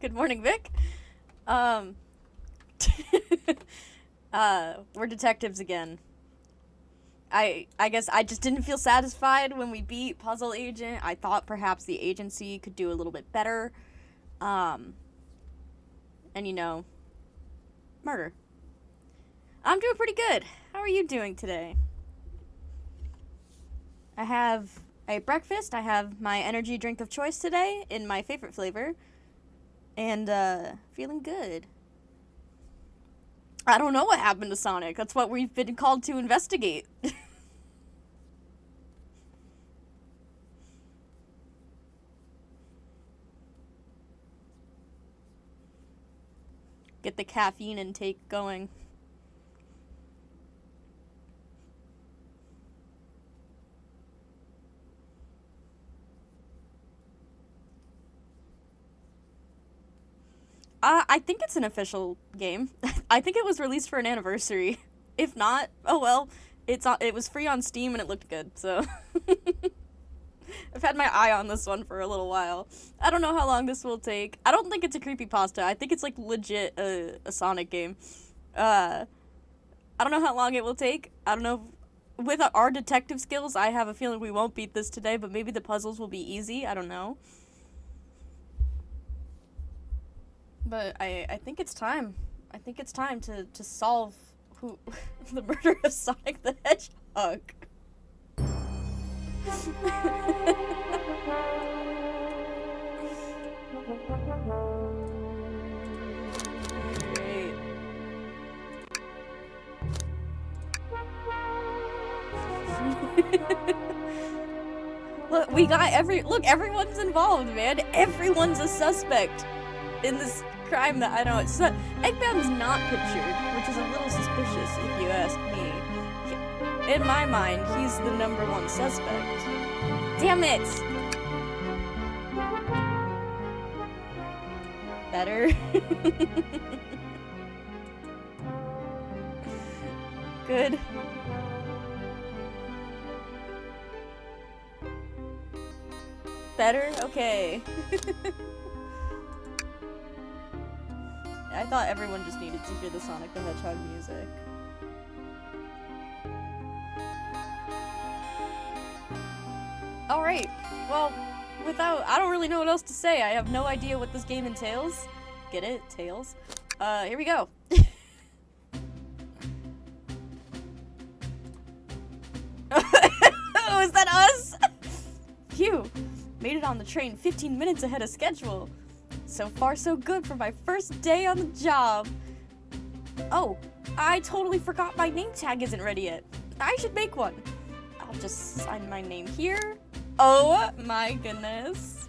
Good morning, Vic. Um, we're detectives again. I guess I just didn't feel satisfied when we beat Puzzle Agent. I thought perhaps the agency could do a little bit better. Um, and murder. I'm doing pretty good. How are you doing today? I have a breakfast. I have my energy drink of choice today in my favorite flavor. And, feeling good. I don't know what happened to Sonic. That's what we've been called to investigate. Get the caffeine intake going. I think it's an official game. I think it was released for an anniversary. If not, oh well. It was free on Steam and it looked good. So I've had my eye on this one for a little while. I don't know how long this will take. I don't think it's a creepypasta. I think it's like legit a Sonic game. Uh, I don't know how long it will take. I don't know. With our detective skills, I have a feeling we won't beat this today, but maybe the puzzles will be easy. I don't know. But I think it's time. I think it's time to solve who the murder of Sonic the Hedgehog. Great. Look, we got everyone's involved, man. Everyone's a suspect in this crime that I know. Eggman's not pictured, which is a little suspicious if you ask me. In my mind, he's the number one suspect. Damn it! Better. Good. Better? Okay. I thought everyone just needed to hear the Sonic the Hedgehog music. Alright, well, I don't really know what else to say. I have no idea what this game entails. Get it? Tails? Here we go. Oh, is that us? Phew. Made it on the train 15 minutes ahead of schedule. So far, so good for my first day on the job. Oh, I totally forgot my name tag isn't ready yet. I should make one. I'll just sign my name here. Oh my goodness.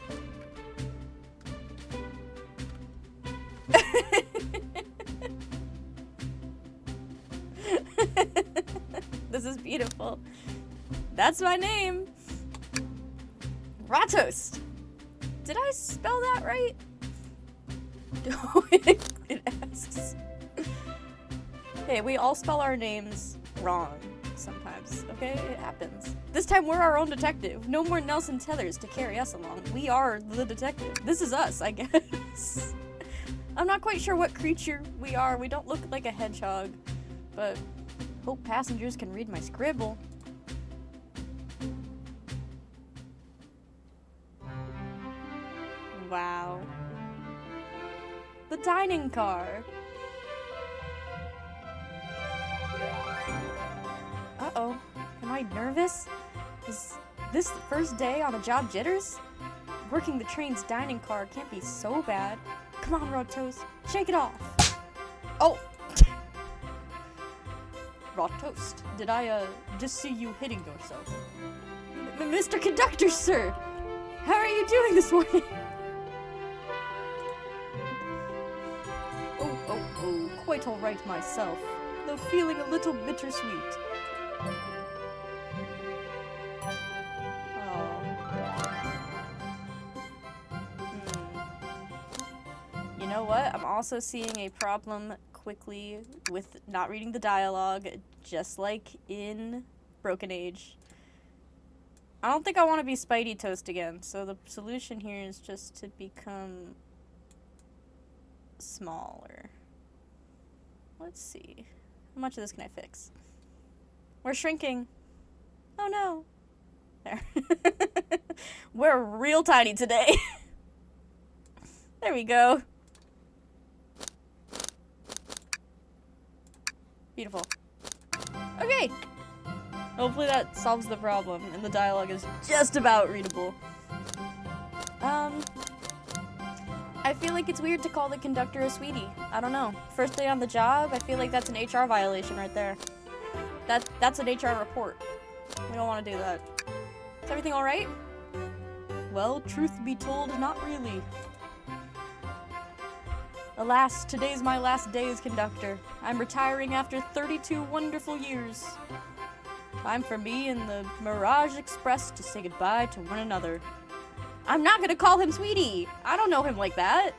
This is beautiful. That's my name. Ratost. Did I spell that right? It asks. Hey, we all spell our names wrong sometimes, okay? It happens. This time we're our own detective. No more Nelson Tethers to carry us along. We are the detective. This is us, I guess. I'm not quite sure what creature we are. We don't look like a hedgehog, but hope passengers can read my scribble. Wow. The dining car. Uh-oh. Am I nervous? Is this the first day on the job jitters? Working the train's dining car can't be so bad. Come on, Rod Toast. Shake it off. Oh. Rod Toast. Did I, just see you hitting yourself? Mr. Conductor, sir! How are you doing this morning? Oh, quite alright myself, though feeling a little bittersweet. Oh. You know what? I'm also seeing a problem quickly with not reading the dialogue, just like in Broken Age. I don't think I want to be Spidey Toast again, so the solution here is just to become smaller. Let's see. How much of this can I fix? We're shrinking. Oh no. There. We're real tiny today. There we go. Beautiful. Okay. Hopefully that solves the problem and the dialogue is just about readable. I feel like it's weird to call the conductor a sweetie. I don't know. First day on the job, I feel like that's an HR violation right there. That's an HR report. We don't want to do that. Is everything alright? Well, truth be told, not really. Alas, today's my last day as conductor. I'm retiring after 32 wonderful years. Time for me and the Mirage Express to say goodbye to one another. I'm not gonna call him sweetie. I don't know him like that.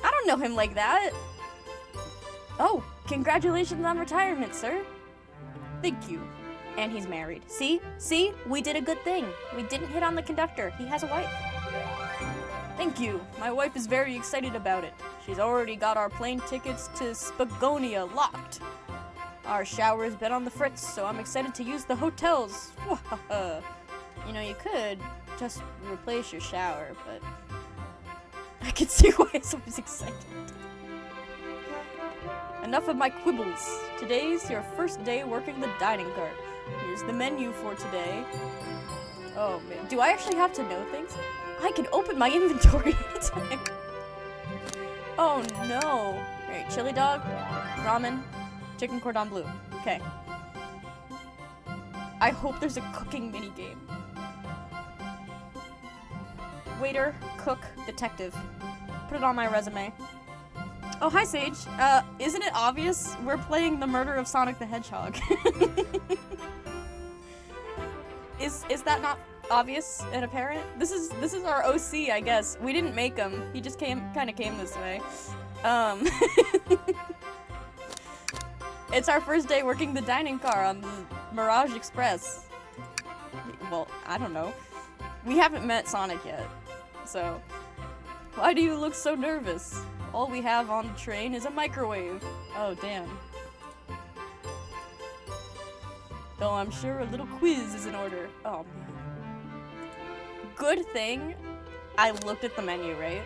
I don't know him like that. Oh, congratulations on retirement, sir. Thank you. And he's married. See? See? We did a good thing. We didn't hit on the conductor. He has a wife. Thank you. My wife is very excited about it. She's already got our plane tickets to Spagonia locked. Our shower has been on the fritz, so I'm excited to use the hotels. You know, you could just replace your shower, but I can see why someone's excited. Enough of my quibbles. Today's your first day working the dining cart. Here's the menu for today. Oh man, do I actually have to know things? I can open my inventory anytime. Oh no. Alright, chili dog, ramen, chicken cordon bleu. Okay. I hope there's a cooking minigame. Waiter, cook, detective. Put it on my resume. Oh, hi, Sage. Isn't it obvious we're playing the murder of Sonic the Hedgehog? Is that not obvious and apparent? This is our OC, I guess. We didn't make him. He just kind of came this way. It's our first day working the dining car on the Mirage Express. Well, I don't know. We haven't met Sonic yet. So, why do you look so nervous? All we have on the train is a microwave. Oh, damn. Though I'm sure a little quiz is in order. Oh, man. Good thing I looked at the menu, right?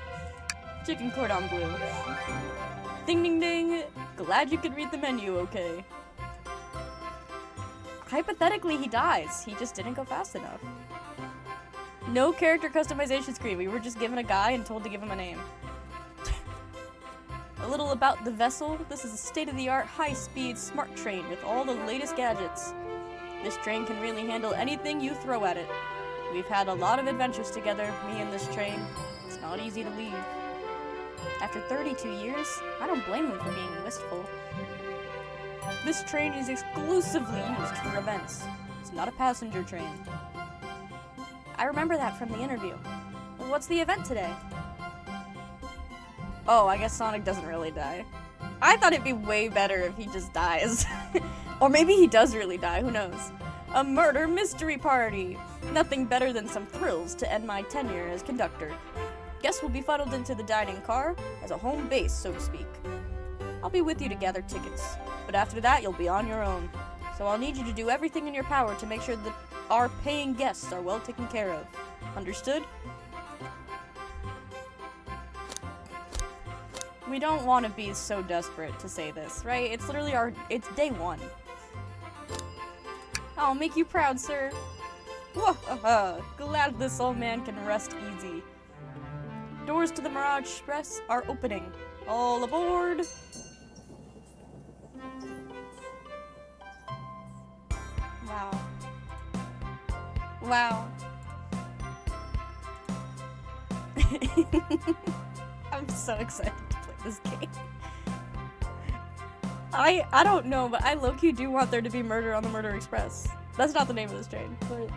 Chicken cordon bleu. Ding, ding, ding. Glad you could read the menu, okay. Hypothetically, he dies. He just didn't go fast enough. No character customization screen. We were just given a guy and told to give him a name. A little about the vessel. This is a state-of-the-art, high-speed, smart train with all the latest gadgets. This train can really handle anything you throw at it. We've had a lot of adventures together, me and this train. It's not easy to leave. After 32 years, I don't blame him for being wistful. This train is exclusively used for events. It's not a passenger train. I remember that from the interview. What's the event today? Oh, I guess Sonic doesn't really die. I thought it'd be way better if he just dies. Or maybe he does really die, who knows? A murder mystery party! Nothing better than some thrills to end my tenure as conductor. Guests will be funneled into the dining car as a home base, so to speak. I'll be with you to gather tickets, but after that you'll be on your own. So I'll need you to do everything in your power to make sure that our paying guests are well taken care of. Understood? We don't want to be so desperate to say this, right? It's literally it's day one. I'll make you proud, sir. Glad this old man can rest easy. Doors to the Mirage Express are opening. All aboard! Wow. Wow. I'm so excited to play this game. I don't know, but I low-key do want there to be murder on the Murder Express. That's not the name of this train, but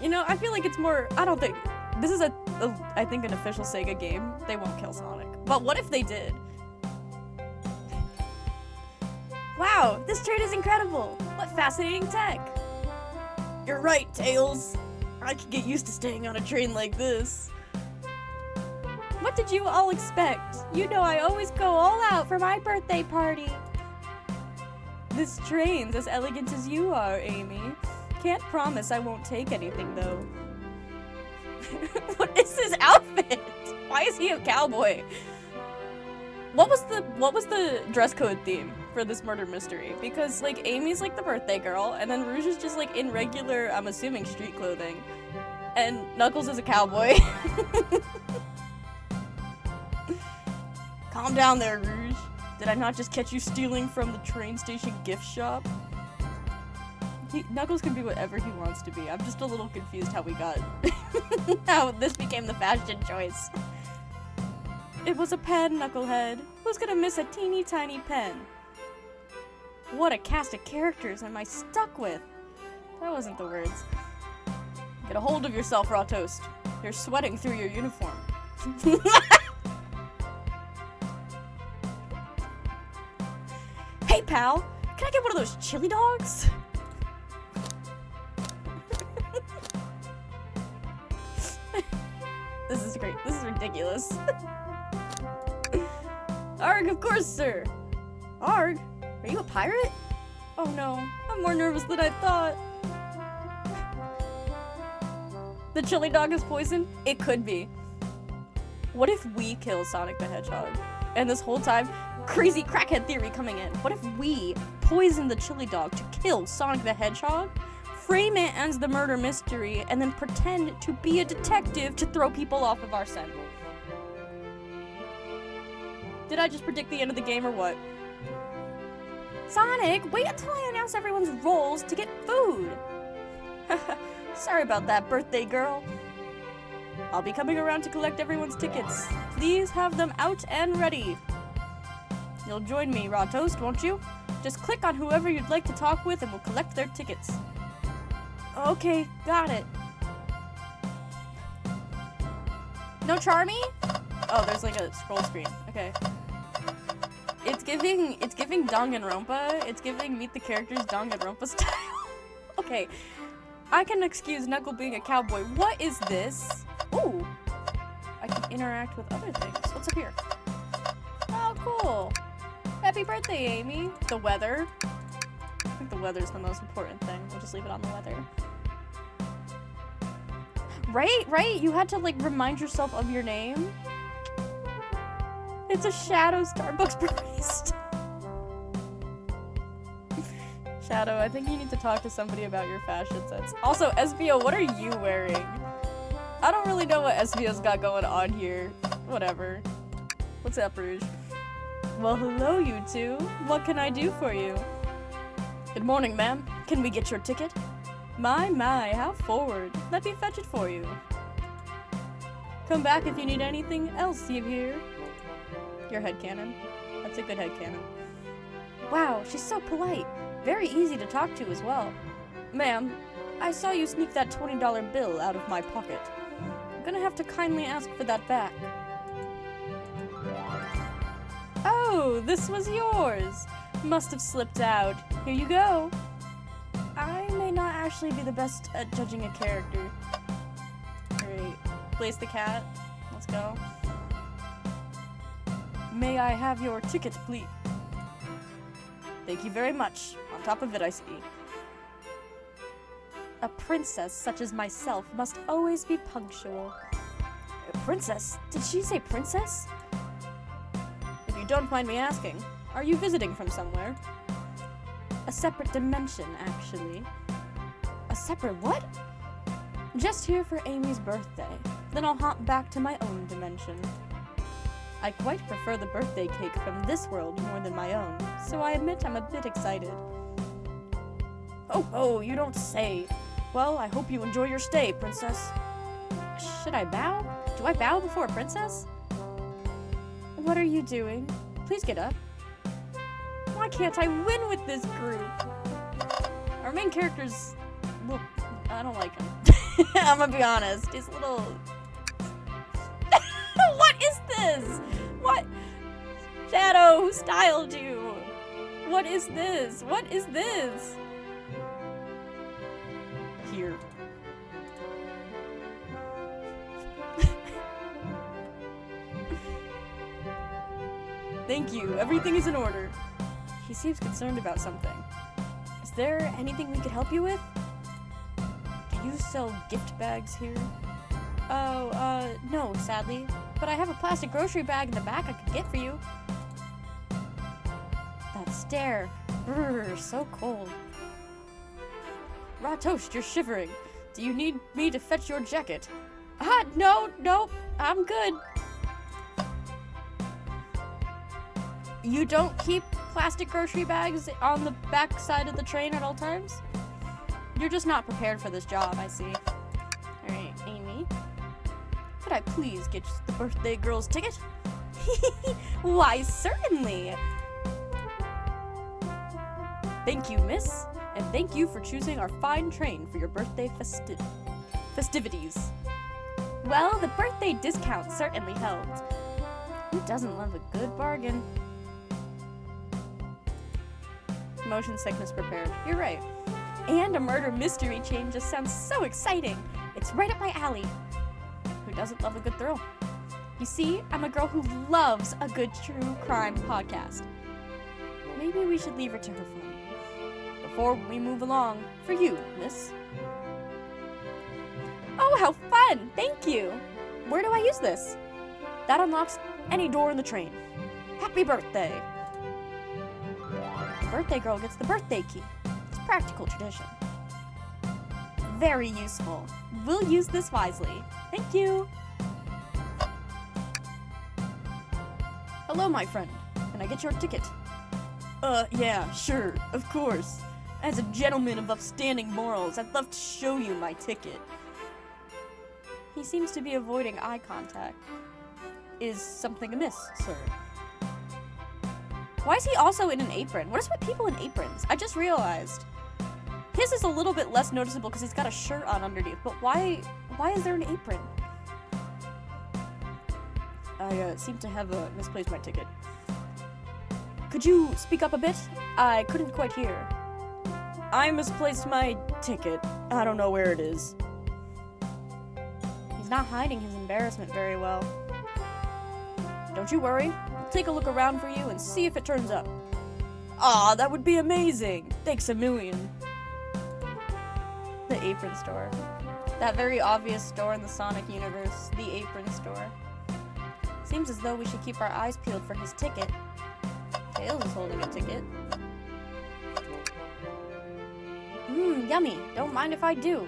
you know, I feel like it's more. I don't think this is I think an official Sega game. They won't kill Sonic, but what if they did? Wow, this train is incredible! What fascinating tech! You're right, Tails. I could get used to staying on a train like this. What did you all expect? You know I always go all out for my birthday party. This train's as elegant as you are, Amy. Can't promise I won't take anything, though. What is his outfit? Why is he a cowboy? What was the dress code theme for this murder mystery? Because, like, Amy's, like, the birthday girl, and then Rouge is just, like, in regular, I'm assuming, street clothing. And Knuckles is a cowboy. Calm down there, Rouge. Did I not just catch you stealing from the train station gift shop? Knuckles can be whatever he wants to be. I'm just a little confused how we got... how this became the fashion choice. It was a pen, Knucklehead. Who's gonna miss a teeny tiny pen? What a cast of characters am I stuck with? That wasn't the words. Get a hold of yourself, Raw Toast. You're sweating through your uniform. Hey, pal! Can I get one of those chili dogs? This is great. This is ridiculous. Arg, of course, sir. Arg? Are you a pirate? Oh no, I'm more nervous than I thought. The chili dog is poisoned? It could be. What if we kill Sonic the Hedgehog? And this whole time, crazy crackhead theory coming in. What if we poison the chili dog to kill Sonic the Hedgehog? Frame it as the murder mystery, and then pretend to be a detective to throw people off of our scent. Did I just predict the end of the game or what? Sonic, wait until I announce everyone's roles to get food. Sorry about that, birthday girl. I'll be coming around to collect everyone's tickets. Please have them out and ready. You'll join me, Raw Toast, won't you? Just click on whoever you'd like to talk with and we'll collect their tickets. Okay, got it. No Charmy? Oh, there's like a scroll screen. Okay. It's giving Danganronpa. It's giving Meet the Characters Danganronpa style. Okay. I can excuse Knuckle being a cowboy. What is this? Ooh. I can interact with other things. What's up here? Oh, cool. Happy birthday, Amy. The weather. I think the weather's the most important thing. We'll just leave it on the weather. Right? You had to, like, remind yourself of your name? It's a Shadow Starbucks barista. Shadow, I think you need to talk to somebody about your fashion sense. Also, SBO, what are you wearing? I don't really know what SBO's got going on here. Whatever. What's up, Rouge? Well, hello, you two. What can I do for you? Good morning, ma'am. Can we get your ticket? My, how forward. Let me fetch it for you. Come back if you need anything else, you hear? Your headcanon. That's a good headcanon. Wow, she's so polite. Very easy to talk to as well. Ma'am, I saw you sneak that $20 bill out of my pocket. I'm gonna have to kindly ask for that back. Oh, this was yours. Must have slipped out. Here you go. I may not actually be the best at judging a character. Great. Place the cat. Let's go. May I have your ticket, please? Thank you very much. On top of it, I see. A princess such as myself must always be punctual. A princess? Did she say princess? If you don't mind me asking, are you visiting from somewhere? A separate dimension, actually. A separate what? Just here for Amy's birthday. Then I'll hop back to my own dimension. I quite prefer the birthday cake from this world more than my own, so I admit I'm a bit excited. Oh, you don't say. Well, I hope you enjoy your stay, princess. Should I bow? Do I bow before a princess? What are you doing? Please get up. Why can't I win with this group? Our main character's... Look, I don't like him. I'm gonna be honest. He's a little... What is this? What? Shadow, who styled you? What is this? What is this? Here. Thank you. Everything is in order. He seems concerned about something. Is there anything we could help you with? Do you sell gift bags here? Oh, no, sadly. But I have a plastic grocery bag in the back I could get for you. That stare. Brrr, so cold. Raw toast, you're shivering. Do you need me to fetch your jacket? No, I'm good. You don't keep plastic grocery bags on the back side of the train at all times? You're just not prepared for this job, I see. Alright, Amy. Could I please get the birthday girl's ticket? Why, certainly! Thank you, miss. And thank you for choosing our fine train for your birthday festivities. Well, the birthday discount certainly helped. Who doesn't love a good bargain? Motion sickness prepared. You're right. And a murder mystery chain just sounds so exciting. It's right up my alley. Who doesn't love a good thrill? You see, I'm a girl who loves a good true crime podcast. Maybe we should leave her to her fun. Before we move along, for you, miss. Oh, how fun! Thank you! Where do I use this? That unlocks any door in the train. Happy birthday! The birthday girl gets the birthday key. It's practical tradition. Very useful. We'll use this wisely. Thank you! Hello, my friend. Can I get your ticket? Yeah, sure, of course. As a gentleman of upstanding morals, I'd love to show you my ticket. He seems to be avoiding eye contact. Is something amiss, sir? Why is he also in an apron? What is with people in aprons? I just realized. His is a little bit less noticeable because he's got a shirt on underneath, but why is there an apron? I seem to have misplaced my ticket. Could you speak up a bit? I couldn't quite hear. I misplaced my ticket. I don't know where it is. He's not hiding his embarrassment very well. Don't you worry. I'll take a look around for you and see if it turns up. Aw, that would be amazing. Thanks a million. The apron store. That very obvious store in the Sonic universe. The apron store. Seems as though we should keep our eyes peeled for his ticket. Tails is holding a ticket. Yummy. Don't mind if I do.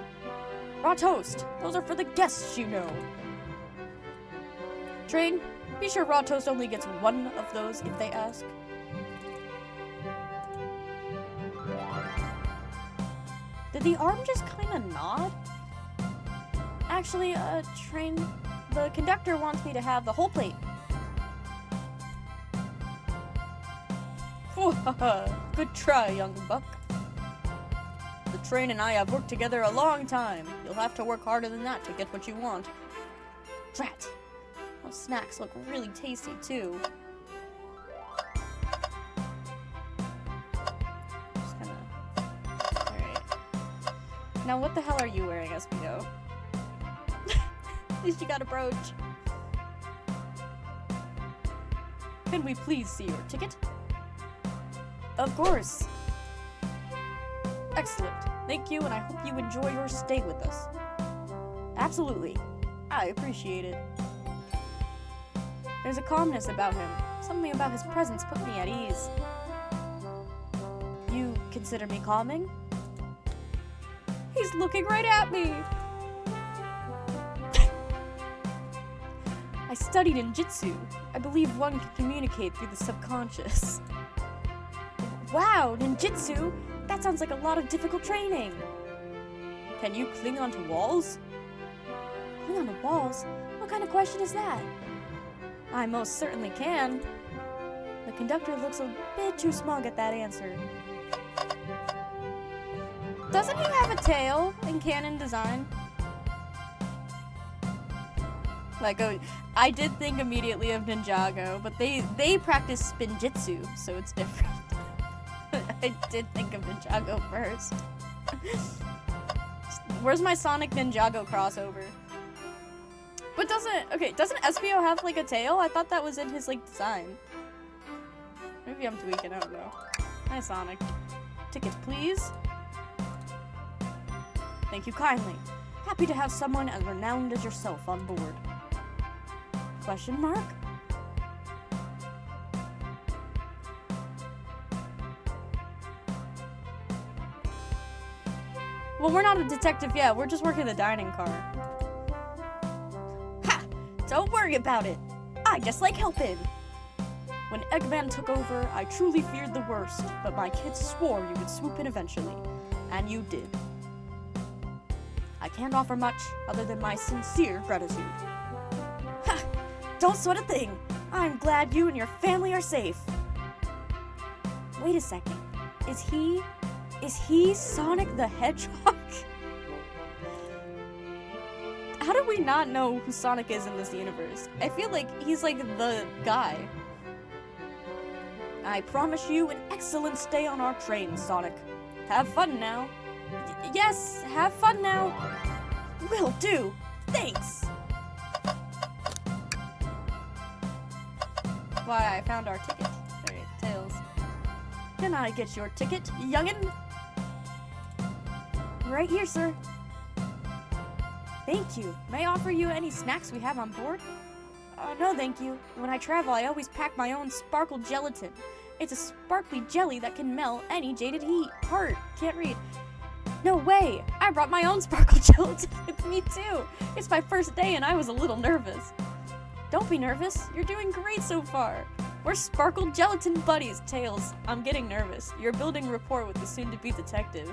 Raw toast. Those are for the guests, you know. Train, be sure raw toast only gets one of those if they ask. Did the arm just kind of nod? Actually, Train, the conductor wants me to have the whole plate. Good try, young buck. The train and I have worked together a long time. You'll have to work harder than that to get what you want. Drat. Those snacks look really tasty, too. Just gonna... Alright. Now, what the hell are you wearing, Espino? At least you got a brooch. Can we please see your ticket? Of course. Excellent. Thank you, and I hope you enjoy your stay with us. Absolutely. I appreciate it. There's a calmness about him. Something about his presence put me at ease. You consider me calming? He's looking right at me! I studied ninjutsu. I believe one can communicate through the subconscious. Wow, ninjutsu? That sounds like a lot of difficult training. Can you cling onto walls? Cling onto walls? What kind of question is that? I most certainly can. The conductor looks a bit too smug at that answer. Doesn't he have a tail in canon design? Like, I did think immediately of Ninjago, but they practice spinjitzu, so it's different. I did think of Ninjago first. Where's my Sonic Ninjago crossover? But doesn't Espio have, like, a tail? I thought that was in his, like, design. Maybe I'm tweaking, I don't know. Hi, Sonic. Tickets, please. Thank you kindly. Happy to have someone as renowned as yourself on board. Question mark? Well, we're not a detective yet. We're just working the dining car. Ha! Don't worry about it. I just like helping. When Eggman took over, I truly feared the worst, but my kids swore you would swoop in eventually. And you did. I can't offer much other than my sincere gratitude. Ha! Don't sweat a thing. I'm glad you and your family are safe. Wait a second. Is he Sonic the Hedgehog? How do we not know who Sonic is in this universe? I feel like he's like the guy. I promise you an excellent stay on our train, Sonic. Have fun now. Yes, have fun now. Will do. Thanks. Why, I found our ticket. Alright, Tails. Can I get your ticket, youngin'? Right here, sir. Thank you. May I offer you any snacks we have on board? No, thank you. When I travel, I always pack my own sparkle gelatin. It's a sparkly jelly that can melt any jaded heat. Heart. Can't read. No way! I brought my own sparkle gelatin with me too. It's my first day and I was a little nervous. Don't be nervous. You're doing great so far. We're sparkle gelatin buddies, Tails. I'm getting nervous. You're building rapport with the soon-to-be detective.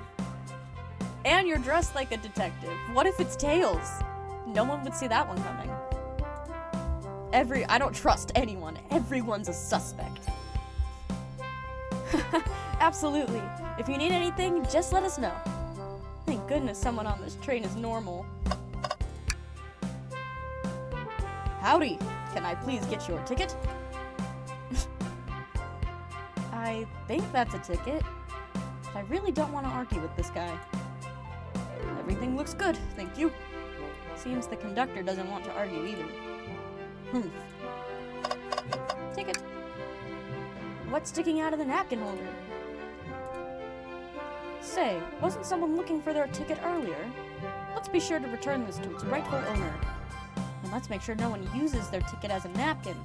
And you're dressed like a detective. What if it's Tails? No one would see that one coming. I don't trust anyone. Everyone's a suspect. Absolutely. If you need anything, just let us know. Thank goodness someone on this train is normal. Howdy. Can I please get your ticket? I think that's a ticket. But I really don't want to argue with this guy. Everything looks good, thank you. Seems the conductor doesn't want to argue either. Ticket. What's sticking out of the napkin holder? Say, wasn't someone looking for their ticket earlier? Let's be sure to return this to its rightful owner. And let's make sure no one uses their ticket as a napkin.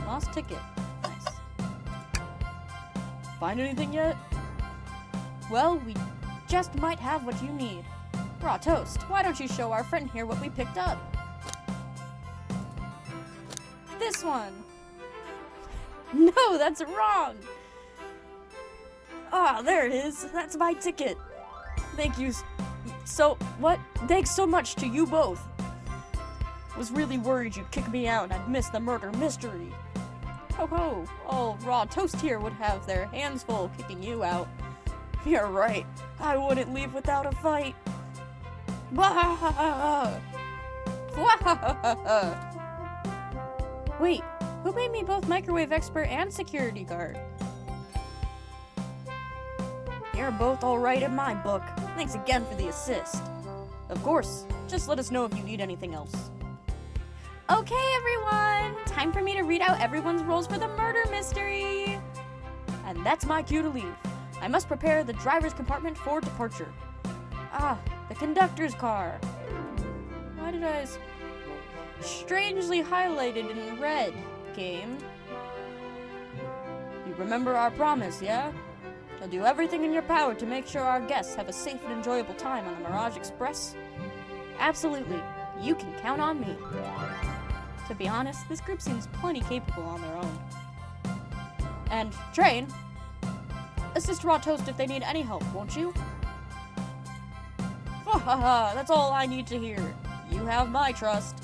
Lost ticket. Nice. Find anything yet? Well, we just might have what you need. Raw toast, why don't you show our friend here what we picked up? This one! No, that's wrong! Ah, there it is. That's my ticket. Thank you Thanks so much to you both. Was really worried you'd kick me out and I'd miss the murder mystery. Ho ho, all Raw Toast here would have their hands full kicking you out. You're right. I wouldn't leave without a fight. Wait, who made me both microwave expert and security guard? You're both alright in my book. Thanks again for the assist. Of course, just let us know if you need anything else. Okay, everyone! Time for me to read out everyone's roles for the murder mystery! And that's my cue to leave. I must prepare the driver's compartment for departure. Ah, the conductor's car. Why did I... Strangely highlighted in red, game. You remember our promise, yeah? You'll do everything in your power to make sure our guests have a safe and enjoyable time on the Mirage Express? Absolutely. You can count on me. To be honest, this group seems plenty capable on their own. And, Train, assist Raw Toast if they need any help, won't you? That's all I need to hear. You have my trust.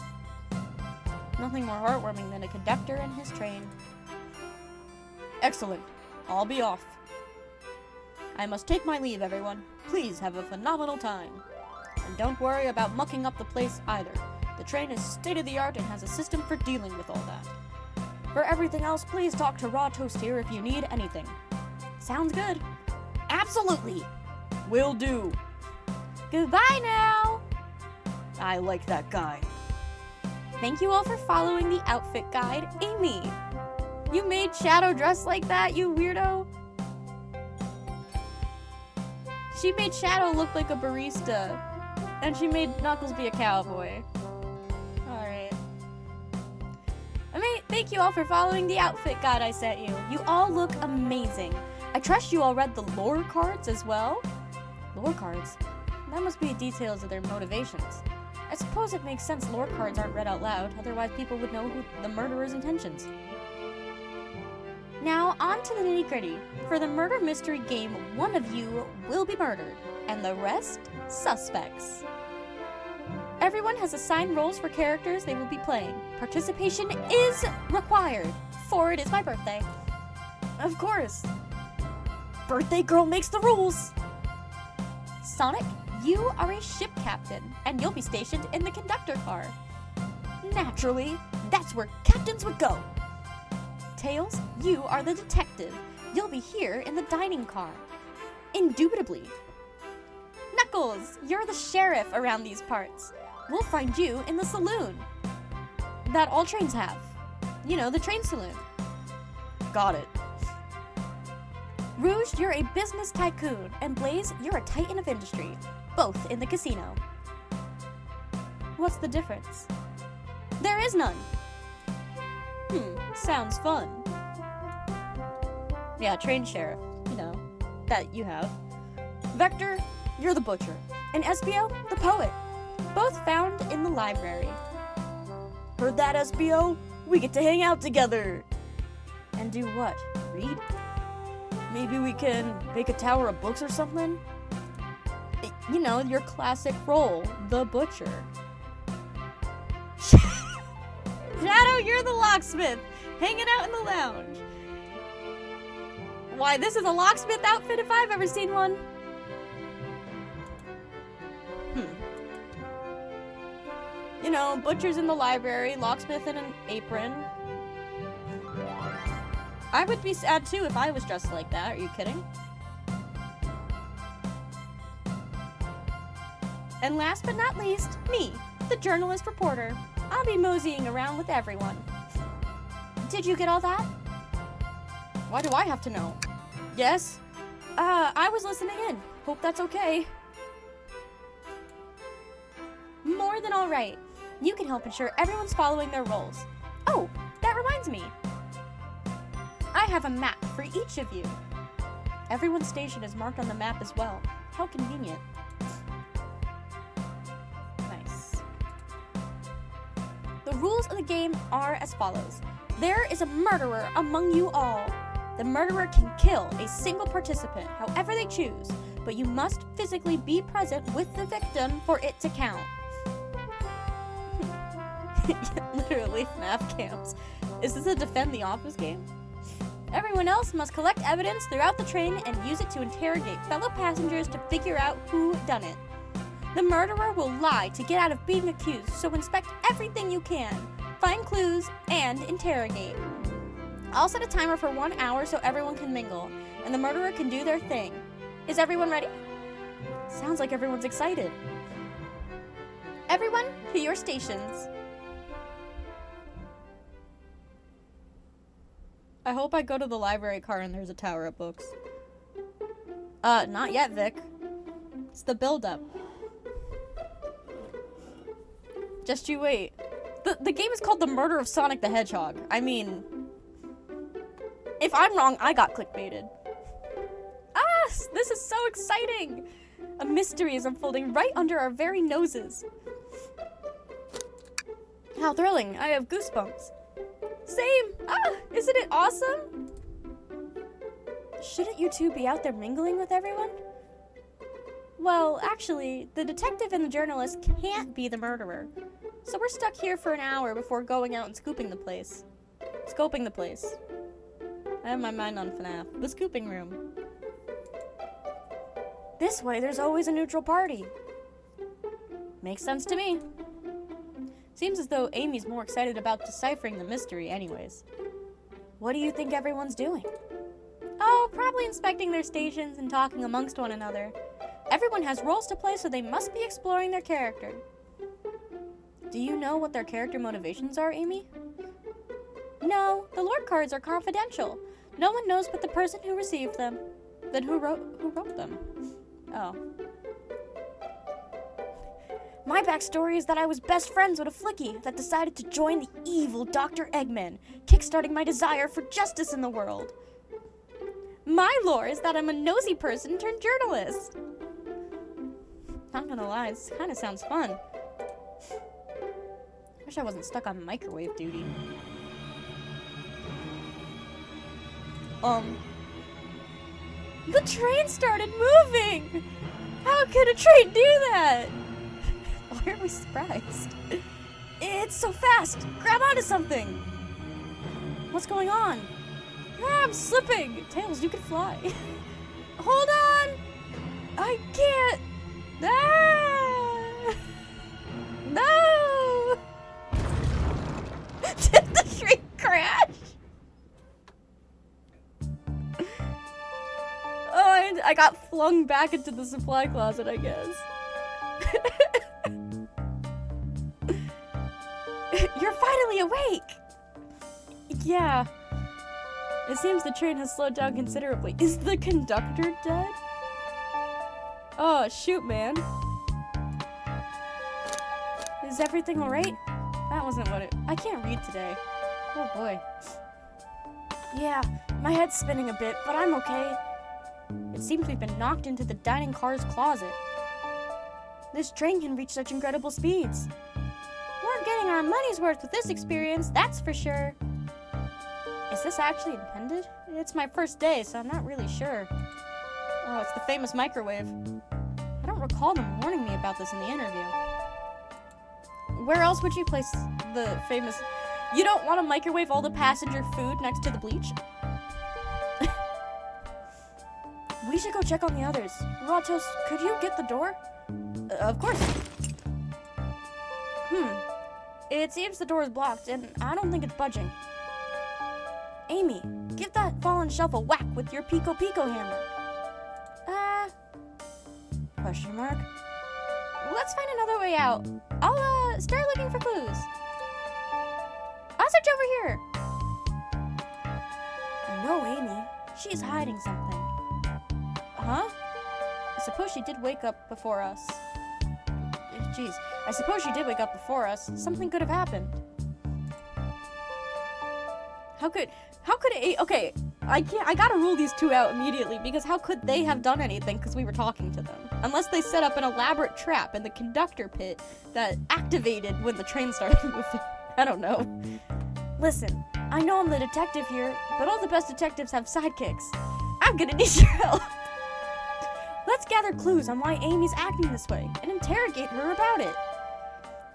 Nothing more heartwarming than a conductor and his train. Excellent. I'll be off. I must take my leave, everyone. Please have a phenomenal time. And don't worry about mucking up the place either. The train is state-of-the-art and has a system for dealing with all that. For everything else, please talk to Raw Toast here if you need anything. Sounds good. Absolutely. Will do. Goodbye now. I like that guy. Thank you all for following the outfit guide, Amy. You made Shadow dress like that, you weirdo? She made Shadow look like a barista. And she made Knuckles be a cowboy. Alright. Thank you all for following the outfit guide I sent you. You all look amazing. I trust you all read the lore cards as well. Lore cards? That must be details of their motivations. I suppose it makes sense lore cards aren't read out loud, otherwise people would know who the murderer's intentions. Now, on to the nitty-gritty. For the murder mystery game, one of you will be murdered, and the rest, suspects. Everyone has assigned roles for characters they will be playing. Participation is required, for it is my birthday. Of course. Birthday girl makes the rules. Sonic, you are a ship captain, and you'll be stationed in the conductor car. Naturally, that's where captains would go. Tails, you are the detective. You'll be here in the dining car. Indubitably. Knuckles, you're the sheriff around these parts. We'll find you in the saloon that all trains have. You know, the train saloon. Got it. Rouge, you're a business tycoon, and Blaze, you're a titan of industry, both in the casino. What's the difference? There is none. Sounds fun. Yeah, train sheriff, you know, that you have. Vector, you're the butcher, and Espio, the poet, both found in the library. Heard that, Espio? We get to hang out together. And do what? Read? Maybe we can make a tower of books or something? You know, your classic role, the butcher. Shadow, you're the locksmith, hanging out in the lounge. Why, this is a locksmith outfit if I've ever seen one. You know, butcher's in the library, locksmith in an apron. I would be sad too if I was dressed like that. Are you kidding? And last but not least, me, the journalist reporter. I'll be moseying around with everyone. Did you get all that? Why do I have to know? Yes? I was listening in. Hope that's okay. More than all right. You can help ensure everyone's following their roles. Oh, that reminds me. I have a map for each of you. Everyone's station is marked on the map as well. How convenient. Nice. The rules of the game are as follows. There is a murderer among you all. The murderer can kill a single participant however they choose, but you must physically be present with the victim for it to count. Literally FNAF camps. Is this a Defend the Office game? Everyone else must collect evidence throughout the train and use it to interrogate fellow passengers to figure out who done it. The murderer will lie to get out of being accused, so inspect everything you can, find clues, and interrogate. I'll set a timer for 1 hour so everyone can mingle, and the murderer can do their thing. Is everyone ready? Sounds like everyone's excited. Everyone, to your stations. I hope I go to the library car and there's a tower of books. Not yet, Vic. It's the build-up. Just you wait. The game is called The Murder of Sonic the Hedgehog. I mean, if I'm wrong, I got clickbaited. Ah, this is so exciting! A mystery is unfolding right under our very noses. How thrilling. I have goosebumps. Same! Ah, isn't it awesome? Shouldn't you two be out there mingling with everyone? Well, actually, the detective and the journalist can't be the murderer. So we're stuck here for an hour before going out and scooping the place. Scoping the place. I have my mind on FNAF. The scooping room. This way, there's always a neutral party. Makes sense to me. Seems as though Amy's more excited about deciphering the mystery anyways. What do you think everyone's doing? Oh, probably inspecting their stations and talking amongst one another. Everyone has roles to play, so they must be exploring their character. Do you know what their character motivations are, Amy? No, the Lord cards are confidential. No one knows but the person who received them. Then who wrote them? Oh. My backstory is that I was best friends with a flickie that decided to join the evil Dr. Eggman, kickstarting my desire for justice in the world. My lore is that I'm a nosy person turned journalist. Not gonna lie, this kind of sounds fun. Wish I wasn't stuck on microwave duty. The train started moving! How could a train do that? Why are we surprised? It's so fast! Grab onto something! What's going on? Ah, I'm slipping! Tails, you can fly. Hold on! I can't! Ah! No! Did the train crash? Oh, I got flung back into the supply closet, I guess. You're finally awake! Yeah. It seems the train has slowed down considerably. Is the conductor dead? Oh, shoot, man. Is everything alright? That wasn't what it... I can't read today. Oh, boy. Yeah, my head's spinning a bit, but I'm okay. It seems we've been knocked into the dining car's closet. This train can reach such incredible speeds. We're getting our money's worth with this experience, that's for sure. Is this actually intended? It's my first day, so I'm not really sure. Oh, it's the famous microwave. I don't recall them warning me about this in the interview. Where else would you place the famous... You don't want to microwave all the passenger food next to the bleach? We should go check on the others. Ratos, could you get the door? Of course. It seems the door is blocked, and I don't think it's budging. Amy, give that fallen shelf a whack with your Pico Pico hammer. Question mark? Let's find another way out. I'll, start looking for clues. I'll search over here. I know Amy. She's hiding something. Huh? I suppose she did wake up before us. Jeez. I suppose she did wake up before us. Something could have happened. How could it... Okay, I gotta rule these two out immediately, because how could they have done anything because we were talking to them? Unless they set up an elaborate trap in the conductor pit that activated when the train started moving. I don't know. Listen, I know I'm the detective here, but all the best detectives have sidekicks. I'm gonna need your help. Let's gather clues on why Amy's acting this way and interrogate her about it.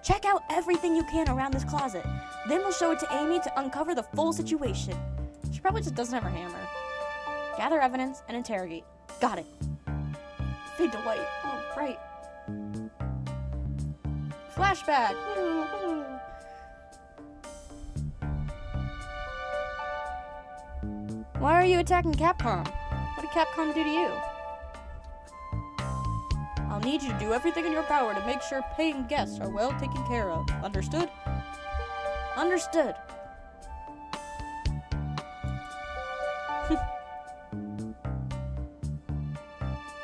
Check out everything you can around this closet. Then we'll show it to Amy to uncover the full situation. She probably just doesn't have her hammer. Gather evidence and interrogate. Got it. Fade to white. Oh, right. Flashback. Why are you attacking Capcom? What did Capcom do to you? I'll need you to do everything in your power to make sure paying guests are well taken care of. Understood? Understood.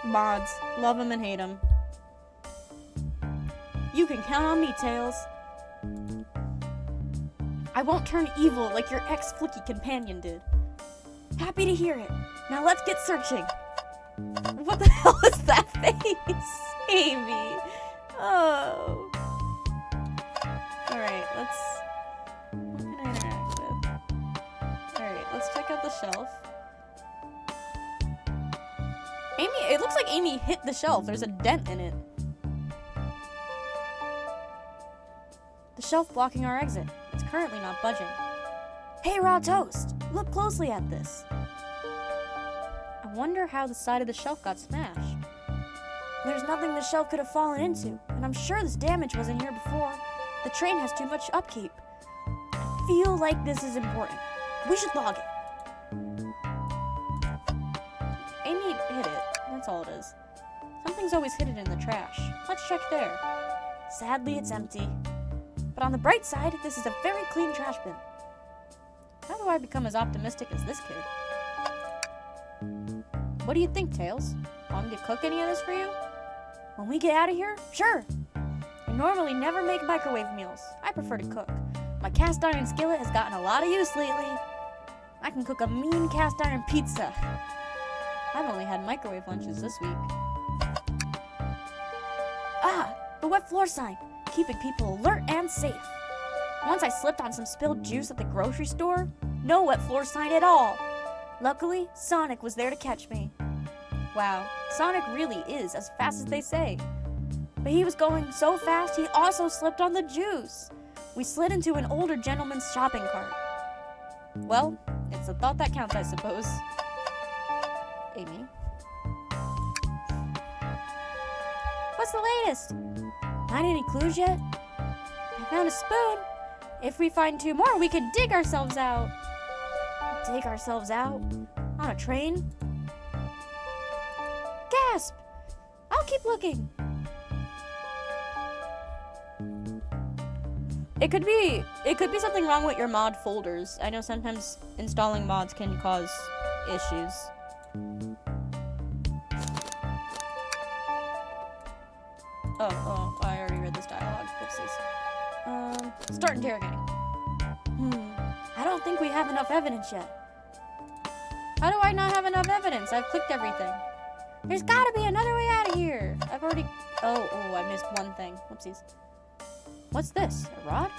Mods. Love them and hate them. You can count on me, Tails. I won't turn evil like your ex-flicky companion did. Happy to hear it. Now let's get searching. What the hell is that face? Amy. Oh. Alright, let's... What can I interact with? Alright, let's check out the shelf. Amy, it looks like Amy hit the shelf. There's a dent in it. The shelf blocking our exit. It's currently not budging. Hey, Raw Toast! Look closely at this. I wonder how the side of the shelf got smashed. There's nothing the shelf could have fallen into, and I'm sure this damage wasn't here before. The train has too much upkeep. I feel like this is important. We should log it. Amy hit it. That's all it is. Something's always hidden in the trash. Let's check there. Sadly, it's empty. But on the bright side, this is a very clean trash bin. How do I become as optimistic as this kid? What do you think, Tails? Want me to cook any of this for you? When we get out of here? Sure. I normally never make microwave meals. I prefer to cook. My cast iron skillet has gotten a lot of use lately. I can cook a mean cast iron pizza. I've only had microwave lunches this week. Ah, the wet floor sign, keeping people alert and safe. Once I slipped on some spilled juice at the grocery store. No wet floor sign at all. Luckily, Sonic was there to catch me. Wow, Sonic really is as fast as they say. But he was going so fast, he also slipped on the juice. We slid into an older gentleman's shopping cart. Well, it's the thought that counts, I suppose. Amy? What's the latest? Find any clues yet? I found a spoon. If we find 2 more, we can dig ourselves out. Dig ourselves out? On a train? Gasp! I'll keep looking. It could be something wrong with your mod folders. I know sometimes installing mods can cause issues. Oh, I already read this dialogue. Whoopsies. Start interrogating. I don't think we have enough evidence yet. How do I not have enough evidence? I've clicked everything. There's gotta be another way out of here. I've already... Oh, I missed one thing. Whoopsies. What's this? A rod?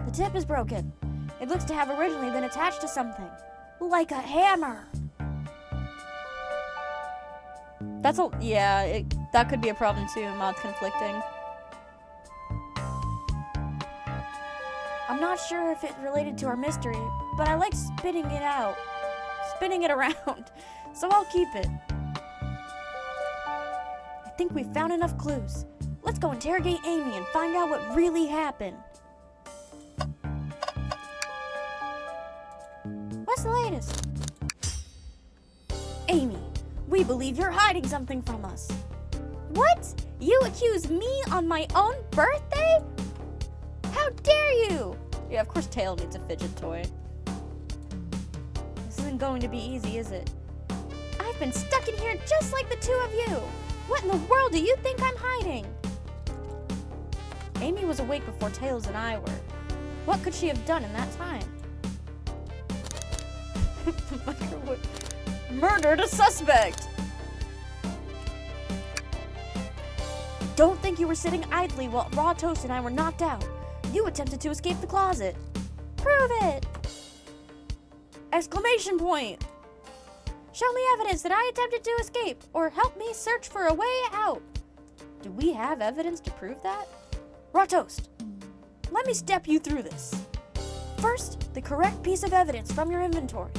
The tip is broken. It looks to have originally been attached to something. Like a hammer. That's a... Yeah, that could be a problem too. Mods conflicting. I'm not sure if it's related to our mystery, but I like spinning it around, so I'll keep it. I think we've found enough clues. Let's go interrogate Amy and find out what really happened. What's the latest? Amy, we believe you're hiding something from us. What? You accuse me on my own birthday? How dare you! Yeah, of course Tail needs a fidget toy. This isn't going to be easy, is it? I've been stuck in here just like the 2 of you. What in the world do you think I'm hiding? Amy was awake before Tails and I were. What could she have done in that time? Murdered a suspect! Don't think you were sitting idly while Raw Toast and I were knocked out. You attempted to escape the closet. Prove it! Exclamation point! Show me evidence that I attempted to escape, or help me search for a way out. Do we have evidence to prove that? Raw Toast, let me step you through this. First, the correct piece of evidence from your inventory.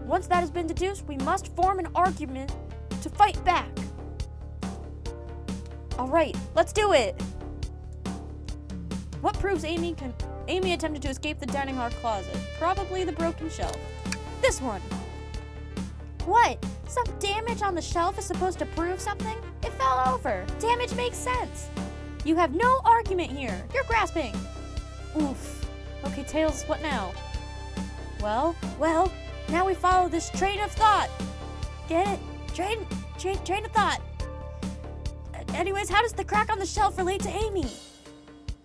Once that has been deduced, we must form an argument to fight back. All right, let's do it. What proves Amy attempted to escape the dining hall closet? Probably the broken shelf. This one. What? Some damage on the shelf is supposed to prove something? It fell over. Damage makes sense. You have no argument here. You're grasping. Oof. Okay, Tails, what now? Well, now we follow this train of thought. Get it? Train of thought. Anyways, how does the crack on the shelf relate to Amy?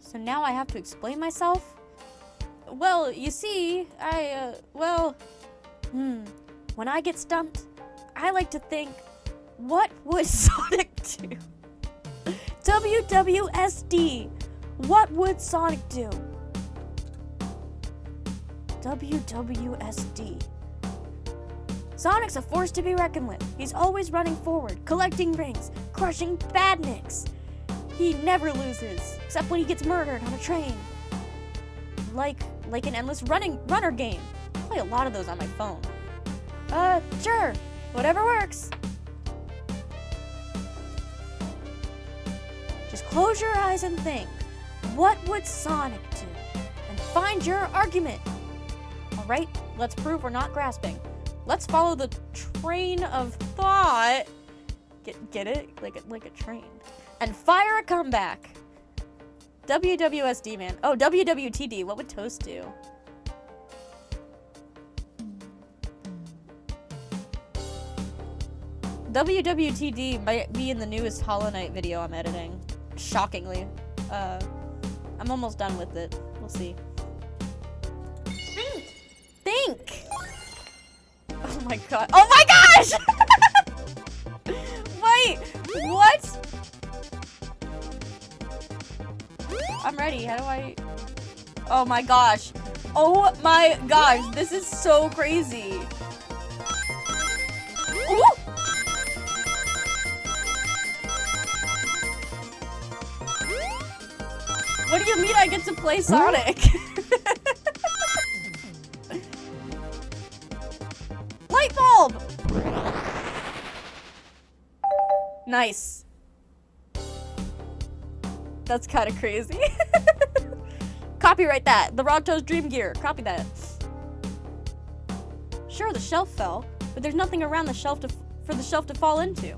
So now I have to explain myself? Well, you see, when I get stumped, I like to think, what would Sonic do? WWSD. What would Sonic do? WWSD. Sonic's a force to be reckoned with. He's always running forward, collecting rings, crushing badniks. He never loses, except when he gets murdered on a train. Like an endless runner game. I play a lot of those on my phone. Sure. Whatever works. Just close your eyes and think. What would Sonic do? And find your argument. All right, let's prove we're not grasping. Let's follow the train of thought. Get it? Like a train. And fire a comeback. WWSD, man. Oh, WWTD. What would Toast do? WWTD might be in the newest Hollow Knight video I'm editing. Shockingly. I'm almost done with it. We'll see. Think! Oh my god. Oh my gosh! Wait! What? I'm ready. How do I... Oh my gosh. Oh my gosh. This is so crazy. Ooh! What do you mean I get to play Sonic? Light bulb! Nice. That's kind of crazy. Copyright that. The Rogto's Dream Gear. Copy that. Sure, the shelf fell, but there's nothing around the shelf for the shelf to fall into.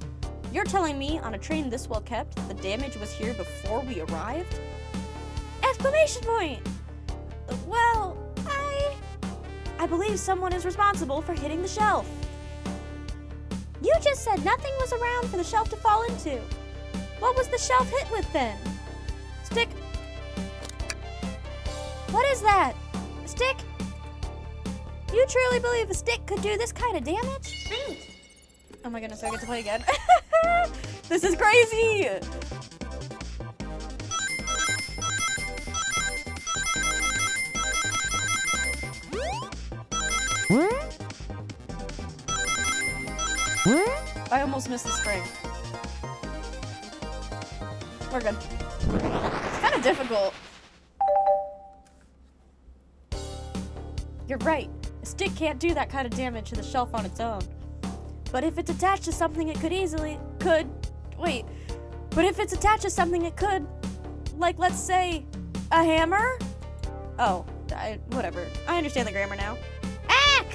You're telling me on a train this well kept, the damage was here before we arrived? Exclamation point! Well, I believe someone is responsible for hitting the shelf. You just said nothing was around for the shelf to fall into. What was the shelf hit with then? Stick. What is that? A stick? You truly believe a stick could do this kind of damage? Oh my goodness, I get to play again. This is crazy! I almost missed the spring. We're good. It's kind of difficult. You're right. A stick can't do that kind of damage to the shelf on its own. But if it's attached to something it could, like let's say, a hammer? Oh, whatever. I understand the grammar now. Ack!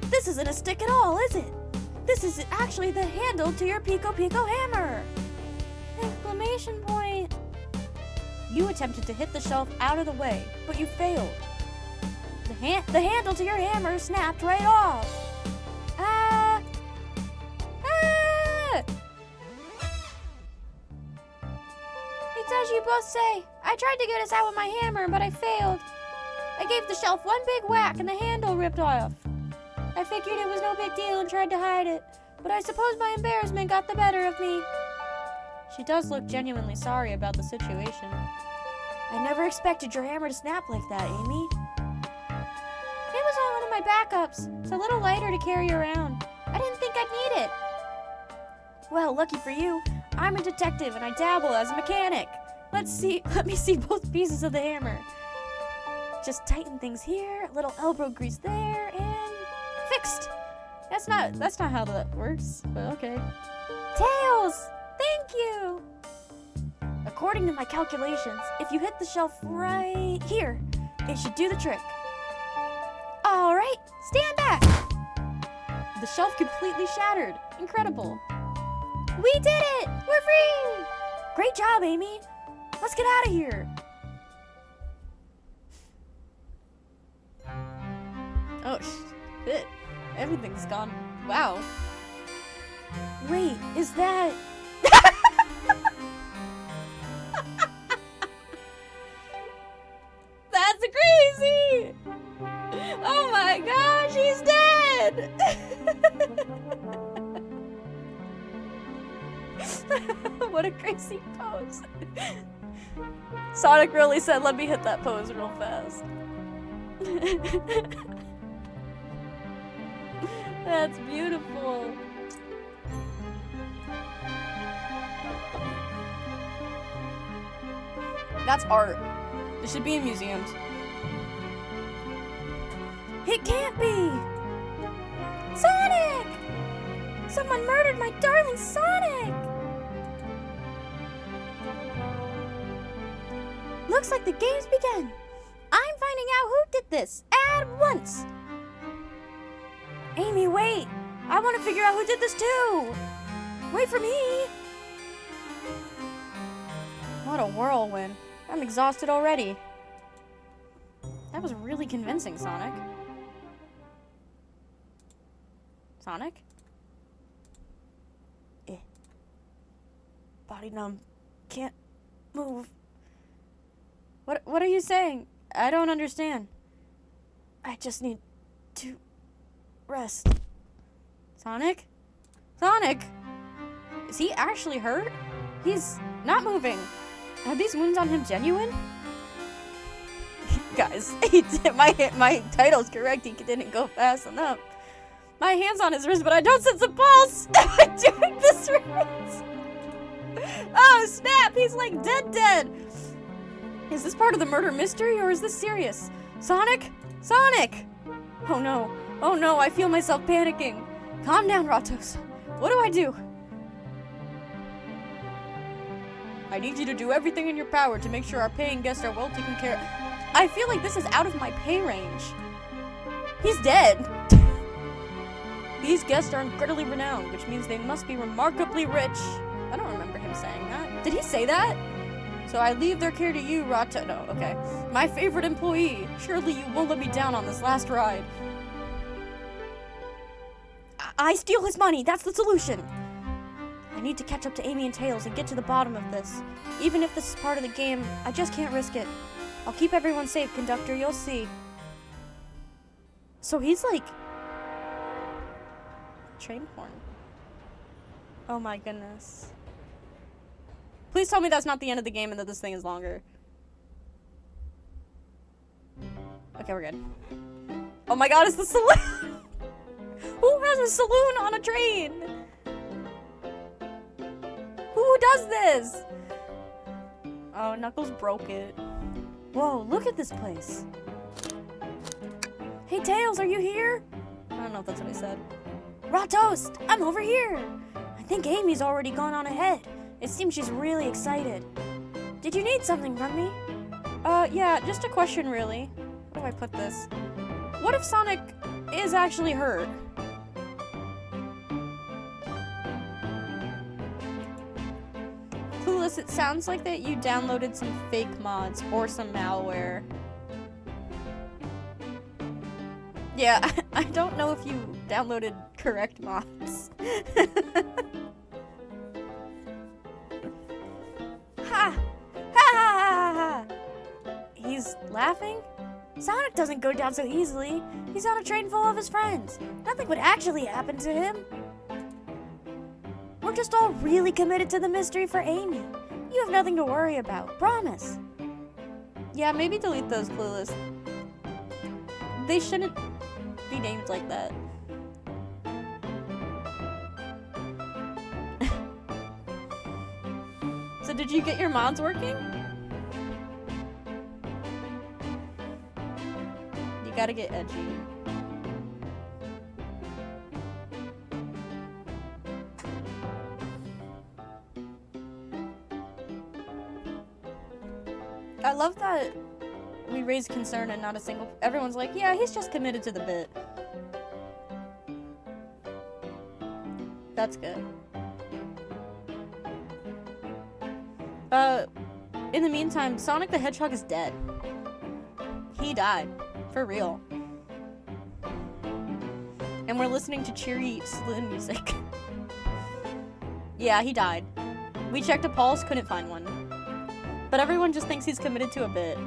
This isn't a stick at all, is it? This is actually the handle to your Pico Pico hammer! Exclamation point! You attempted to hit the shelf out of the way, but you failed. The handle to your hammer snapped right off. It's as you both say. I tried to get us out with my hammer, but I failed. I gave the shelf one big whack and the handle ripped off. I figured it was no big deal and tried to hide it, but I suppose my embarrassment got the better of me. She does look genuinely sorry about the situation. I never expected your hammer to snap like that, Amy. It was on one of my backups. It's a little lighter to carry around. I didn't think I'd need it. Well, lucky for you, I'm a detective and I dabble as a mechanic. Let me see both pieces of the hammer. Just tighten things here, a little elbow grease there, and fixed. That's not how that works, but okay. Tails! Thank you! According to my calculations, if you hit the shelf right here, it should do the trick. Alright, stand back! The shelf completely shattered. Incredible. We did it! We're free! Great job, Amy. Let's get out of here. Oh, shit. Everything's gone. Wow. Wait, is that... That's crazy! Oh my gosh, he's dead! What a crazy pose. Sonic really said, let me hit that pose real fast. That's beautiful. That's art. It should be in museums. It can't be! Sonic! Someone murdered my darling Sonic! Looks like the game's begun. I'm finding out who did this at once. Amy, wait! I want to figure out who did this too! Wait for me! What a whirlwind. I'm exhausted already. That was really convincing, Sonic. Sonic? body numb. Can't move. What are you saying? I don't understand. I just need to rest. Sonic? Sonic! Is he actually hurt? He's not moving. Are these wounds on him genuine? Guys, my title's correct. He didn't go fast enough. My hand's on his wrist, but I don't sense a pulse. Am I doing this right? Oh, snap! He's like dead. Is this part of the murder mystery, or is this serious? Sonic? Sonic! Oh no, I feel myself panicking. Calm down, Ratos. What do I do? I need you to do everything in your power to make sure our paying guests are well taken care of. I feel like this is out of my pay range. He's dead. These guests are incredibly renowned, which means they must be remarkably rich. I don't remember him saying that. Did he say that? So I leave their care to you, Rato. No, okay. My favorite employee. Surely you won't let me down on this last ride. I steal his money. That's the solution. I need to catch up to Amy and Tails and get to the bottom of this. Even if this is part of the game, I just can't risk it. I'll keep everyone safe, conductor. You'll see. So he's like... train horn. Oh my goodness. Please tell me that's not the end of the game and that this thing is longer. Okay, we're good. Oh my god, it's the saloon! Who has a saloon on a train? Who does this? Oh, Knuckles broke it. Whoa, look at this place. Hey, Tails, are you here? I don't know if that's what I said. Ratos, I'm over here. I think Amy's already gone on ahead. It seems she's really excited. Did you need something from me? Yeah, just a question, really. How do I put this? What if Sonic is actually hurt? Clueless, it sounds like that you downloaded some fake mods or some malware. Yeah, I don't know if you downloaded correct mods. Ha! Ha ha ha ha! He's laughing? Sonic doesn't go down so easily. He's on a train full of his friends. Nothing would actually happen to him. We're just all really committed to the mystery for Amy. You have nothing to worry about, promise. Yeah, maybe delete those, Clueless. They shouldn't be named like that. So did you get your mods working? You gotta get edgy. I love that we raise concern and not a single... Everyone's like, yeah, he's just committed to the bit. That's good. In the meantime, Sonic the Hedgehog is dead. He died. For real. And we're listening to cheery saloon music. Yeah, he died. We checked a pulse, couldn't find one. But everyone just thinks he's committed to a bit.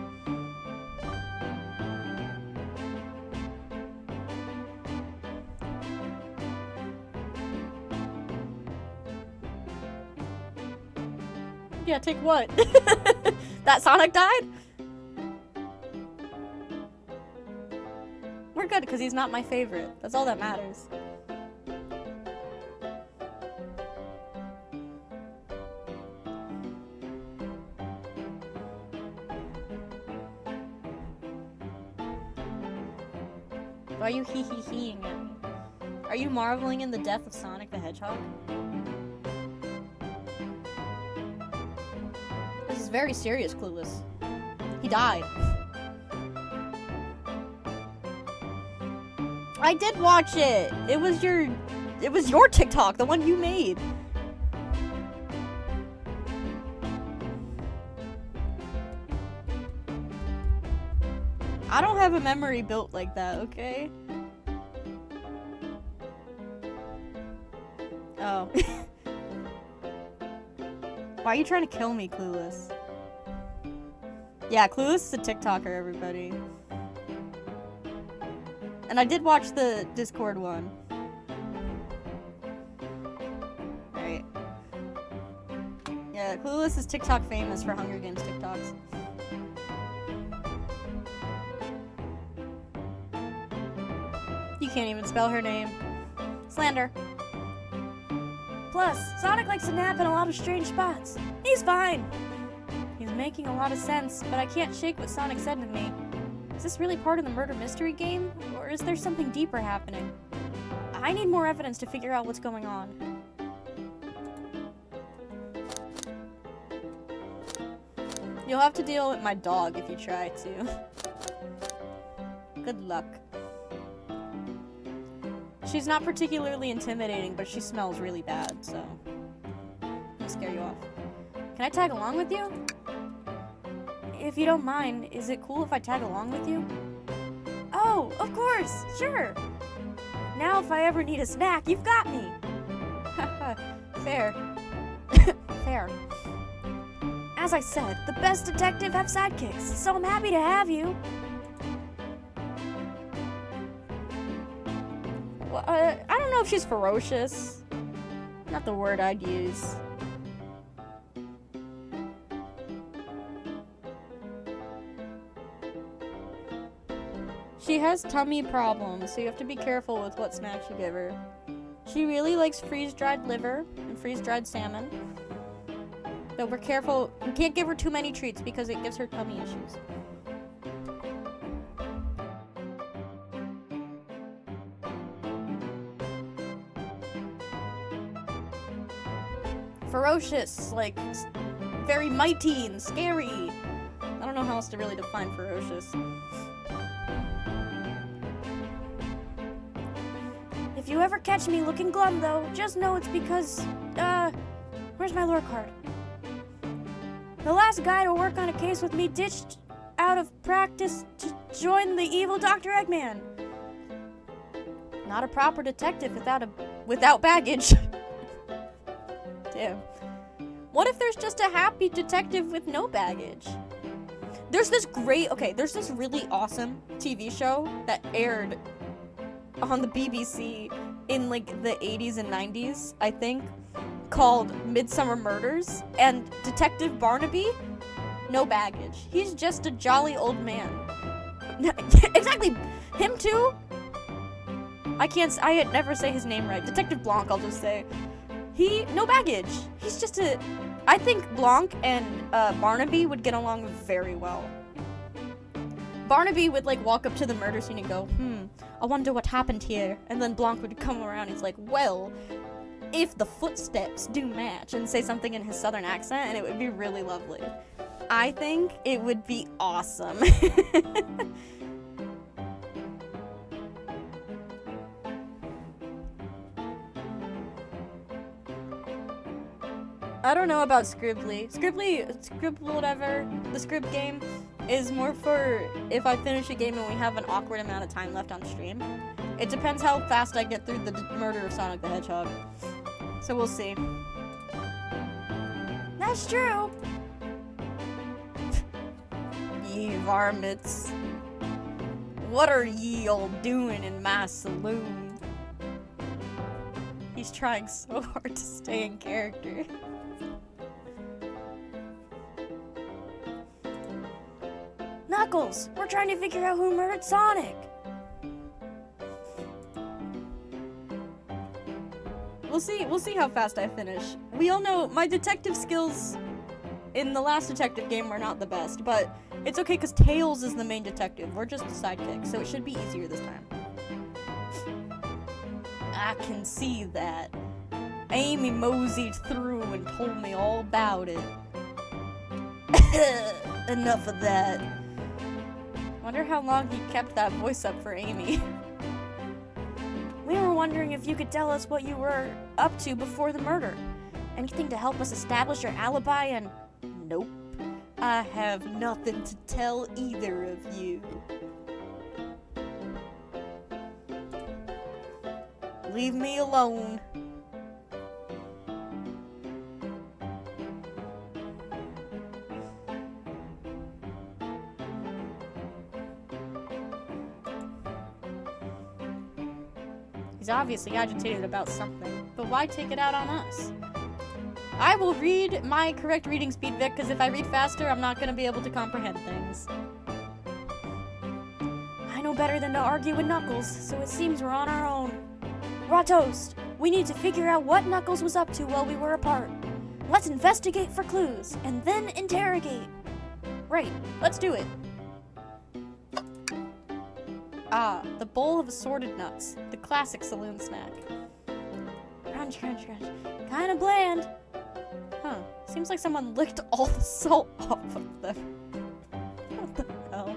Yeah, take what? That Sonic died? We're good, because he's not my favorite. That's all that matters. Why are you hee-hee-heeing at me? Are you marveling in the death of Sonic the Hedgehog? This is very serious, Clueless. He died. I did watch it! It was your TikTok, the one you made. I don't have a memory built like that, okay? Oh. Why are you trying to kill me, Clueless? Yeah, Clueless is a TikToker, everybody. And I did watch the Discord one. Right. Yeah, Clueless is TikTok famous for Hunger Games TikToks. You can't even spell her name. Slander. Plus, Sonic likes to nap in a lot of strange spots. He's fine. He's making a lot of sense, but I can't shake what Sonic said to me. Is this really part of the murder mystery game? Or is there something deeper happening? I need more evidence to figure out what's going on. You'll have to deal with my dog if you try to. Good luck. She's not particularly intimidating, but she smells really bad, so I'll scare you off. Can I tag along with you? If you don't mind, is it cool if I tag along with you? Oh, of course, sure. Now if I ever need a snack, you've got me. Haha, fair. Fair. As I said, the best detective have sidekicks, so I'm happy to have you. Well, I don't know if she's ferocious. Not the word I'd use. She has tummy problems, so you have to be careful with what snacks you give her. She really likes freeze-dried liver and freeze-dried salmon. But we're careful. We can't give her too many treats because it gives her tummy issues. Ferocious, like very mighty and scary. I don't know how else to really define ferocious. If you ever catch me looking glum, though, just know it's because, where's my lore card? The last guy to work on a case with me ditched out of practice to join the evil Dr. Eggman. Not a proper detective without baggage. Damn. What if there's just a happy detective with no baggage? There's this really awesome TV show that aired on the BBC in like the 80s and 90s, I think, called Midsummer Murders, and Detective Barnaby, no baggage. He's just a jolly old man. Exactly, him too. I never say his name right. Detective Blanc, I'll just say. No baggage. He's just I think Blanc and Barnaby would get along very well. Barnaby would like walk up to the murder scene and go, I wonder what happened here. And then Blanc would come around, he's like, well, if the footsteps do match, and say something in his southern accent, and it would be really lovely. I think it would be awesome. I don't know about Scribbly. Whatever, the Scrib game is more for if I finish a game and we have an awkward amount of time left on stream. It depends how fast I get through the murder of Sonic the Hedgehog. So we'll see. That's true. Ye varmints. What are ye all doing in my saloon? He's trying so hard to stay in character. Knuckles, we're trying to figure out who murdered Sonic. We'll see how fast I finish. We all know my detective skills in the last detective game were not the best, but it's okay because Tails is the main detective. We're just the sidekick, so it should be easier this time. I can see that. Amy moseyed through and told me all about it. Enough of that. Wonder how long he kept that voice up for Amy. We were wondering if you could tell us what you were up to before the murder. Anything to help us establish your alibi and... Nope. I have nothing to tell either of you. Leave me alone. He's obviously agitated about something, but why take it out on us? I will read my correct reading speed, Vic, because if I read faster, I'm not going to be able to comprehend things. I know better than to argue with Knuckles, so it seems we're on our own. Raw Toast, we need to figure out what Knuckles was up to while we were apart. Let's investigate for clues, and then interrogate. Right, let's do it. Ah, the bowl of assorted nuts, the classic saloon snack. Crunch, crunch, crunch. Kinda bland. Huh, seems like someone licked all the salt off of them. What the hell?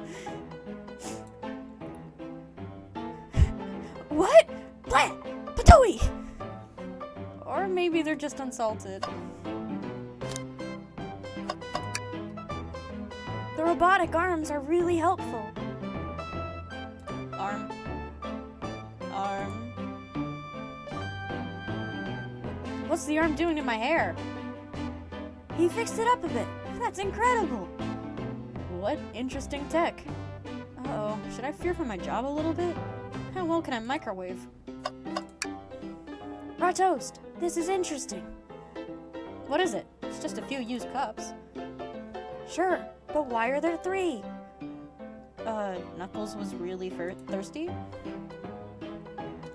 What? Bland! Patooey! Or maybe they're just unsalted. The robotic arms are really helpful. Arm. What's the arm doing to my hair? He fixed it up a bit. That's incredible. What interesting tech. Uh-oh, should I fear for my job a little bit? How well can I microwave? Raw Toast, this is interesting. What is it? It's just a few used cups. Sure, but why are there 3? Knuckles was really thirsty?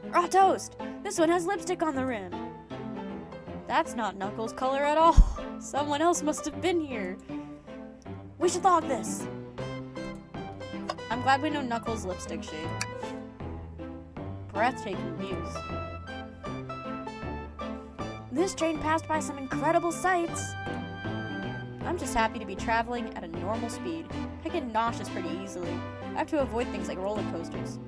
Raw Toast! This one has lipstick on the rim. That's not Knuckles' color at all. Someone else must have been here. We should log this. I'm glad we know Knuckles' lipstick shade. Breathtaking views. This train passed by some incredible sights. I'm just happy to be traveling at a normal speed. I get nauseous pretty easily. I have to avoid things like roller coasters.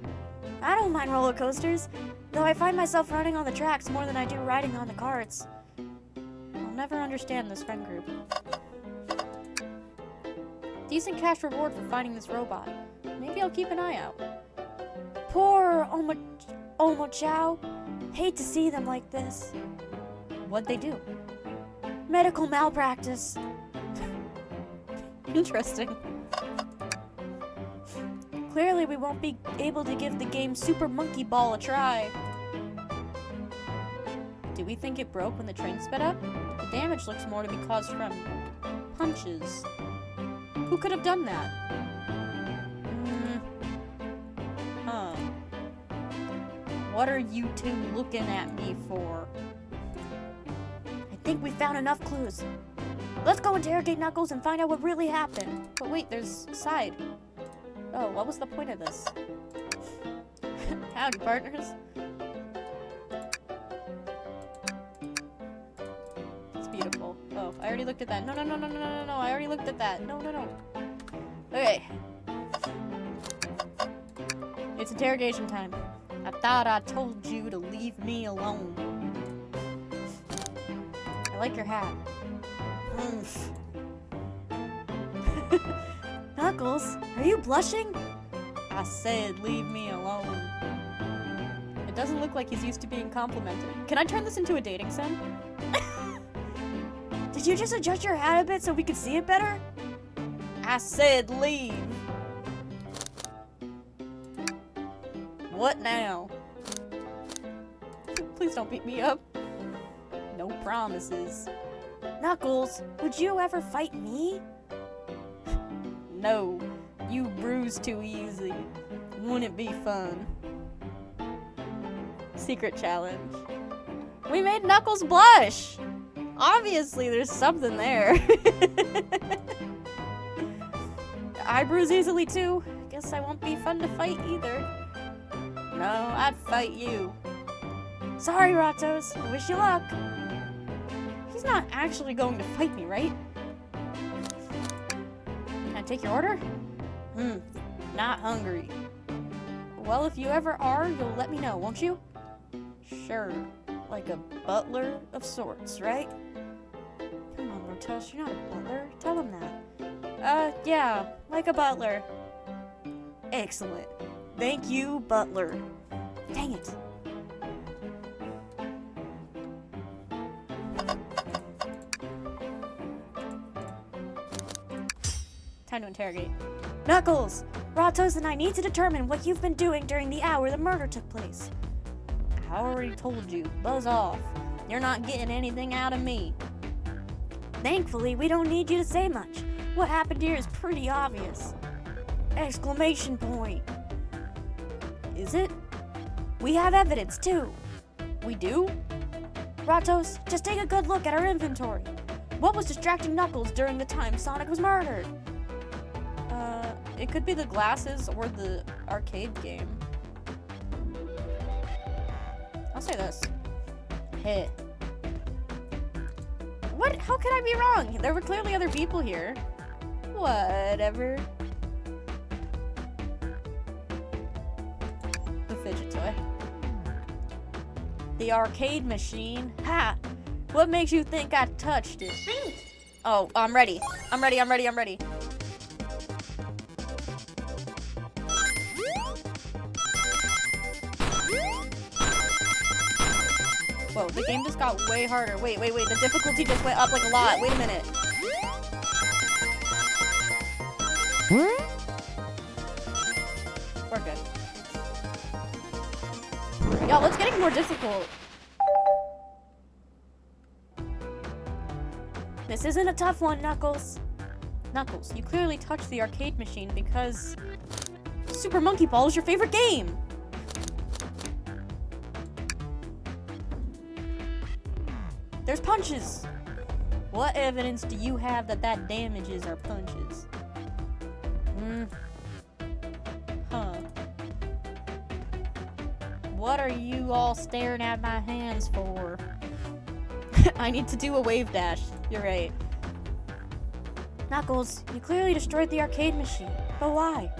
I don't mind roller coasters, though I find myself running on the tracks more than I do riding on the carts. I'll never understand this friend group. Decent cash reward for finding this robot. Maybe I'll keep an eye out. Poor Omo Chow. Hate to see them like this. What'd they do? Medical malpractice. Interesting. Clearly we won't be able to give the game Super Monkey Ball a try. Do we think it broke when the train sped up? The damage looks more to be caused from punches. Who could have done that? Huh. What are you two looking at me for? I think we found enough clues. Let's go interrogate Knuckles and find out what really happened. But wait, there's Side. Oh, what was the point of this? Howdy, partners. It's beautiful. Oh, I already looked at that. No, I already looked at that. No. Okay. It's interrogation time. I thought I told you to leave me alone. I like your hat. Oomph. Knuckles, are you blushing? I said leave me alone. It doesn't look like he's used to being complimented. Can I turn this into a dating sim? Did you just adjust your hat a bit so we could see it better? I said leave. What now? Please don't beat me up. No promises. Knuckles, would you ever fight me? No, you bruise too easy. Wouldn't be fun. Secret challenge. We made Knuckles blush! Obviously, there's something there. I bruise easily too. Guess I won't be fun to fight either. No, I'd fight you. Sorry, Ratos. Wish you luck. He's not actually going to fight me, right? Can I take your order? Not hungry. Well, if you ever are, you'll let me know, won't you? Sure. Like a butler of sorts, right? Come on, Ratos, you're not a butler. Tell him that. Yeah, like a butler. Excellent. Thank you, butler. Dang it. Time to interrogate. Knuckles! Ratos and I need to determine what you've been doing during the hour the murder took place. I already told you. Buzz off. You're not getting anything out of me. Thankfully, we don't need you to say much. What happened here is pretty obvious. Exclamation point. Is it? We have evidence, too. We do? Ratos, just take a good look at our inventory. What was distracting Knuckles during the time Sonic was murdered? It could be the glasses or the arcade game. I'll say this. Hey. What? How could I be wrong? There were clearly other people here. Whatever. The fidget toy. The arcade machine. Ha! What makes you think I touched it? Oh, I'm ready. I'm ready. Whoa, the game just got way harder. Wait. The difficulty just went up like a lot. Wait a minute. We're good. Y'all, it's getting more difficult. This isn't a tough one, Knuckles. Knuckles, you clearly touched the arcade machine because Super Monkey Ball is your favorite game. There's punches. What evidence do you have that damages our punches? Huh. What are you all staring at my hands for? I need to do a wave dash. You're right. Knuckles, you clearly destroyed the arcade machine. But why?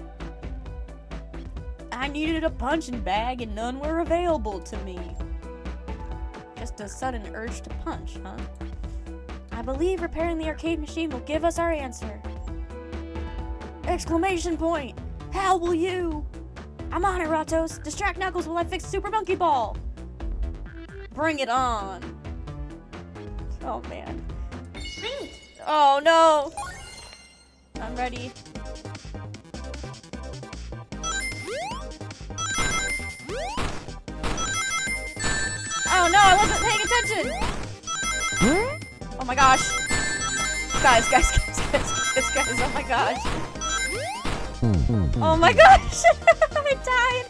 I needed a punching bag and none were available to me. Just a sudden urge to punch, huh? I believe repairing the arcade machine will give us our answer. Exclamation point! How will you? I'm on it, Ratos. Distract Knuckles while I fix Super Monkey Ball. Bring it on. Oh, man. Oh, no. I'm ready. Oh, no, I wasn't paying attention. Oh, my gosh. Guys, oh, my gosh. Oh, my gosh. I died.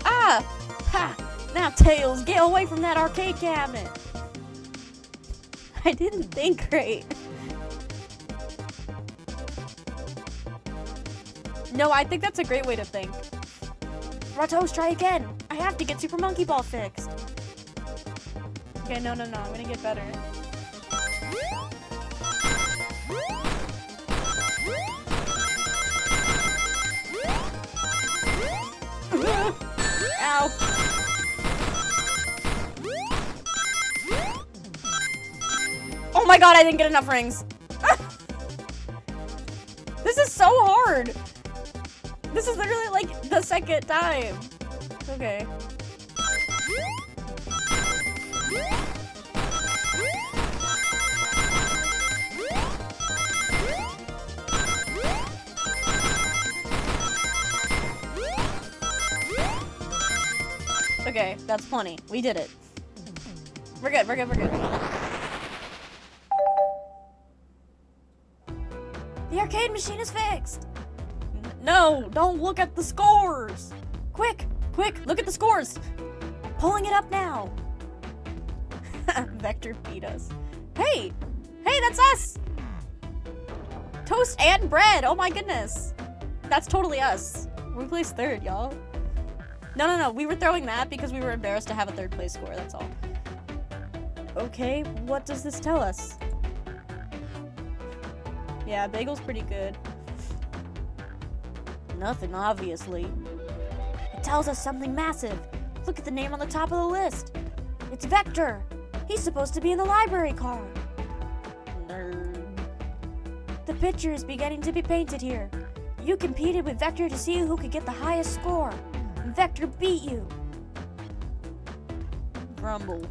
Ah. Ha. Now, Tails, get away from that arcade cabinet. I didn't think right. No, I think that's a great way to think. Ratos, try again. I have to get Super Monkey Ball fixed. Okay, no. I'm gonna get better. Ow. Oh my god, I didn't get enough rings. This is so hard. This is literally like the second time. Okay. Okay, that's plenty. We did it. We're good. The arcade machine is fixed! No, don't look at the scores! Quick, look at the scores! Pulling it up now! Vector beat us. Hey, that's us! Toast and bread, oh my goodness! That's totally us. We placed third, y'all. No, we were throwing that because we were embarrassed to have a third place score, that's all. Okay, what does this tell us? Yeah, Bagel's pretty good. Nothing, obviously. It tells us something massive. Look at the name on the top of the list. It's Vector. He's supposed to be in the library car. Nerd. The picture is beginning to be painted here. You competed with Vector to see who could get the highest score. And Vector beat you. Grumble.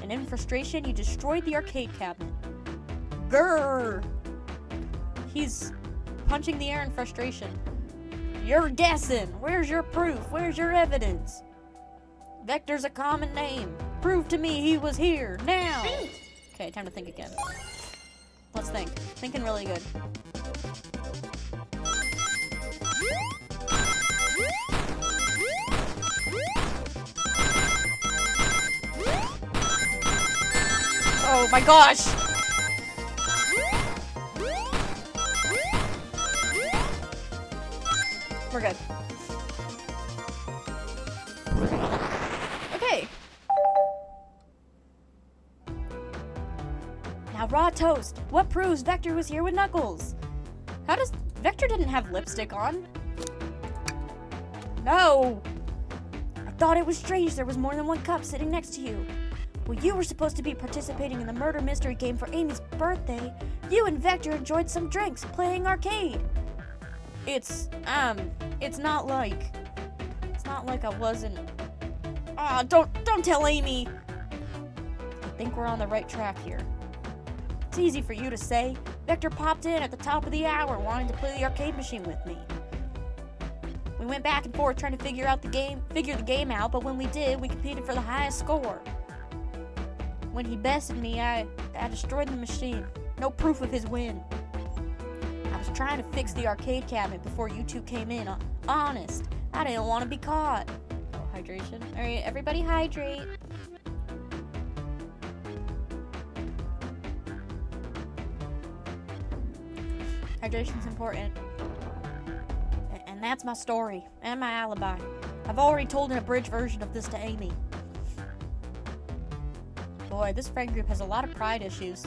And in frustration, you destroyed the arcade cabinet. Grrr! He's punching the air in frustration. You're guessing. Where's your proof? Where's your evidence? Vector's a common name. Prove to me he was here, now! Okay, time to think again. Let's think. Thinking really good. Oh my gosh! We're good. Okay. Now, Raw Toast, what proves Vector was here with Knuckles? How does... Vector didn't have lipstick on. No! I thought it was strange there was more than one cup sitting next to you. Well, you were supposed to be participating in the murder mystery game for Amy's birthday. You and Vector enjoyed some drinks playing arcade. It's not like I wasn't... Ah, don't tell Amy! I think we're on the right track here. It's easy for you to say. Vector popped in at the top of the hour wanting to play the arcade machine with me. We went back and forth trying to figure the game out, but when we did, we competed for the highest score. When he bested me, I destroyed the machine. No proof of his win. I was trying to fix the arcade cabinet before you two came in. Honest, I didn't want to be caught. Oh, hydration. All right, everybody hydrate. Hydration's important. And that's my story, and my alibi. I've already told an abridged version of this to Amy. Boy, this friend group has a lot of pride issues.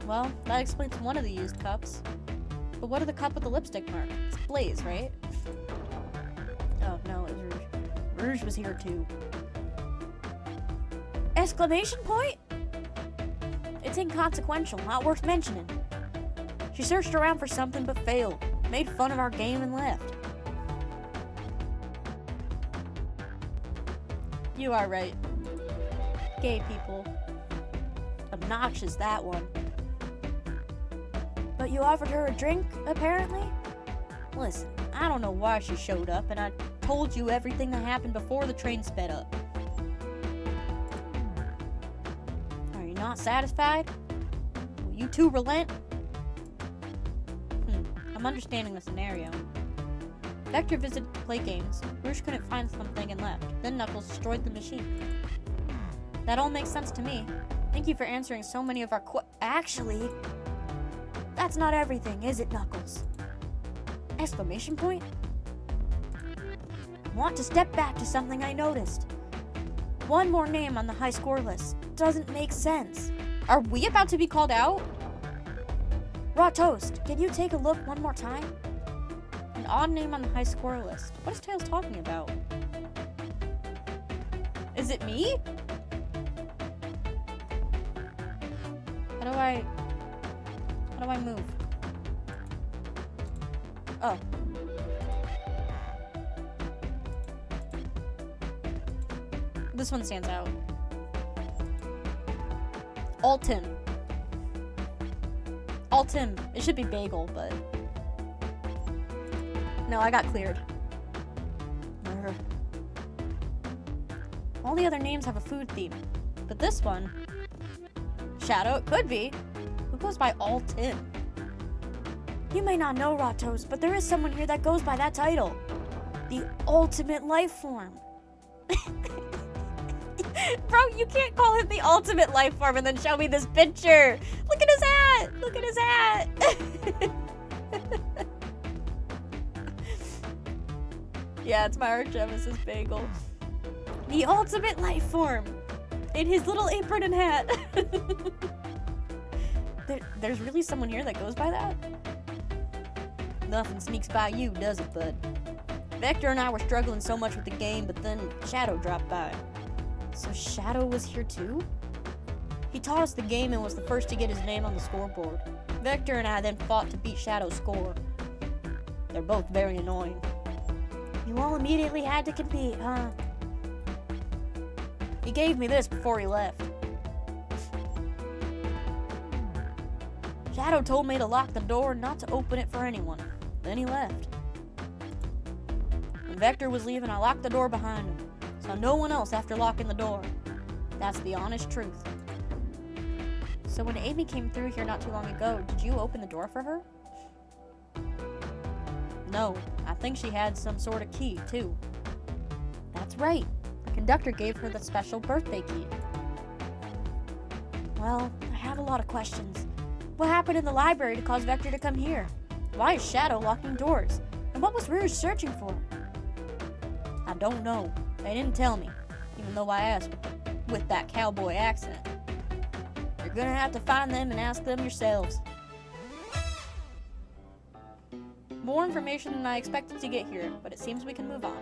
Well, that explains one of the used cups. But what of the cup with the lipstick mark? It's Blaze, right? Oh, no, it was Rouge. Rouge was here too. Exclamation point? It's inconsequential, not worth mentioning. She searched around for something but failed. Made fun of our game and left. You are right. Gay people. Obnoxious, that one. But you offered her a drink, apparently? Listen, I don't know why she showed up, and I told you everything that happened before the train sped up. Are you not satisfied? Will you two relent? I'm understanding the scenario. Vector visited to play games. Rouge couldn't find something and left. Then Knuckles destroyed the machine. That all makes sense to me. Thank you for answering so many of our Actually, that's not everything, is it, Knuckles? Exclamation point? I want to step back to something I noticed. One more name on the high score list. Doesn't make sense. Are we about to be called out? Raw Toast, can you take a look one more time? An odd name on the high score list. What is Tails talking about? Is it me? How do I move? Oh. This one stands out. Alton. Alton. It should be Bagel, but... No, I got cleared. All the other names have a food theme. But this one... Shadow, it could be. Who goes by Alton? You may not know, Raw Toast, but there is someone here that goes by that title. The ultimate life form. Bro, you can't call it the ultimate life form and then show me this picture. Look at his hat. Look at his hat. Yeah, it's my arch nemesis, Bagel. The ultimate life form. In his little apron and hat. There's really someone here that goes by that? Nothing sneaks by you, does it, bud? Vector and I were struggling so much with the game, but then Shadow dropped by. So Shadow was here too? He taught us the game and was the first to get his name on the scoreboard. Vector and I then fought to beat Shadow's score. They're both very annoying. You all immediately had to compete, huh? He gave me this before he left. Shadow told me to lock the door and not to open it for anyone. Then he left. When Vector was leaving, I locked the door behind him. Saw no one else after locking the door. That's the honest truth. So when Amy came through here not too long ago, did you open the door for her? No, I think she had some sort of key, too. That's right. The conductor gave her the special birthday key. Well, I have a lot of questions. What happened in the library to cause Vector to come here? Why is Shadow locking doors? And what was Rouge searching for? I don't know. They didn't tell me, even though I asked with that cowboy accent. You're gonna have to find them and ask them yourselves. More information than I expected to get here, but it seems we can move on.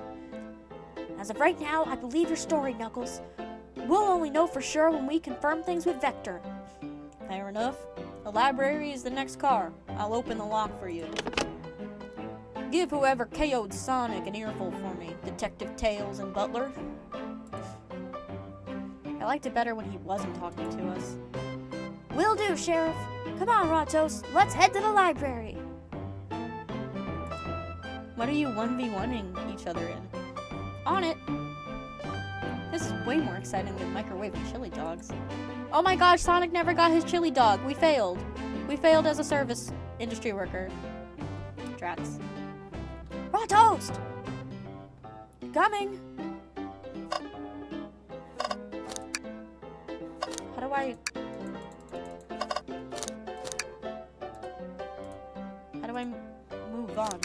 As of right now, I believe your story, Knuckles. We'll only know for sure when we confirm things with Vector. Fair enough. The library is the next car. I'll open the lock for you. Give whoever KO'd Sonic an earful for me, Detective Tails and Butler. I liked it better when he wasn't talking to us. Will do, Sheriff. Come on, Ratos. Let's head to the library. What are you 1v1ing each other in? On it. This is way more exciting than microwaving chili dogs. Oh my gosh, Sonic never got his chili dog. We failed. We failed as a service industry worker. Drats. Raw toast! Coming! How do I move on?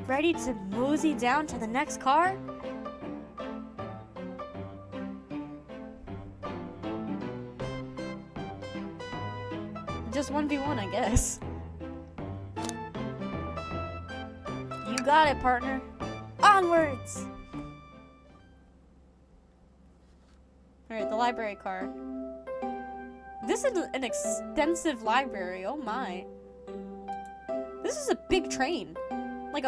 Ready to mosey down to the next car? Just 1v1, I guess. You got it, partner. Onwards! Alright, the library car. This is an extensive library, oh my. This is a big train. Like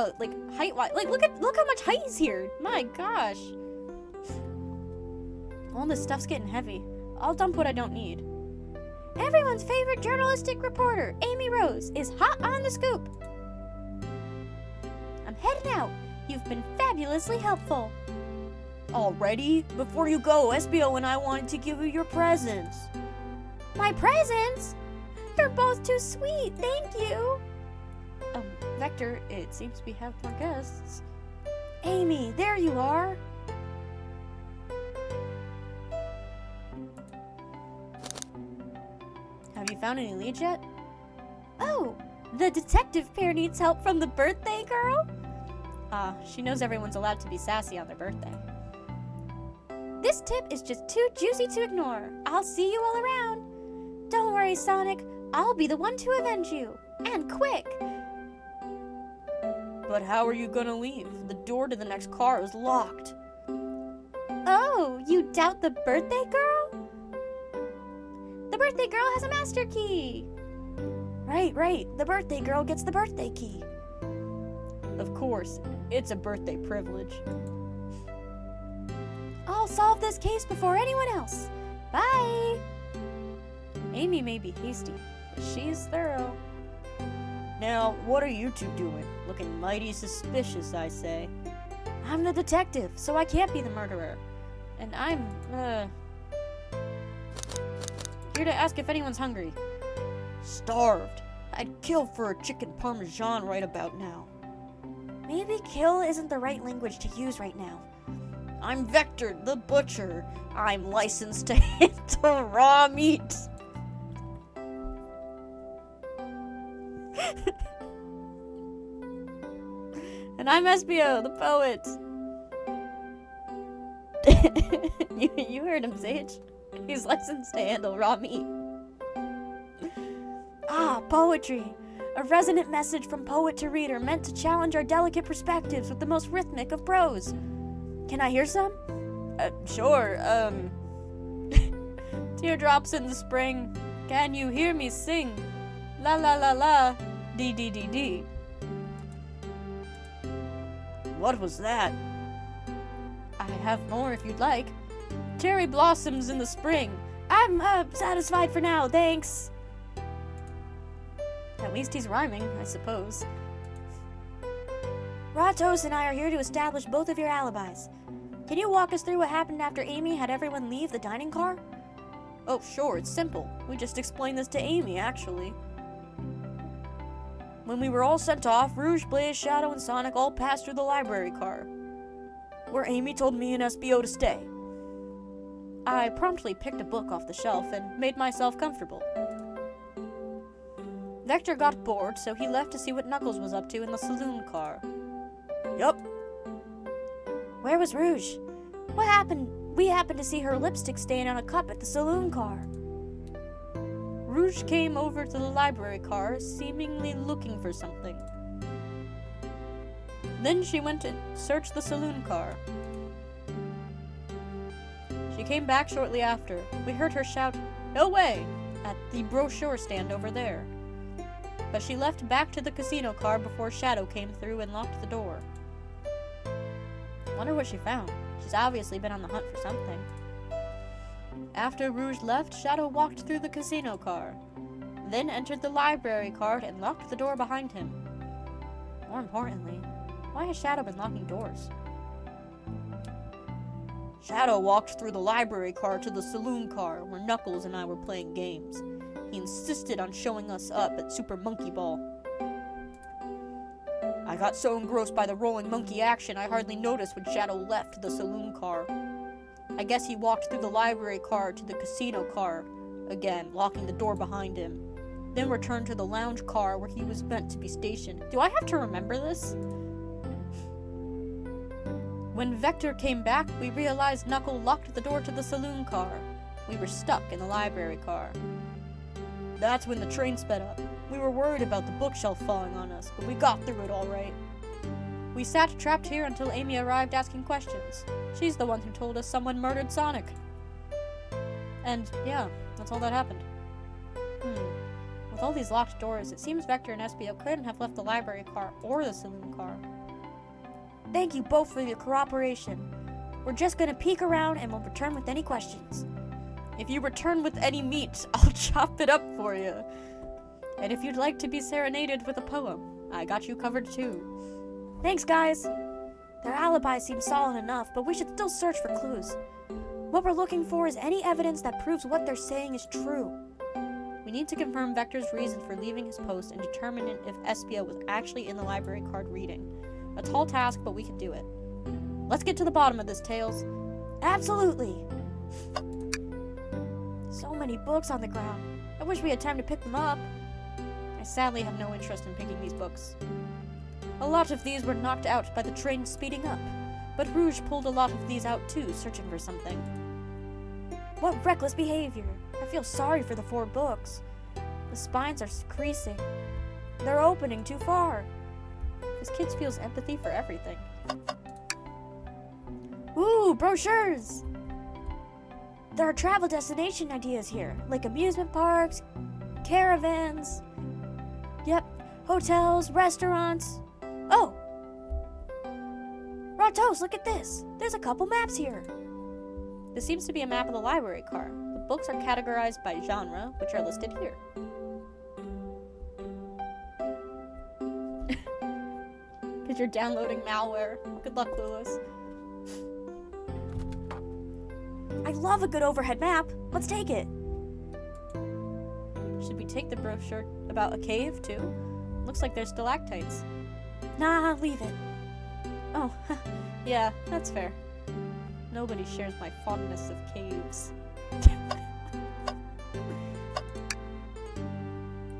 height-wise. Look how much height is here. My gosh. All this stuff's getting heavy. I'll dump what I don't need. Everyone's favorite journalistic reporter, Amy Rose, is hot on the scoop. I'm heading out. You've been fabulously helpful. Already? Before you go, SBO and I wanted to give you your presents. My presents? You're both too sweet, thank you. Vector, it seems we have more guests. Amy, there you are. Have you found any leads yet? Oh, the detective pair needs help from the birthday girl? She knows everyone's allowed to be sassy on their birthday. This tip is just too juicy to ignore. I'll see you all around. Don't worry, Sonic. I'll be the one to avenge you. And quick. But how are you gonna leave? The door to the next car is locked. Oh, you doubt the birthday girl? The birthday girl has a master key. Right. The birthday girl gets the birthday key. Of course, it's a birthday privilege. I'll solve this case before anyone else. Bye. Amy may be hasty, but she's thorough. Now, what are you two doing? Looking mighty suspicious, I say. I'm the detective, so I can't be the murderer. And I'm, here to ask if anyone's hungry. Starved. I'd kill for a chicken parmesan right about now. Maybe kill isn't the right language to use right now. I'm Vector, the butcher. I'm licensed to handle raw meat. And I'm SBO, the poet. you heard him, Sage. He's licensed to handle raw meat. Ah, poetry. A resonant message from poet to reader meant to challenge our delicate perspectives with the most rhythmic of prose. Can I hear some? Sure, Teardrops in the spring. Can you hear me sing? La la la la. Dee dee dee dee. What was that? I have more if you'd like. Cherry blossoms in the spring. I'm satisfied for now, thanks. At least he's rhyming, I suppose. Ratos and I are here to establish both of your alibis. Can you walk us through what happened after Amy had everyone leave the dining car? Oh, sure, it's simple. We just explained this to Amy, actually. When we were all sent off, Rouge, Blaze, Shadow, and Sonic all passed through the library car, where Amy told me and SBO to stay. I promptly picked a book off the shelf and made myself comfortable. Vector got bored, so he left to see what Knuckles was up to in the saloon car. Yup. Where was Rouge? What happened? We happened to see her lipstick stain on a cup at the saloon car. Rouge came over to the library car, seemingly looking for something. Then she went to search the saloon car. She came back shortly after. We heard her shout, "No way!" at the brochure stand over there. But she left back to the casino car before Shadow came through and locked the door. Wonder what she found. She's obviously been on the hunt for something. After Rouge left, Shadow walked through the casino car, then entered the library car and locked the door behind him. More importantly, why has Shadow been locking doors? Shadow walked through the library car to the saloon car where Knuckles and I were playing games. He insisted on showing us up at Super Monkey Ball. I got so engrossed by the rolling monkey action I hardly noticed when Shadow left the saloon car. I guess he walked through the library car to the casino car, again, locking the door behind him. Then returned to the lounge car where he was meant to be stationed. Do I have to remember this? When Vector came back, we realized Knuckle locked the door to the saloon car. We were stuck in the library car. That's when the train sped up. We were worried about the bookshelf falling on us, but we got through it all right. We sat trapped here until Amy arrived asking questions. She's the one who told us someone murdered Sonic. And yeah, that's all that happened. With all these locked doors, it seems Vector and SBO couldn't have left the library car or the saloon car. Thank you both for your cooperation. We're just gonna peek around and we'll return with any questions. If you return with any meat, I'll chop it up for you. And if you'd like to be serenaded with a poem, I got you covered too. Thanks, guys. Their alibi seems solid enough, but we should still search for clues. What we're looking for is any evidence that proves what they're saying is true. We need to confirm Vector's reason for leaving his post and determine if SBO was actually in the library card reading. A tall task, but we can do it. Let's get to the bottom of this, Tails. Absolutely. So many books on the ground. I wish we had time to pick them up. I sadly have no interest in picking these books. A lot of these were knocked out by the train speeding up, but Rouge pulled a lot of these out too, searching for something. What reckless behavior. I feel sorry for the 4 books. The spines are creasing. They're opening too far. This kid feels empathy for everything. Ooh, brochures! There are travel destination ideas here, like amusement parks, caravans, hotels, restaurants. Oh! Ratos, look at this! There's a couple maps here. This seems to be a map of the library car. The books are categorized by genre, which are listed here. Because you're downloading malware. Good luck, Clueless. I love a good overhead map. Let's take it. Should we take the brochure about a cave, too? Looks like there's stalactites. Nah, leave it. Oh, yeah, that's fair. Nobody shares my fondness of caves.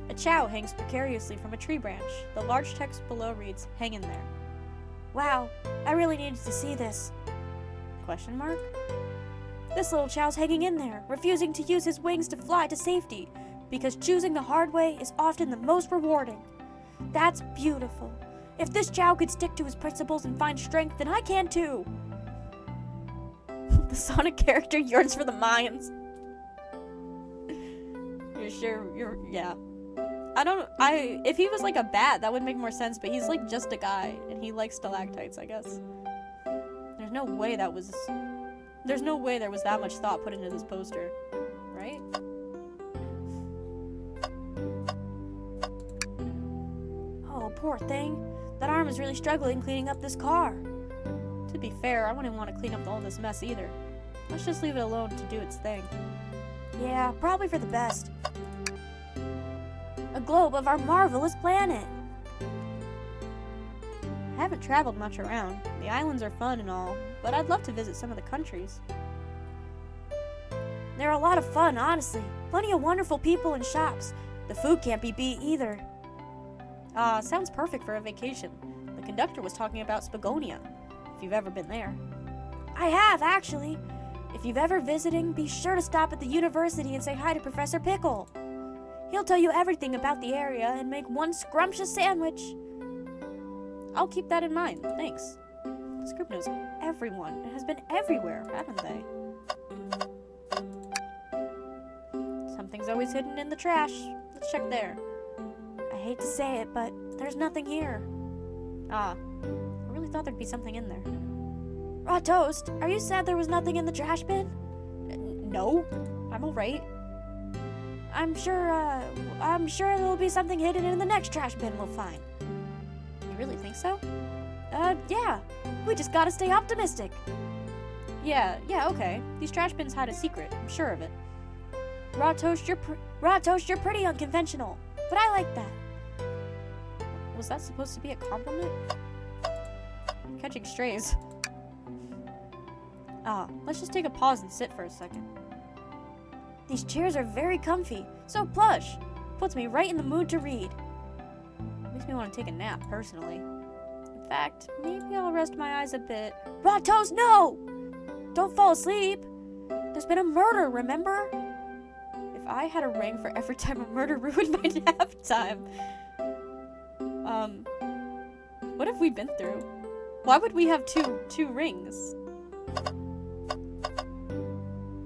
A chow hangs precariously from a tree branch. The large text below reads, "Hang in there." Wow, I really needed to see this. Question mark? This little chow's hanging in there, refusing to use his wings to fly to safety, because choosing the hard way is often the most rewarding. That's beautiful. If this chow could stick to his principles and find strength, then I can too. The Sonic character yearns for the mines. You're sure yeah. If he was like a bat, that would make more sense, but he's like just a guy, and he likes stalactites, I guess. There's no way there was that much thought put into this poster, right? Poor thing. That arm is really struggling cleaning up this car. To be fair, I wouldn't want to clean up all this mess either. Let's just leave it alone to do its thing. Yeah, probably for the best. A globe of our marvelous planet. I haven't traveled much around. The islands are fun and all, but I'd love to visit some of the countries. They're a lot of fun, honestly. Plenty of wonderful people and shops. The food can't be beat either. Sounds perfect for a vacation. The conductor was talking about Spagonia, if you've ever been there. I have, actually. If you've ever visiting, be sure to stop at the university and say hi to Professor Pickle. He'll tell you everything about the area and make one scrumptious sandwich. I'll keep that in mind, thanks. This group knows everyone and has been everywhere, haven't they? Something's always hidden in the trash. Let's check there. I hate to say it, but there's nothing here. I really thought there'd be something in there. Raw Toast, are you sad there was nothing in the trash bin? No, I'm alright. I'm sure there'll be something hidden in the next trash bin we'll find. You really think so? Yeah. We just gotta stay optimistic. Yeah, okay. These trash bins hide a secret, I'm sure of it. Raw Toast, you're pretty unconventional, but I like that. Was that supposed to be a compliment? Catching strays. Let's just take a pause and sit for a second. These chairs are very comfy, so plush. Puts me right in the mood to read. Makes me want to take a nap, personally. In fact, maybe I'll rest my eyes a bit. Raw Toast, no! Don't fall asleep. There's been a murder, remember? If I had a ring for every time a murder ruined my nap time. What have we been through? Why would we have two rings?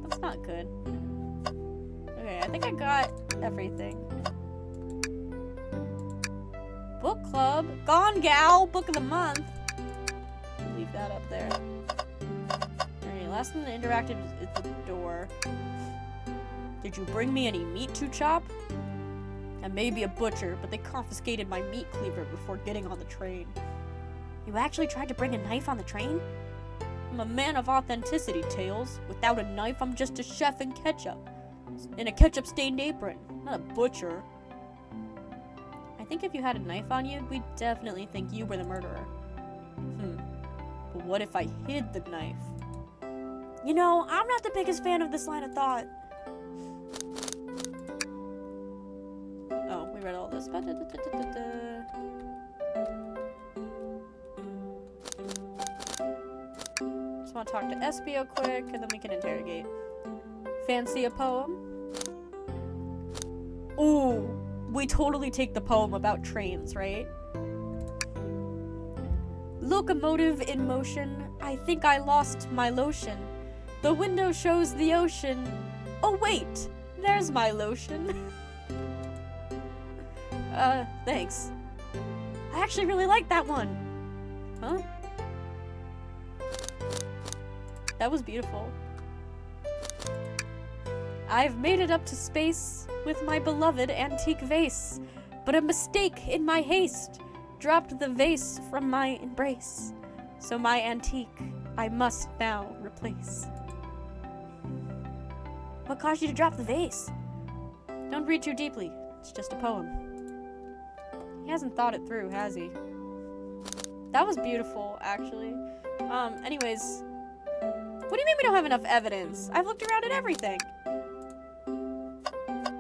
That's not good. Okay, I think I got everything. Book club. Gone Gal. Book of the month. Leave that up there. Alright, last thing that interactive is the door. Did you bring me any meat to chop? I may be a butcher, but they confiscated my meat cleaver before getting on the train. You actually tried to bring a knife on the train? I'm a man of authenticity, Tails. Without a knife, I'm just a chef in ketchup. In a ketchup-stained apron, not a butcher. I think if you had a knife on you, we'd definitely think you were the murderer. But what if I hid the knife? You know, I'm not the biggest fan of this line of thought. Oh, we read all this. Just want to talk to Espio quick, and then we can interrogate. Fancy a poem? Ooh, we totally take the poem about trains, right? Locomotive in motion, I think I lost my lotion. The window shows the ocean. Oh wait, there's my lotion. Thanks. I actually really like that one. Huh? That was beautiful. I've made it up to space with my beloved antique vase, but a mistake in my haste dropped the vase from my embrace. So my antique I must now replace. What caused you to drop the vase? Don't read too deeply. It's just a poem. He hasn't thought it through, has he? That was beautiful, actually. Anyways. What do you mean we don't have enough evidence? I've looked around at everything.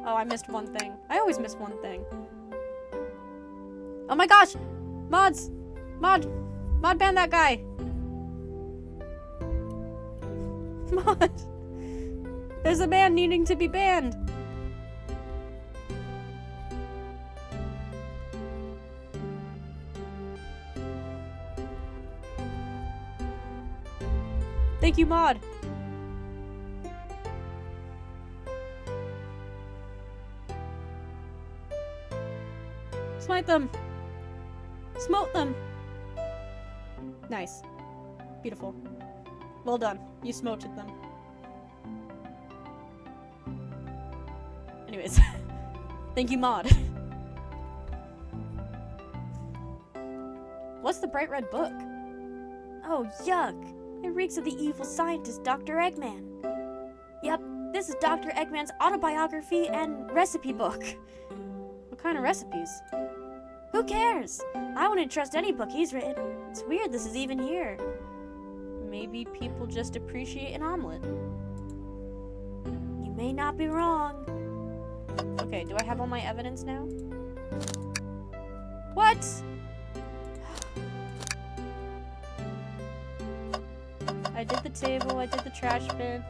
Oh, I missed one thing. I always miss one thing. Oh my gosh! Mods! Mod ban that guy! Mod! There's a man needing to be banned! Thank you, Mod! Smite them! Smote them! Nice. Beautiful. Well done. You smoted them. Anyways. Thank you, Mod. What's the bright red book? Oh, yuck. It reeks of the evil scientist, Dr. Eggman. Yep, this is Dr. Eggman's autobiography and recipe book. What kind of recipes? Who cares? I wouldn't trust any book he's written. It's weird this is even here. Maybe people just appreciate an omelet. You may not be wrong. Okay, do I have all my evidence now? What? I did the table, I did the trash bin.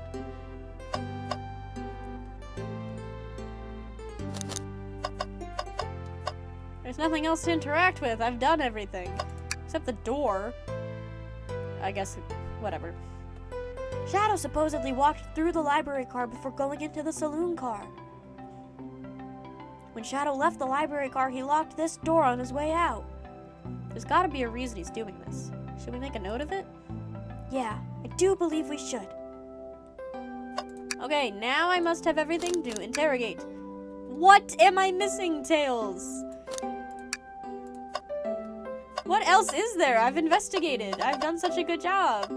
There's nothing else to interact with. I've done everything. Except the door. I guess, whatever. Shadow supposedly walked through the library car before going into the saloon car. When Shadow left the library car, he locked this door on his way out. There's gotta be a reason he's doing this. Should we make a note of it? Yeah, I do believe we should. Okay, now I must have everything to interrogate. What am I missing, Tails? What else is there? I've investigated. I've done such a good job.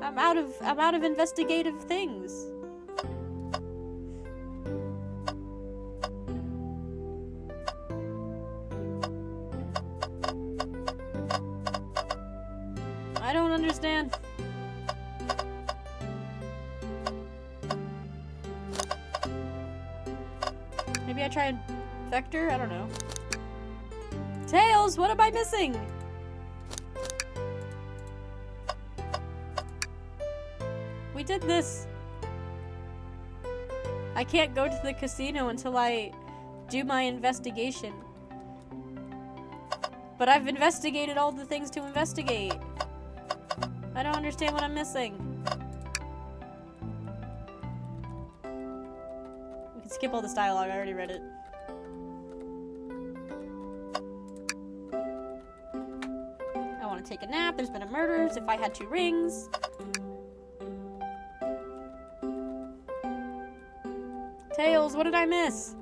I'm out of investigative things. I don't understand. Maybe I tried Vector? I don't know. Tails, what am I missing? We did this. I can't go to the casino until I do my investigation. But I've investigated all the things to investigate. I don't understand what I'm missing. We can skip all this dialogue, I already read it. I want to take a nap, there's been a murder, if I had 2 rings. Tails, what did I miss?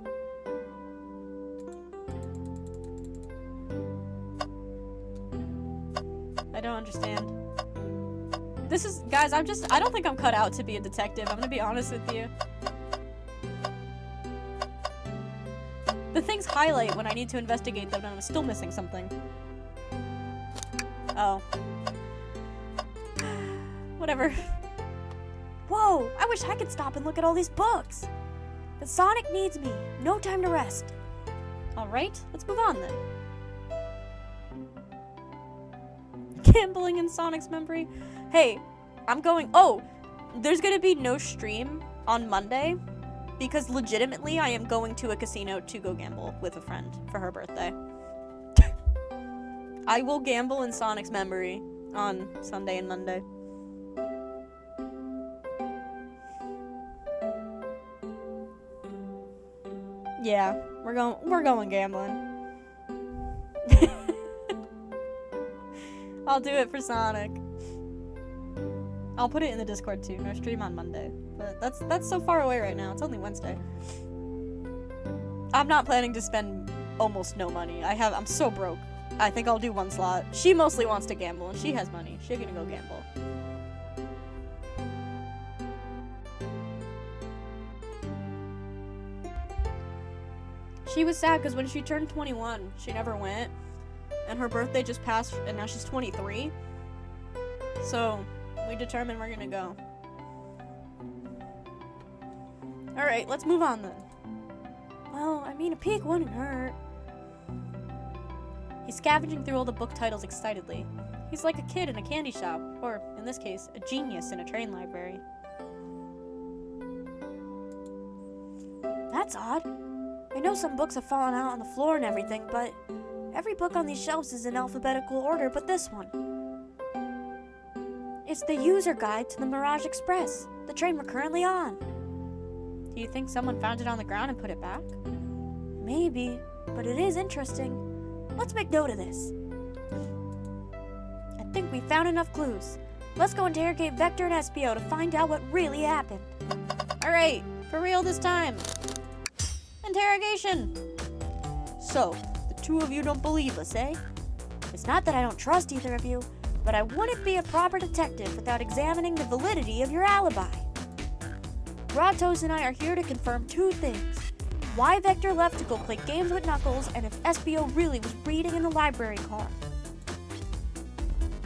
I don't understand. This is, guys, I don't think I'm cut out to be a detective. I'm gonna be honest with you. The things highlight when I need to investigate them, and I'm still missing something. Oh. Whatever. Whoa, I wish I could stop and look at all these books. But Sonic needs me. No time to rest. Alright, let's move on then. Gambling in Sonic's memory. Hey, I'm going... Oh, there's gonna be no stream on Monday because legitimately I am going to a casino to go gamble with a friend for her birthday. I will gamble in Sonic's memory on Sunday and Monday. Yeah, we're going gambling. I'll do it for Sonic. I'll put it in the Discord too. No stream on Monday. But that's so far away right now. It's only Wednesday. I'm not planning to spend almost no money. I'm so broke. I think I'll do 1 slot. She mostly wants to gamble and she has money. She's gonna go gamble. She was sad because when she turned 21, she never went. And her birthday just passed, and now she's 23. So, we determined we're gonna go. Alright, let's move on then. Well, I mean, a peek wouldn't hurt. He's scavenging through all the book titles excitedly. He's like a kid in a candy shop, or, in this case, a genius in a train library. That's odd. I know some books have fallen out on the floor and everything, but every book on these shelves is in alphabetical order but this one. It's the user guide to the Mirage Express, the train we're currently on. Do you think someone found it on the ground and put it back? Maybe, but it is interesting. Let's make note of this. I think we found enough clues. Let's go interrogate Vector and Espio to find out what really happened. Alright, for real this time. Interrogation! So, the two of you don't believe us, eh? It's not that I don't trust either of you, but I wouldn't be a proper detective without examining the validity of your alibi. Ratos and I are here to confirm two things. Why Vector left to go play games with Knuckles, and if SBO really was reading in the library car.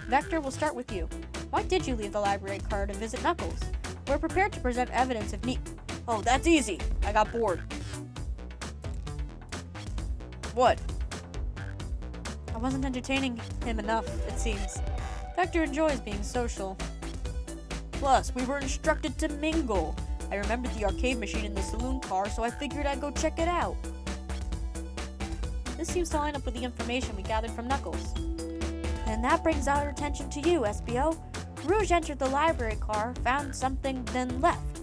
Vector, we'll start with you. Why did you leave the library car to visit Knuckles? We're prepared to present evidence if need. Oh, that's easy. I got bored. What? I wasn't entertaining him enough, it seems. Vector enjoys being social. Plus, we were instructed to mingle. I remembered the arcade machine in the saloon car, so I figured I'd go check it out. This seems to line up with the information we gathered from Knuckles. And that brings our attention to you, SBO. Rouge entered the library car, found something, then left.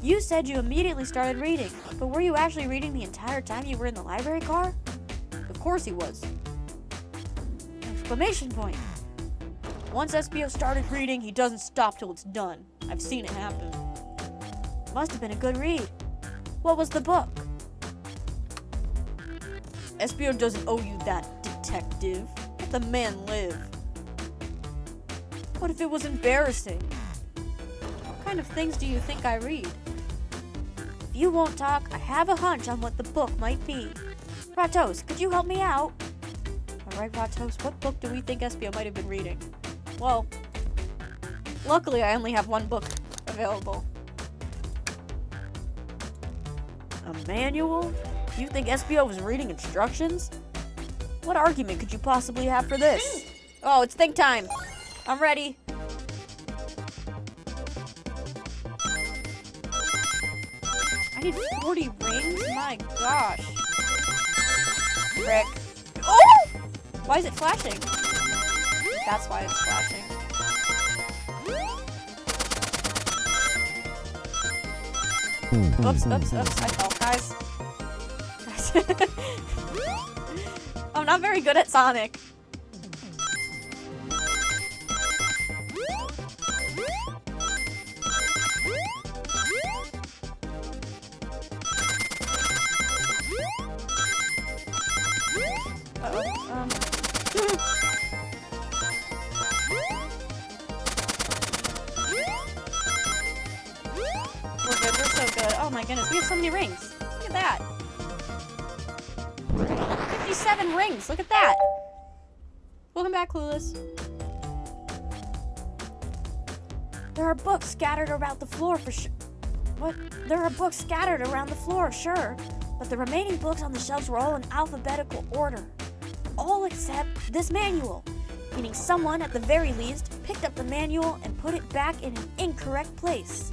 You said you immediately started reading, but were you actually reading the entire time you were in the library car? Of course he was. Exclamation point. Once SBO started reading, he doesn't stop till it's done. I've seen it happen. Must have been a good read. What was the book? SBO doesn't owe you that, detective. Let the man live. What if it was embarrassing? What kind of things do you think I read? If you won't talk, I have a hunch on what the book might be. Ratos, could you help me out? Alright, Ratos, what book do we think SBO might have been reading? Well, luckily I only have one book available. A manual? You think SBO was reading instructions? What argument could you possibly have for this? Oh, it's think time. I'm ready. I need 40 rings? My gosh. Frick. Oh! Why is it flashing? That's why it's flashing. Oops. I fell, guys. I'm not very good at Sonic. We're so good. Oh my goodness, we have so many rings. Look at that. 57 rings, look at that. Welcome back, Clueless. There are books scattered around the floor for sure. What? There are books scattered around the floor, sure. But the remaining books on the shelves were all in alphabetical order. All except this manual. Meaning someone, at the very least, picked up the manual and put it back in an incorrect place.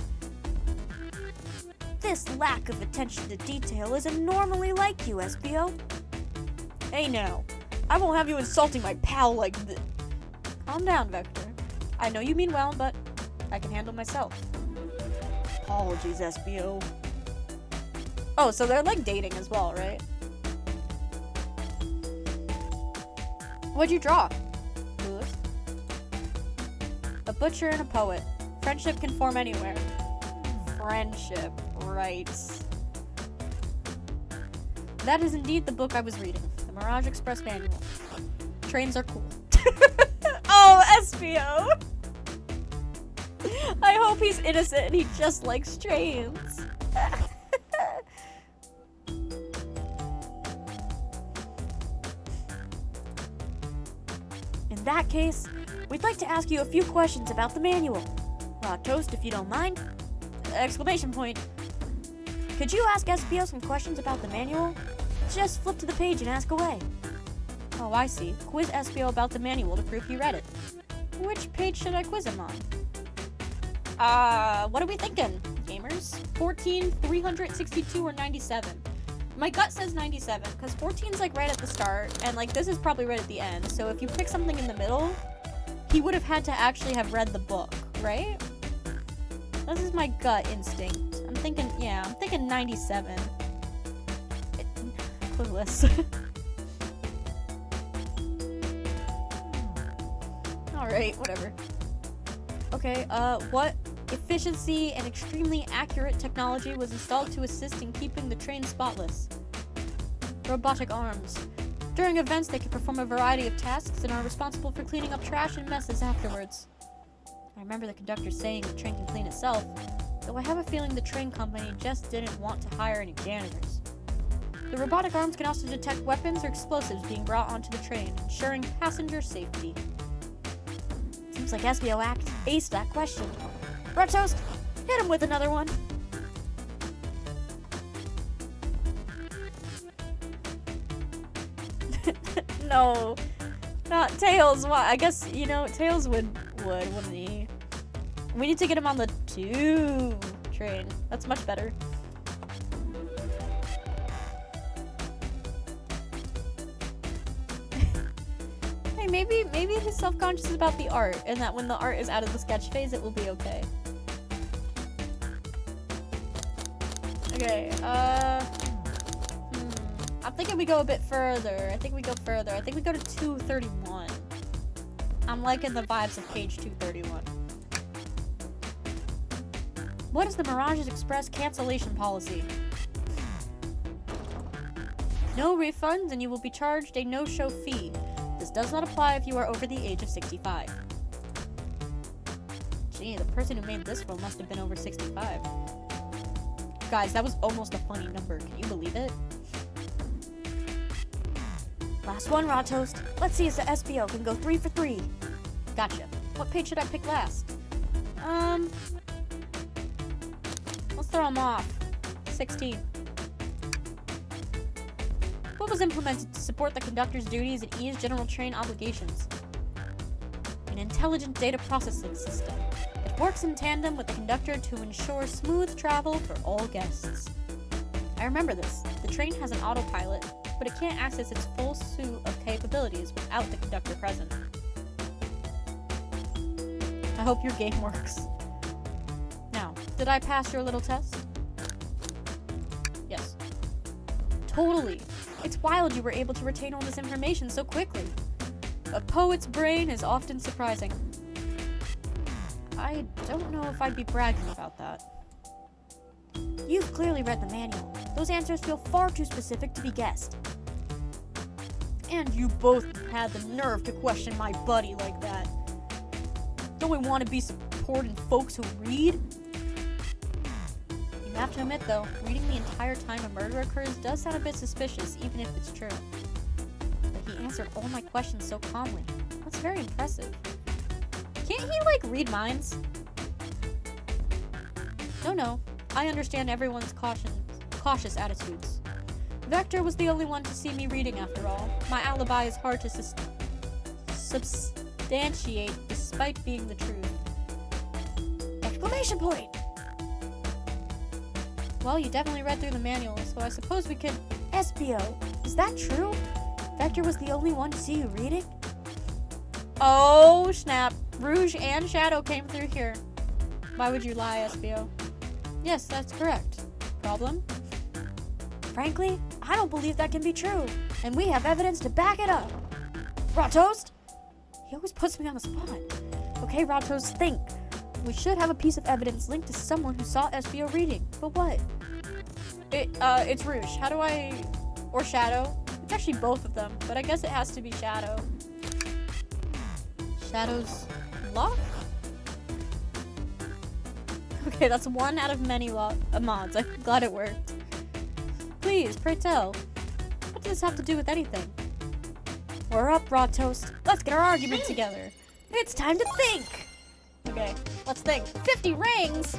This lack of attention to detail isn't normally like you, SBO. Hey now, I won't have you insulting my pal like this. Calm down, Vector. I know you mean well, but I can handle myself. Apologies, SBO. Oh, so they're like dating as well, right? What'd you draw? Clueless. A butcher and a poet. Friendship can form anywhere. Friendship, right. That is indeed the book I was reading. The Mirage Express Manual. Trains are cool. Oh, SBO! I hope he's innocent and he just likes trains. In that case, we'd like to ask you a few questions about the manual. Toast, if you don't mind. Exclamation point. Could you ask SBO some questions about the manual? Just flip to the page and ask away. Oh, I see. Quiz SBO about the manual to prove he read it. Which page should I quiz him on? What are we thinking, gamers? 14, 362, or 97? My gut says 97, because 14's like right at the start, and like this is probably right at the end. So if you pick something in the middle, he would have had to actually have read the book, right? This is my gut instinct. I'm thinking 97. Clueless. Alright, whatever. Okay, what efficiency and extremely accurate technology was installed to assist in keeping the train spotless? Robotic arms. During events, they can perform a variety of tasks and are responsible for cleaning up trash and messes afterwards. I remember the conductor saying the train can clean itself, though I have a feeling the train company just didn't want to hire any janitors. The robotic arms can also detect weapons or explosives being brought onto the train, ensuring passenger safety. Seems like SBO aced that question. Rotoast, hit him with another one. No, not Tails. Why? I guess, Tails would, wouldn't he? We need to get him on the 2 train. That's much better. Hey, maybe he's self-conscious about the art, and that when the art is out of the sketch phase, it will be okay. Okay, I'm thinking we go a bit further. I think we go further. I think we go to 231. I'm liking the vibes of page 231. What is the Mirages Express cancellation policy? No refunds and you will be charged a no-show fee. This does not apply if you are over the age of 65. Gee, the person who made this rule must have been over 65. Guys, that was almost a funny number. Can you believe it? Last one, Rotoast. Let's see if the SBO can go 3 for 3. Gotcha. What page should I pick last? Let's throw them off. 16. What was implemented to support the conductor's duties and ease general train obligations? An intelligent data processing system. It works in tandem with the conductor to ensure smooth travel for all guests. I remember this. The train has an autopilot, but it can't access its full suite of capabilities without the conductor present. I hope your game works. Now, did I pass your little test? Yes. Totally. It's wild you were able to retain all this information so quickly. A poet's brain is often surprising. I don't know if I'd be bragging about that. You've clearly read the manual. Those answers feel far too specific to be guessed. And you both had the nerve to question my buddy like that. Don't we want to be supporting folks who read? You have to admit, though, reading the entire time a murder occurs does sound a bit suspicious, even if it's true. But he answered all my questions so calmly. That's very impressive. Can't he, read minds? No. I understand everyone's cautious attitudes. Vector was the only one to see me reading, after all. My alibi is hard to substantiate, despite being the truth. Exclamation point! Well, you definitely read through the manual, so I suppose we could... SBO, is that true? Vector was the only one to see you reading? Oh, snap. Rouge and Shadow came through here. Why would you lie, SBO? Yes, that's correct. Problem? Frankly, I don't believe that can be true, and we have evidence to back it up. Rotoast? He always puts me on the spot. Okay, Rotoast, think. We should have a piece of evidence linked to someone who saw SBO reading, but what? It's Rouge. How do I... Or Shadow? It's actually both of them, but I guess it has to be Shadow. Shadow's lock? Okay, that's one out of many mods. I'm glad it worked. Please, pray tell. What does this have to do with anything? We're up, Rotoast. Let's get our argument together. It's time to think! Okay, let's think. 50 rings?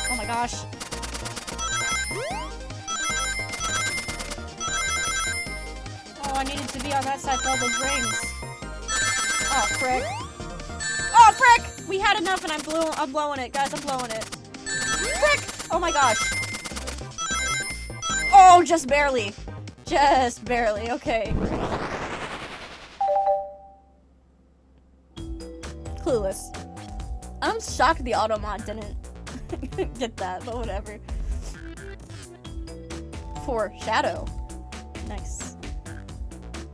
Oh my gosh. Oh, I needed to be on that side for all those rings. Oh, frick. Oh, frick! We had enough and I'm blowing it. Guys, I'm blowing it. Frick! Oh my gosh. Oh, just barely. Just barely. Okay. Clueless. I'm shocked the automod didn't get that, but whatever. For Shadow. Nice.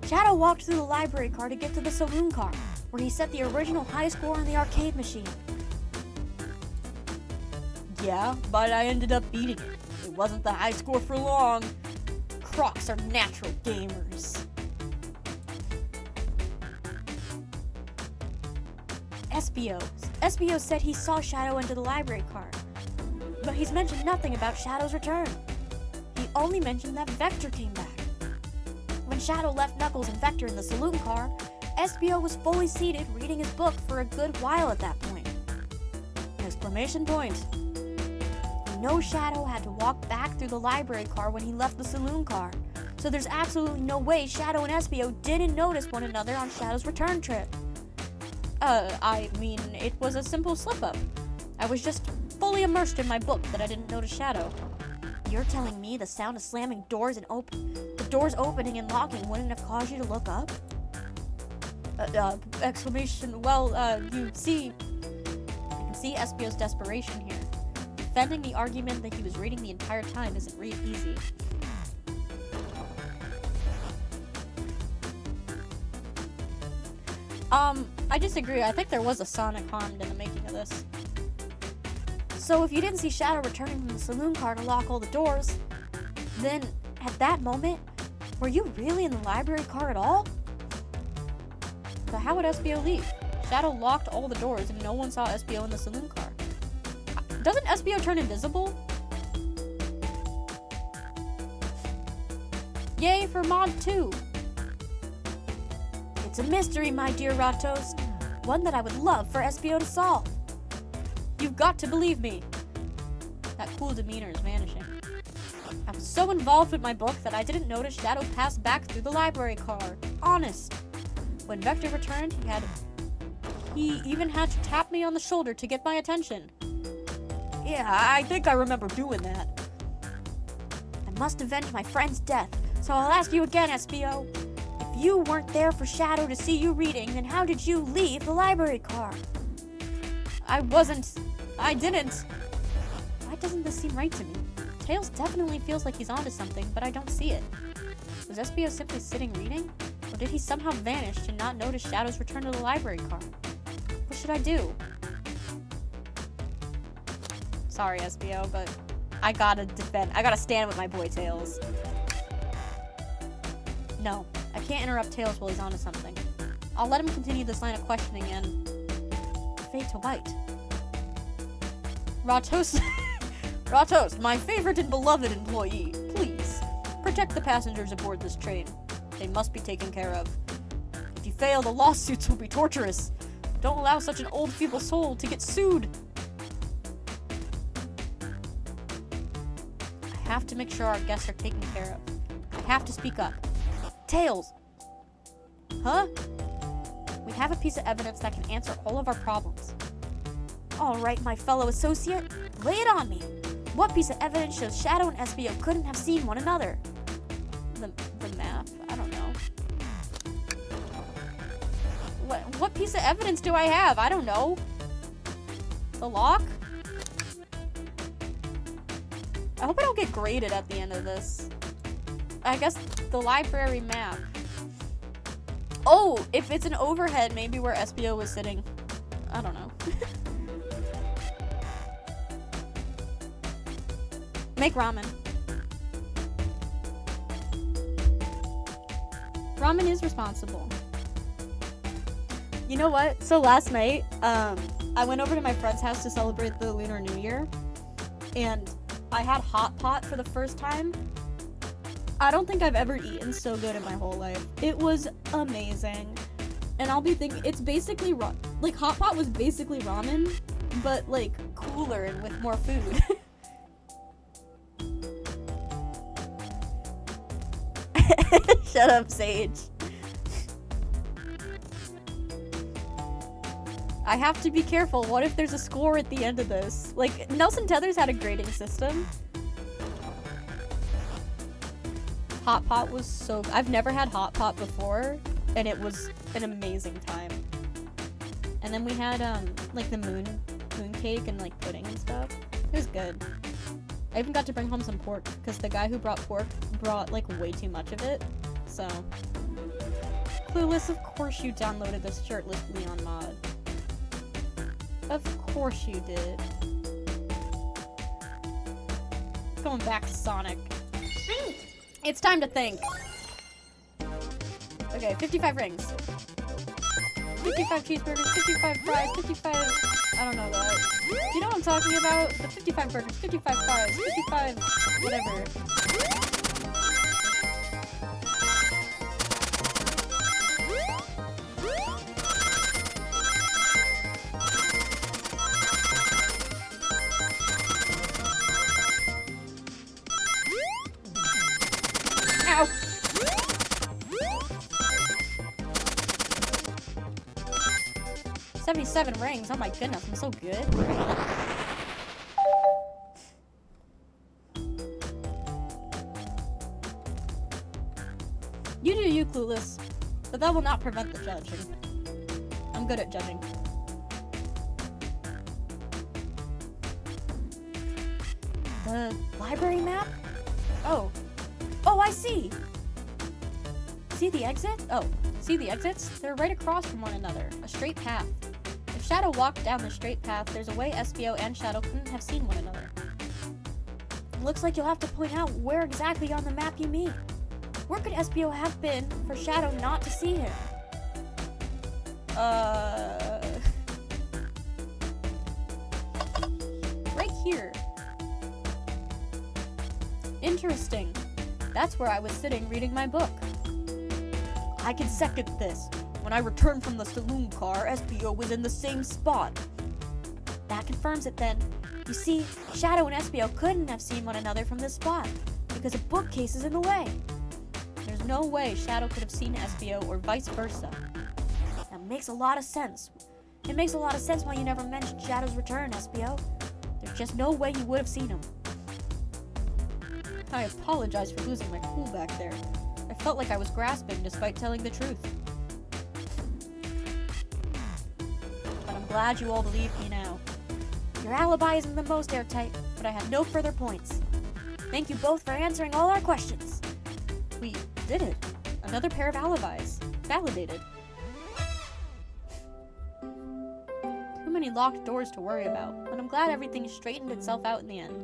Shadow walked through the library car to get to the saloon car, where he set the original high score on the arcade machine. Yeah, but I ended up beating it. It wasn't the high score for long. Crocs are natural gamers. Espio said he saw Shadow enter the library car, but he's mentioned nothing about Shadow's return. He only mentioned that Vector came back. When Shadow left Knuckles and Vector in the saloon car, Espio was fully seated reading his book for a good while at that point. Exclamation point. We know Shadow had to walk back through the library car when he left the saloon car, so there's absolutely no way Shadow and Espio didn't notice one another on Shadow's return trip. I mean, it was a simple slip-up. I was just fully immersed in my book that I didn't notice Shadow. You're telling me the sound of slamming doors and the doors opening and locking wouldn't have caused you to look up? Exclamation, well, you can see Espio's desperation here. Defending the argument that he was reading the entire time isn't really easy. I disagree. I think there was a sonic harmed in the making of this. So if you didn't see Shadow returning from the saloon car to lock all the doors, then at that moment, were you really in the library car at all? But how would Espio leave? Shadow locked all the doors and no one saw Espio in the saloon car. Doesn't Espio turn invisible? Yay for Mod 2! It's a mystery, my dear Ratos. One that I would love for Espio to solve. You've got to believe me. That cool demeanor is vanishing. I was so involved with my book that I didn't notice Shadow pass back through the library car. Honest. When Vector returned, he even had to tap me on the shoulder to get my attention. Yeah, I think I remember doing that. I must avenge my friend's death, so I'll ask you again, Espio. If you weren't there for Shadow to see you reading, then how did you leave the library car? I didn't. Why doesn't this seem right to me? Tails definitely feels like he's onto something, but I don't see it. Was Espio simply sitting reading? Or did he somehow vanish and not notice Shadow's return to the library car? What should I do? Sorry, Espio, but I gotta stand with my boy Tails. No, I can't interrupt Tails while he's onto something. I'll let him continue this line of questioning and fade to white. Ratos, my favorite and beloved employee, please, protect the passengers aboard this train. They must be taken care of. If you fail, the lawsuits will be torturous. Don't allow such an old feeble soul to get sued. I have to make sure our guests are taken care of. I have to speak up. Tails! Huh? We have a piece of evidence that can answer all of our problems. All right, my fellow associate, lay it on me. What piece of evidence shows Shadow and Espio couldn't have seen one another? The map? I don't know. What piece of evidence do I have? I don't know. The lock? I hope I don't get graded at the end of this. I guess the library map. Oh, if it's an overhead, maybe where Espio was sitting. I don't know. Make ramen. Ramen is responsible. You know what? So last night, I went over to my friend's house to celebrate the Lunar New Year, and I had hot pot for the first time. I don't think I've ever eaten so good in my whole life. It was amazing. And I'll be thinking, it's basically like hot pot was basically ramen, but like cooler and with more food. Shut up, Sage. I have to be careful. What if there's a score at the end of this? Like, Nelson Tethers had a grading system. Hot pot was so... I've never had hot pot before, and it was an amazing time. And then we had, like, the moon cake and, like, pudding and stuff. It was good. I even got to bring home some pork, because the guy who brought pork brought, like, way too much of it. So, Clueless, of course you downloaded this shirtless Leon mod. Of course you did. Going back to Sonic. It's time to think. Okay, 55 rings. 55 cheeseburgers, 55 fries, 55... I don't know that. Do you know what I'm talking about? The 55 burgers, 55 fries, 55... whatever. Ow! 77 rings. Oh my goodness, I'm so good. You do you, Clueless. But that will not prevent the judging. I'm good at judging. The library map? Oh. Oh, I see! See the exit? Oh, see the exits? They're right across from one another. A straight path. If Shadow walked down the straight path, there's a way Espio and Shadow couldn't have seen one another. Looks like you'll have to point out where exactly on the map you mean. Where could Espio have been for Shadow not to see him? Right here. Interesting. That's where I was sitting reading my book. I can second this. When I returned from the saloon car, Espio was in the same spot. That confirms it then. You see, Shadow and Espio couldn't have seen one another from this spot, because a bookcase is in the way. There's no way Shadow could have seen Espio or vice versa. That makes a lot of sense. It makes a lot of sense why you never mentioned Shadow's return, Espio. There's just no way you would have seen him. I apologize for losing my cool back there. I felt like I was grasping despite telling the truth. But I'm glad you all believe me now. Your alibi isn't the most airtight, but I have no further points. Thank you both for answering all our questions. We did it. Another pair of alibis. Validated. Too many locked doors to worry about, but I'm glad everything straightened itself out in the end.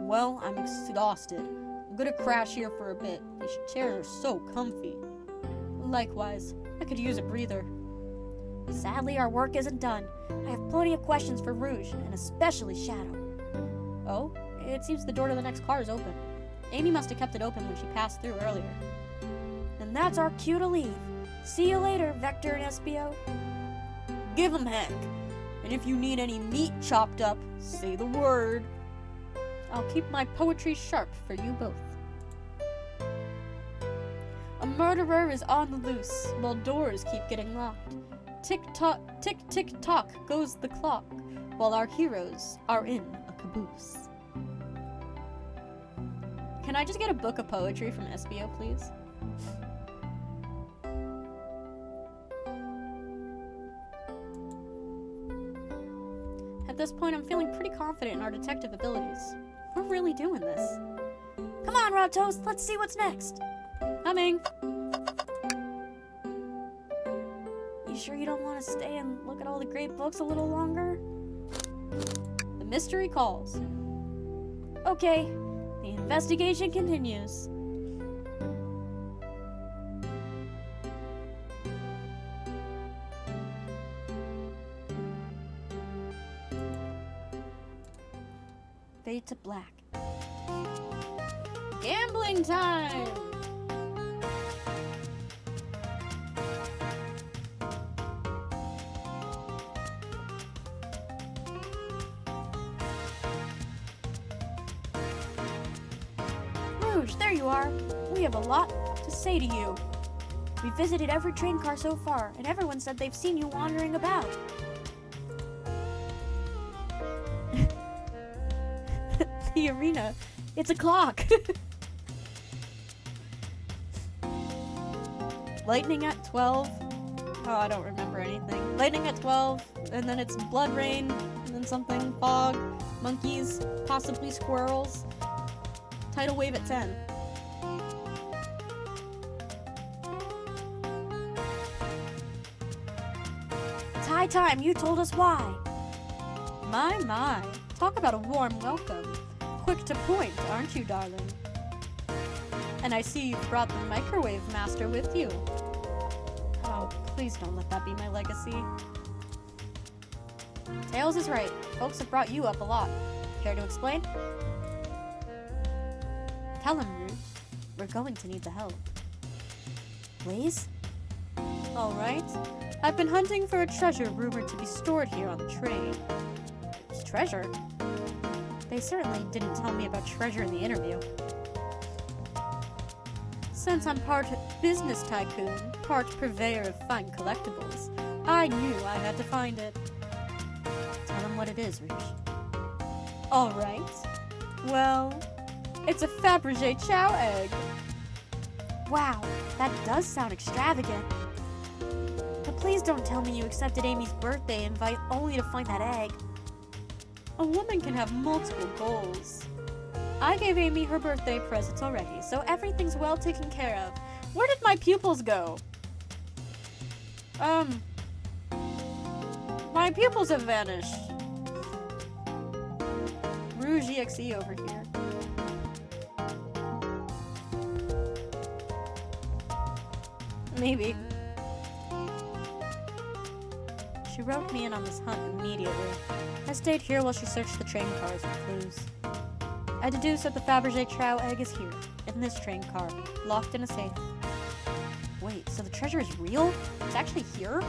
Well, I'm exhausted. I'm gonna crash here for a bit. These chairs are so comfy. Likewise, I could use a breather. Sadly, our work isn't done. I have plenty of questions for Rouge, and especially Shadow. Oh, it seems the door to the next car is open. Amy must have kept it open when she passed through earlier. And that's our cue to leave. See you later, Vector and Espio. Give 'em heck. And if you need any meat chopped up, say the word. I'll keep my poetry sharp for you both. A murderer is on the loose, while doors keep getting locked. Tick-tock, tick-tick-tock goes the clock, while our heroes are in a caboose. Can I just get a book of poetry from Espio, please? At this point, I'm feeling pretty confident in our detective abilities. We're really doing this. Come on, Raw Toast, let's see what's next. Coming! You sure you don't want to stay and look at all the great books a little longer? The mystery calls. Okay, the investigation continues. Fade to black. Gambling time! Rouge, there you are. We have a lot to say to you. We visited every train car so far, and everyone said they've seen you wandering about. The arena. It's a clock. Lightning at 12. Oh, I don't remember anything. Lightning at 12, and then it's blood rain, and then something, fog, monkeys, possibly squirrels. Tidal wave at 10. high time you told us why. My. Talk about a warm welcome. Quick to point, aren't you, darling? And I see you've brought the Microwave Master with you. Oh, please don't let that be my legacy. Tails is right. Folks have brought you up a lot. Care to explain? Tell him, Rouge. We're going to need the help. Blaze? All right. I've been hunting for a treasure rumored to be stored here on the train. Treasure? They certainly didn't tell me about treasure in the interview. Since I'm part business tycoon, part purveyor of fine collectibles, I knew I had to find it. Tell him what it is, Rouge. All right. Well, it's a Fabergé Chow egg. Wow, that does sound extravagant. But please don't tell me you accepted Amy's birthday invite only to find that egg. A woman can have multiple goals. I gave Amy her birthday presents already, so everything's well taken care of. Where did my pupils go? My pupils have vanished. Rouge EXE over here. Maybe. She roped me in on this hunt immediately. I stayed here while she searched the train cars for clues. I deduced that the Fabergé Chow egg is here, in this train car, locked in a safe. Wait, so the treasure is real? It's actually here?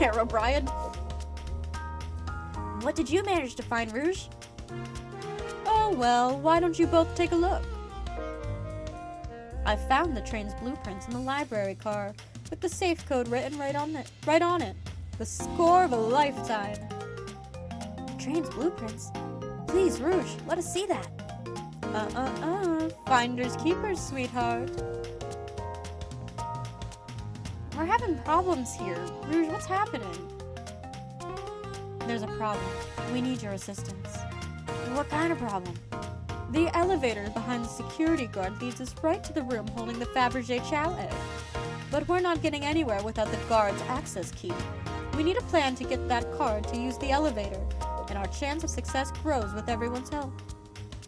Herobrine? What did you manage to find, Rouge? Oh well, why don't you both take a look? I found the train's blueprints in the library car, with the safe code written right on it. The score of a lifetime. Train's blueprints? Please, Rouge, let us see that. Finders keepers, sweetheart. We're having problems here. Rouge, what's happening? There's a problem. We need your assistance. What kind of problem? The elevator behind the security guard leads us right to the room holding the Fabergé Chow egg. But we're not getting anywhere without the guard's access key. We need a plan to get that card to use the elevator, and our chance of success grows with everyone's help.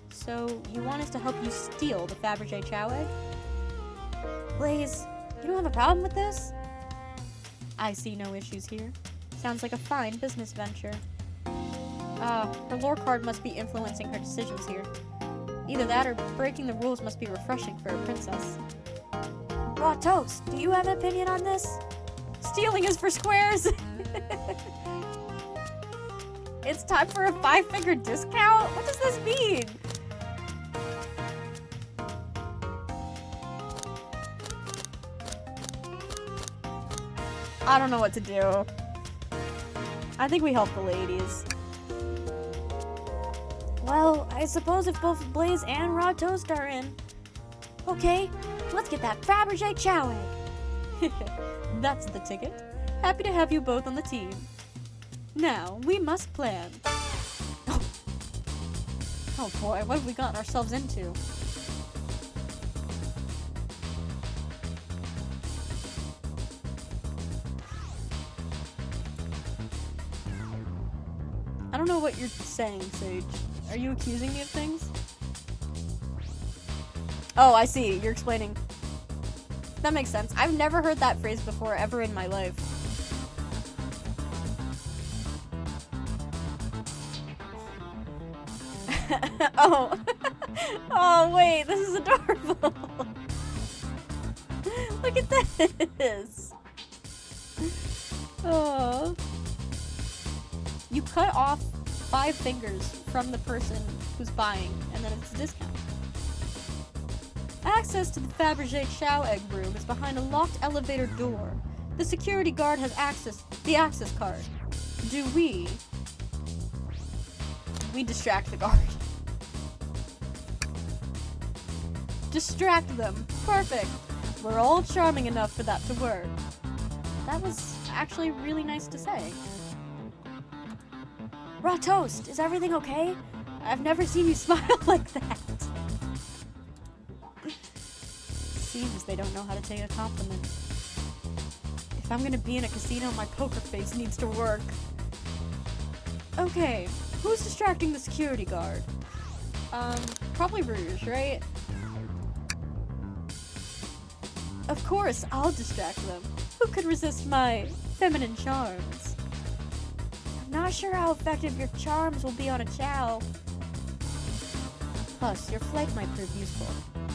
So, you want us to help you steal the Fabergé Chow egg? Blaze, you don't have a problem with this? I see no issues here. Sounds like a fine business venture. Her lore card must be influencing her decisions here. Either that or breaking the rules must be refreshing for a princess. Raw Toast, do you have an opinion on this? Stealing is for squares! It's time for a 5-figure discount? What does this mean? I don't know what to do. I think we help the ladies. Well, I suppose if both Blaze and Raw Toast are in. Okay, let's get that Fabergé Chow egg. That's the ticket. Happy to have you both on the team. Now, we must plan. Oh boy, what have we gotten ourselves into? I don't know what you're saying, Sage. Are you accusing me of things? Oh, I see. You're explaining. That makes sense. I've never heard that phrase before, ever in my life. Oh. Oh, wait. This is adorable. Look at this. Oh. You cut off 5 fingers from the person who's buying, and then it's a discount. Access to the Fabergé Chow egg room is behind a locked elevator door. The security guard has the access card. Do we distract the guard. Distract them. Perfect. We're all charming enough for that to work. That was actually really nice to say. Raw Toast, is everything okay? I've never seen you smile like that. Seems they don't know how to take a compliment. If If I'm gonna be in a casino, my poker face needs to work. Okay, who's distracting the security guard? Probably Rouge, right? Of course, I'll distract them. Who could resist my feminine charms? I'm not sure how effective your charms will be on a Chow. Plus, your flight might prove useful.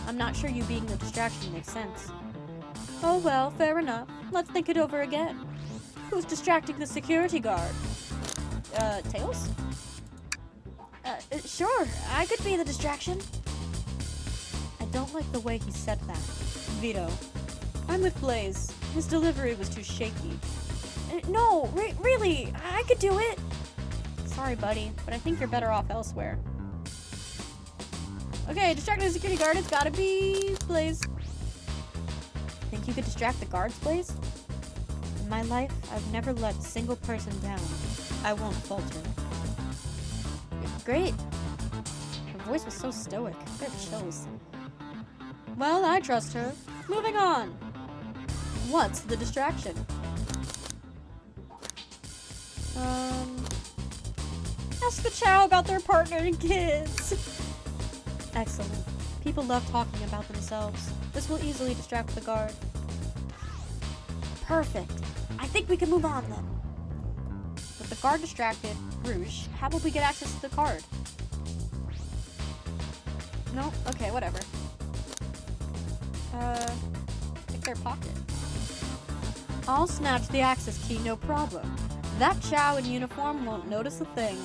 I'm not sure you being the distraction makes sense. Oh well, fair enough. Let's think it over again. Who's distracting the security guard? Tails? Sure, I could be the distraction. I don't like the way he said that. Vito. I'm with Blaze. His delivery was too shaky. No, really, I could do it. Sorry, buddy, but I think you're better off elsewhere. Okay, distracting the security guard, it's gotta be Blaze. Think you could distract the guards, Blaze? In my life, I've never let a single person down. I won't falter. Great. Her voice was so stoic. I had chills. Well, I trust her. Moving on. What's the distraction? Ask the Chow about their partner and kids. Excellent. People love talking about themselves. This will easily distract the guard. Perfect. I think we can move on then. With the guard distracted, Rouge, how will we get access to the card? No? Okay, whatever. Pick their pocket. I'll snatch the access key, no problem. That Chow in uniform won't notice a thing.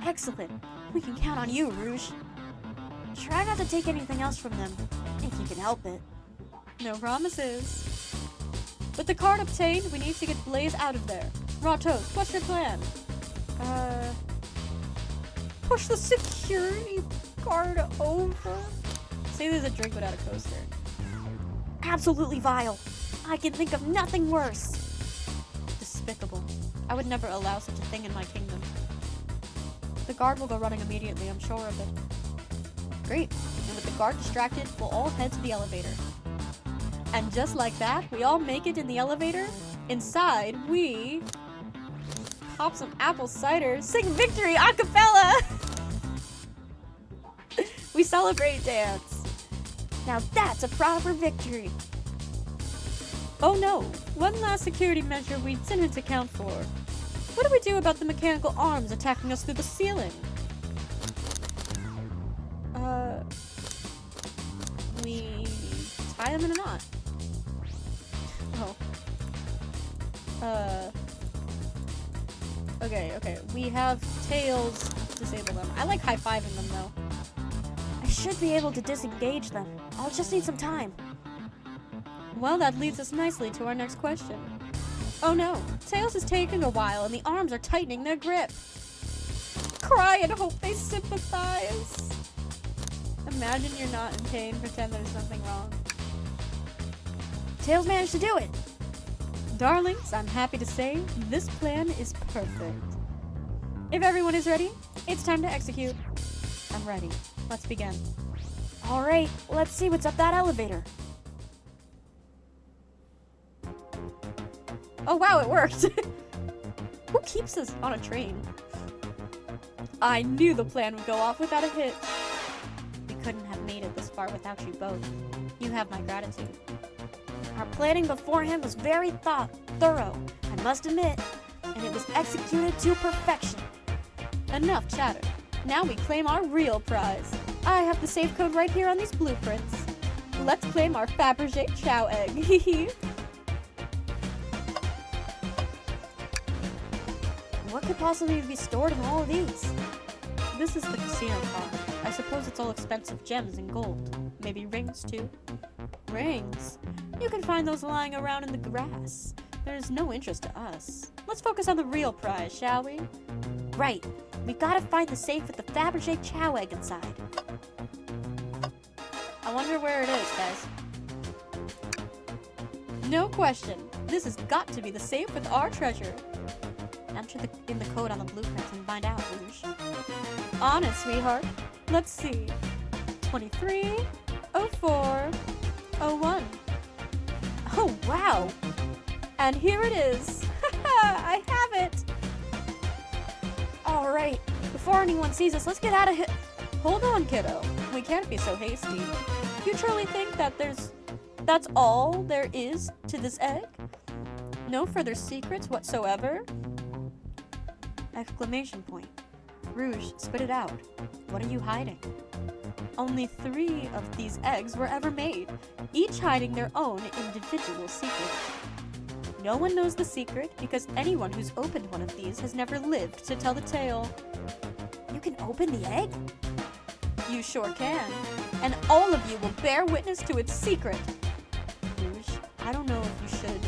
Excellent. We can count on you, Rouge. Try not to take anything else from them, if you can help it. No promises. With the card obtained, we need to get Blaze out of there. Raw Toast, what's your plan? Push the security guard over? Say there's a drink without a coaster. Absolutely vile. I can think of nothing worse. Despicable. I would never allow such a thing in my kingdom. The guard will go running immediately, I'm sure of it. Great. And with the guard distracted, we'll all head to the elevator. And just like that, we all make it in the elevator. Inside, we pop some apple cider, sing victory a cappella. We celebrate dance. Now that's a proper victory. Oh no, one last security measure we didn't account for. What do we do about the mechanical arms attacking us through the ceiling? We tie them in a knot. Oh. Okay. We have Tails disable them. I like high-fiving them though. I should be able to disengage them. I'll just need some time. Well, that leads us nicely to our next question. Oh no, Tails is taking a while and the arms are tightening their grip. Cry and hope they sympathize. Imagine you're not in pain, pretend there's nothing wrong. Tails managed to do it. Darlings, I'm happy to say this plan is perfect. If everyone is ready, it's time to execute. I'm ready. Let's begin. All right, let's see what's up that elevator. Oh wow, it worked! Who keeps us on a train? I knew the plan would go off without a hitch. We couldn't have made it this far without you both. You have my gratitude. Our planning beforehand was very thorough, I must admit, and it was executed to perfection. Enough chatter. Now we claim our real prize. I have the safe code right here on these blueprints. Let's claim our Fabergé Chow egg. What could possibly be stored in all of these? This is the casino car. I suppose it's all expensive gems and gold. Maybe rings too. Rings? You can find those lying around in the grass. There's no interest to us. Let's focus on the real prize, shall we? Right. We gotta find the safe with the Fabergé Chow egg inside. I wonder where it is, guys. No question. This has got to be the safe with our treasure. Enter in the code on the blueprint and find out, Rouge. On it, sweetheart. Let's see. 230401. Oh, wow! And here it is. I have it. All right, before anyone sees us, let's get out of here. Hold on, kiddo. We can't be so hasty. You truly think that that's all there is to this egg? No further secrets whatsoever? Exclamation point. Rouge, spit it out. What are you hiding? Only 3 of these eggs were ever made, each hiding their own individual secret. No one knows the secret because anyone who's opened one of these has never lived to tell the tale. You can open the egg? You sure can, and all of you will bear witness to its secret. Rouge, I don't know if you should.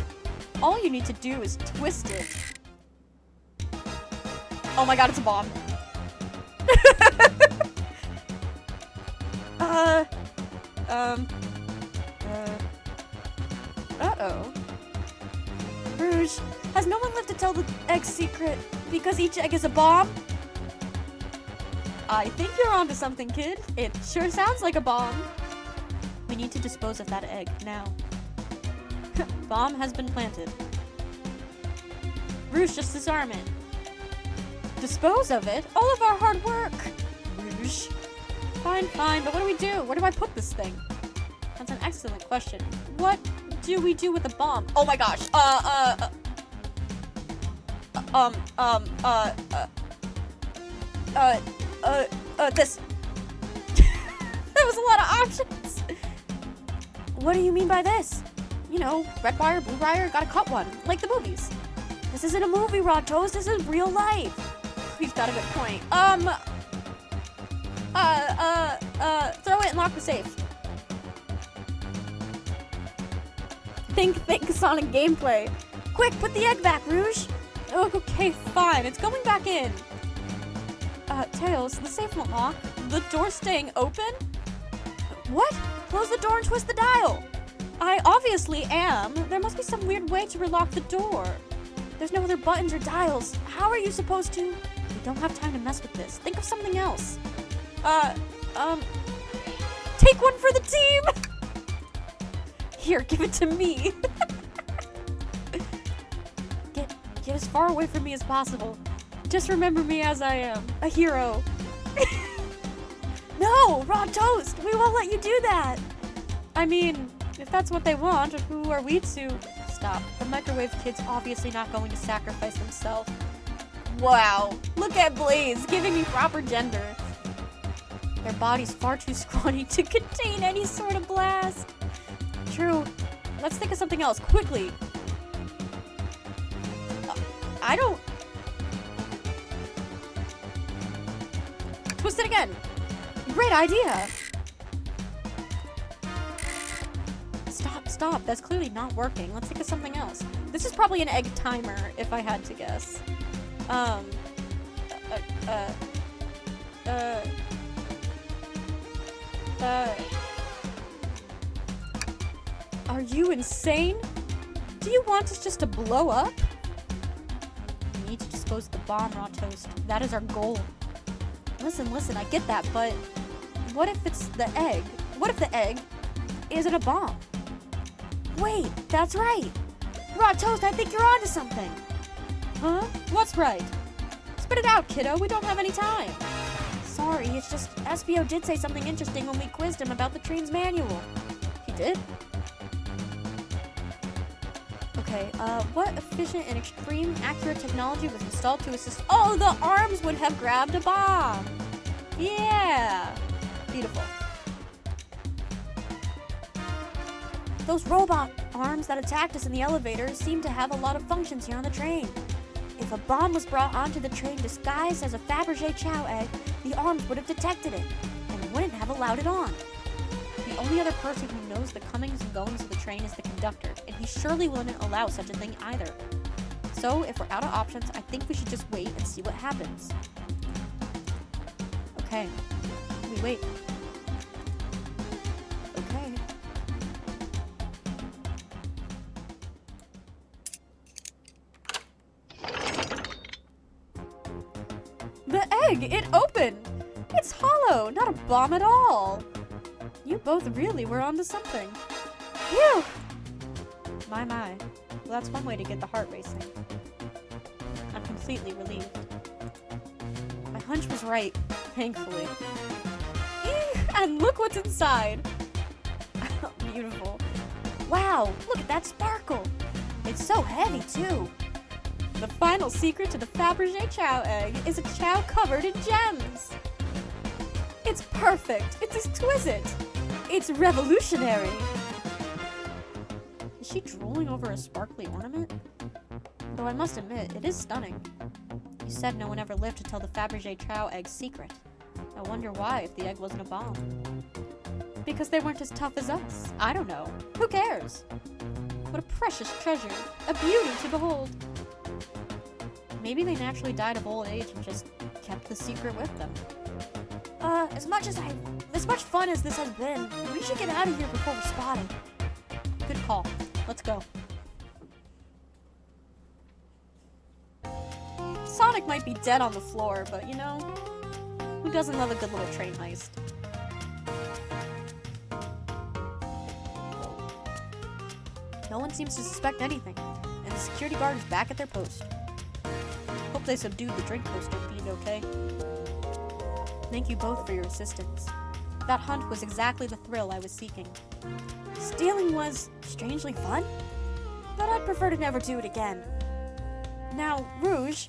All you need to do is twist it. Oh my god, it's a bomb. Uh-oh. Rouge, has no one lived to tell the egg's secret because each egg is a bomb? I think you're onto something, kid. It sure sounds like a bomb. We need to dispose of that egg now. Bomb has been planted. Rouge, just disarm it. Dispose of it? All of our hard work! Rouge. Fine, but what do we do? Where do I put this thing? That's an excellent question. What do we do with the bomb? Oh my gosh. This. There was a lot of options. What do you mean by this? You know, red wire, blue wire, gotta cut one. Like the movies. This isn't a movie, Rod Toast. This is real life. He's got a good point. Throw it and lock the safe. Think Sonic gameplay. Quick, put the egg back, Rouge. Oh, okay, fine. It's going back in. Tails, the safe won't lock. The door's staying open? What? Close the door and twist the dial. I obviously am. There must be some weird way to relock the door. There's no other buttons or dials. How are you supposed to? We don't have time to mess with this. Think of something else. Take one for the team! Here, give it to me. Get as far away from me as possible. Just remember me as I am, a hero. No, Rod Toast, we won't let you do that. I mean, if that's what they want, who are we to? Stop. The microwave kid's obviously not going to sacrifice himself. Wow, look at Blaze, giving me proper gender. Their body's far too scrawny to contain any sort of blast. True. Let's think of something else, quickly. I don't... Twist it again. Great idea. Stop. That's clearly not working. Let's think of something else. This is probably an egg timer, if I had to guess. Are you insane? Do you want us just to blow up? We need to dispose of the bomb, Raw Toast. That is our goal. Listen, I get that, but what if it's the egg? What if the egg isn't a bomb? Wait, that's right. Rod Toast, I think you're onto something. Huh? What's right? Spit it out, kiddo. We don't have any time. Sorry, it's just SBO did say something interesting when we quizzed him about the train's manual. He did? Okay, what efficient and extreme accurate technology was installed to assist... Oh, the arms would have grabbed a bomb! Yeah! Beautiful. Those robot arms that attacked us in the elevator seem to have a lot of functions here on the train. If a bomb was brought onto the train disguised as a Fabergé Chow egg, the arms would have detected it, and wouldn't have allowed it on. The only other person who knows the comings and goings of the train is the conductor, and he surely wouldn't allow such a thing either. So, if we're out of options, I think we should just wait and see what happens. Okay. We wait. Okay. The egg! It opened! It's hollow, not a bomb at all! You both really were onto something. Phew! My. Well, that's one way to get the heart racing. I'm completely relieved. My hunch was right, thankfully. And look what's inside! Beautiful. Wow, look at that sparkle. It's so heavy, too. The final secret to the Fabergé Chow egg is a chow covered in gems! It's perfect! It's exquisite! It's revolutionary! Is she drooling over a sparkly ornament? Though I must admit, it is stunning. You said no one ever lived to tell the Fabergé Chow egg's secret. I wonder why, if the egg wasn't a bomb. Because they weren't as tough as us. I don't know. Who cares? What a precious treasure. A beauty to behold. Maybe they naturally died of old age and just kept the secret with them. As much fun as this has been, we should get out of here before we're spotted. Good call. Let's go. Sonic might be dead on the floor, but you know, who doesn't love a good little train heist? No one seems to suspect anything, and the security guard is back at their post. Hope they subdued the drink coaster fiend, okay? Thank you both for your assistance. That hunt was exactly the thrill I was seeking. Stealing was strangely fun, but I'd prefer to never do it again. Now, Rouge?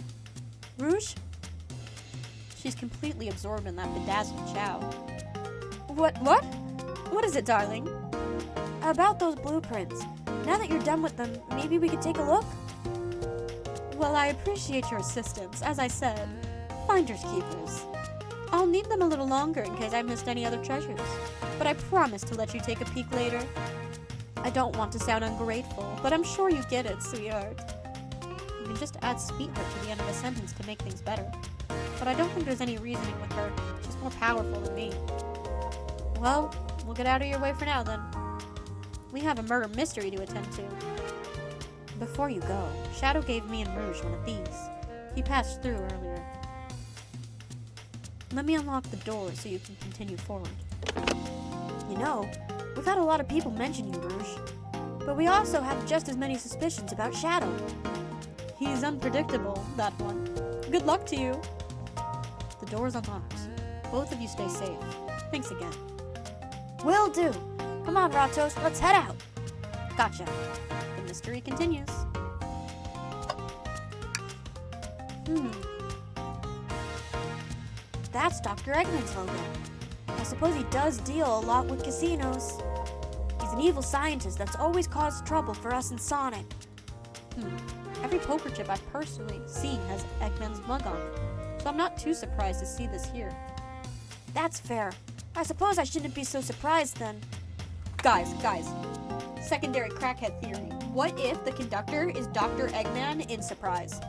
She's completely absorbed in that bedazzled chow. What? What is it, darling? About those blueprints. Now that you're done with them, maybe we could take a look? Well, I appreciate your assistance. As I said, finders keepers. I'll need them a little longer in case I missed any other treasures. But I promise to let you take a peek later. I don't want to sound ungrateful, but I'm sure you get it, sweetheart. You can just add sweetheart to the end of a sentence to make things better. But I don't think there's any reasoning with her. She's more powerful than me. Well, we'll get out of your way for now then. We have a murder mystery to attend to. Before you go, Shadow gave me and Rouge one of these. He passed through earlier. Let me unlock the door so you can continue forward. You know, we've had a lot of people mention you, Rouge. But we also have just as many suspicions about Shadow. He's unpredictable, that one. Good luck to you. The door's unlocked. Both of you stay safe. Thanks again. Will do. Come on, Ratos, let's head out. Gotcha. The mystery continues. That's Dr. Eggman's logo. I suppose he does deal a lot with casinos. He's an evil scientist that's always caused trouble for us in Sonic. Every poker chip I've personally seen has Eggman's mug on it, so I'm not too surprised to see this here. That's fair. I suppose I shouldn't be so surprised then. Guys. Secondary crackhead theory. What if the conductor is Dr. Eggman in disguise?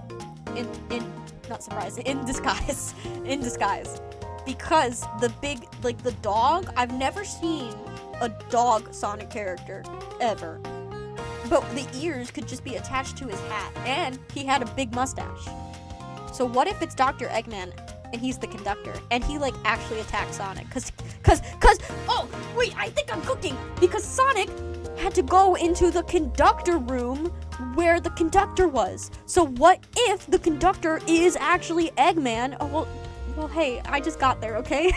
In disguise. Because the big, the dog, I've never seen a dog Sonic character, ever. But the ears could just be attached to his hat, and he had a big mustache. So what if it's Dr. Eggman, and he's the conductor, and he, actually attacks Sonic? Oh, wait, I think I'm cooking! Because Sonic had to go into the conductor room where the conductor was. So what if the conductor is actually Eggman? Oh, well, hey, I just got there, okay?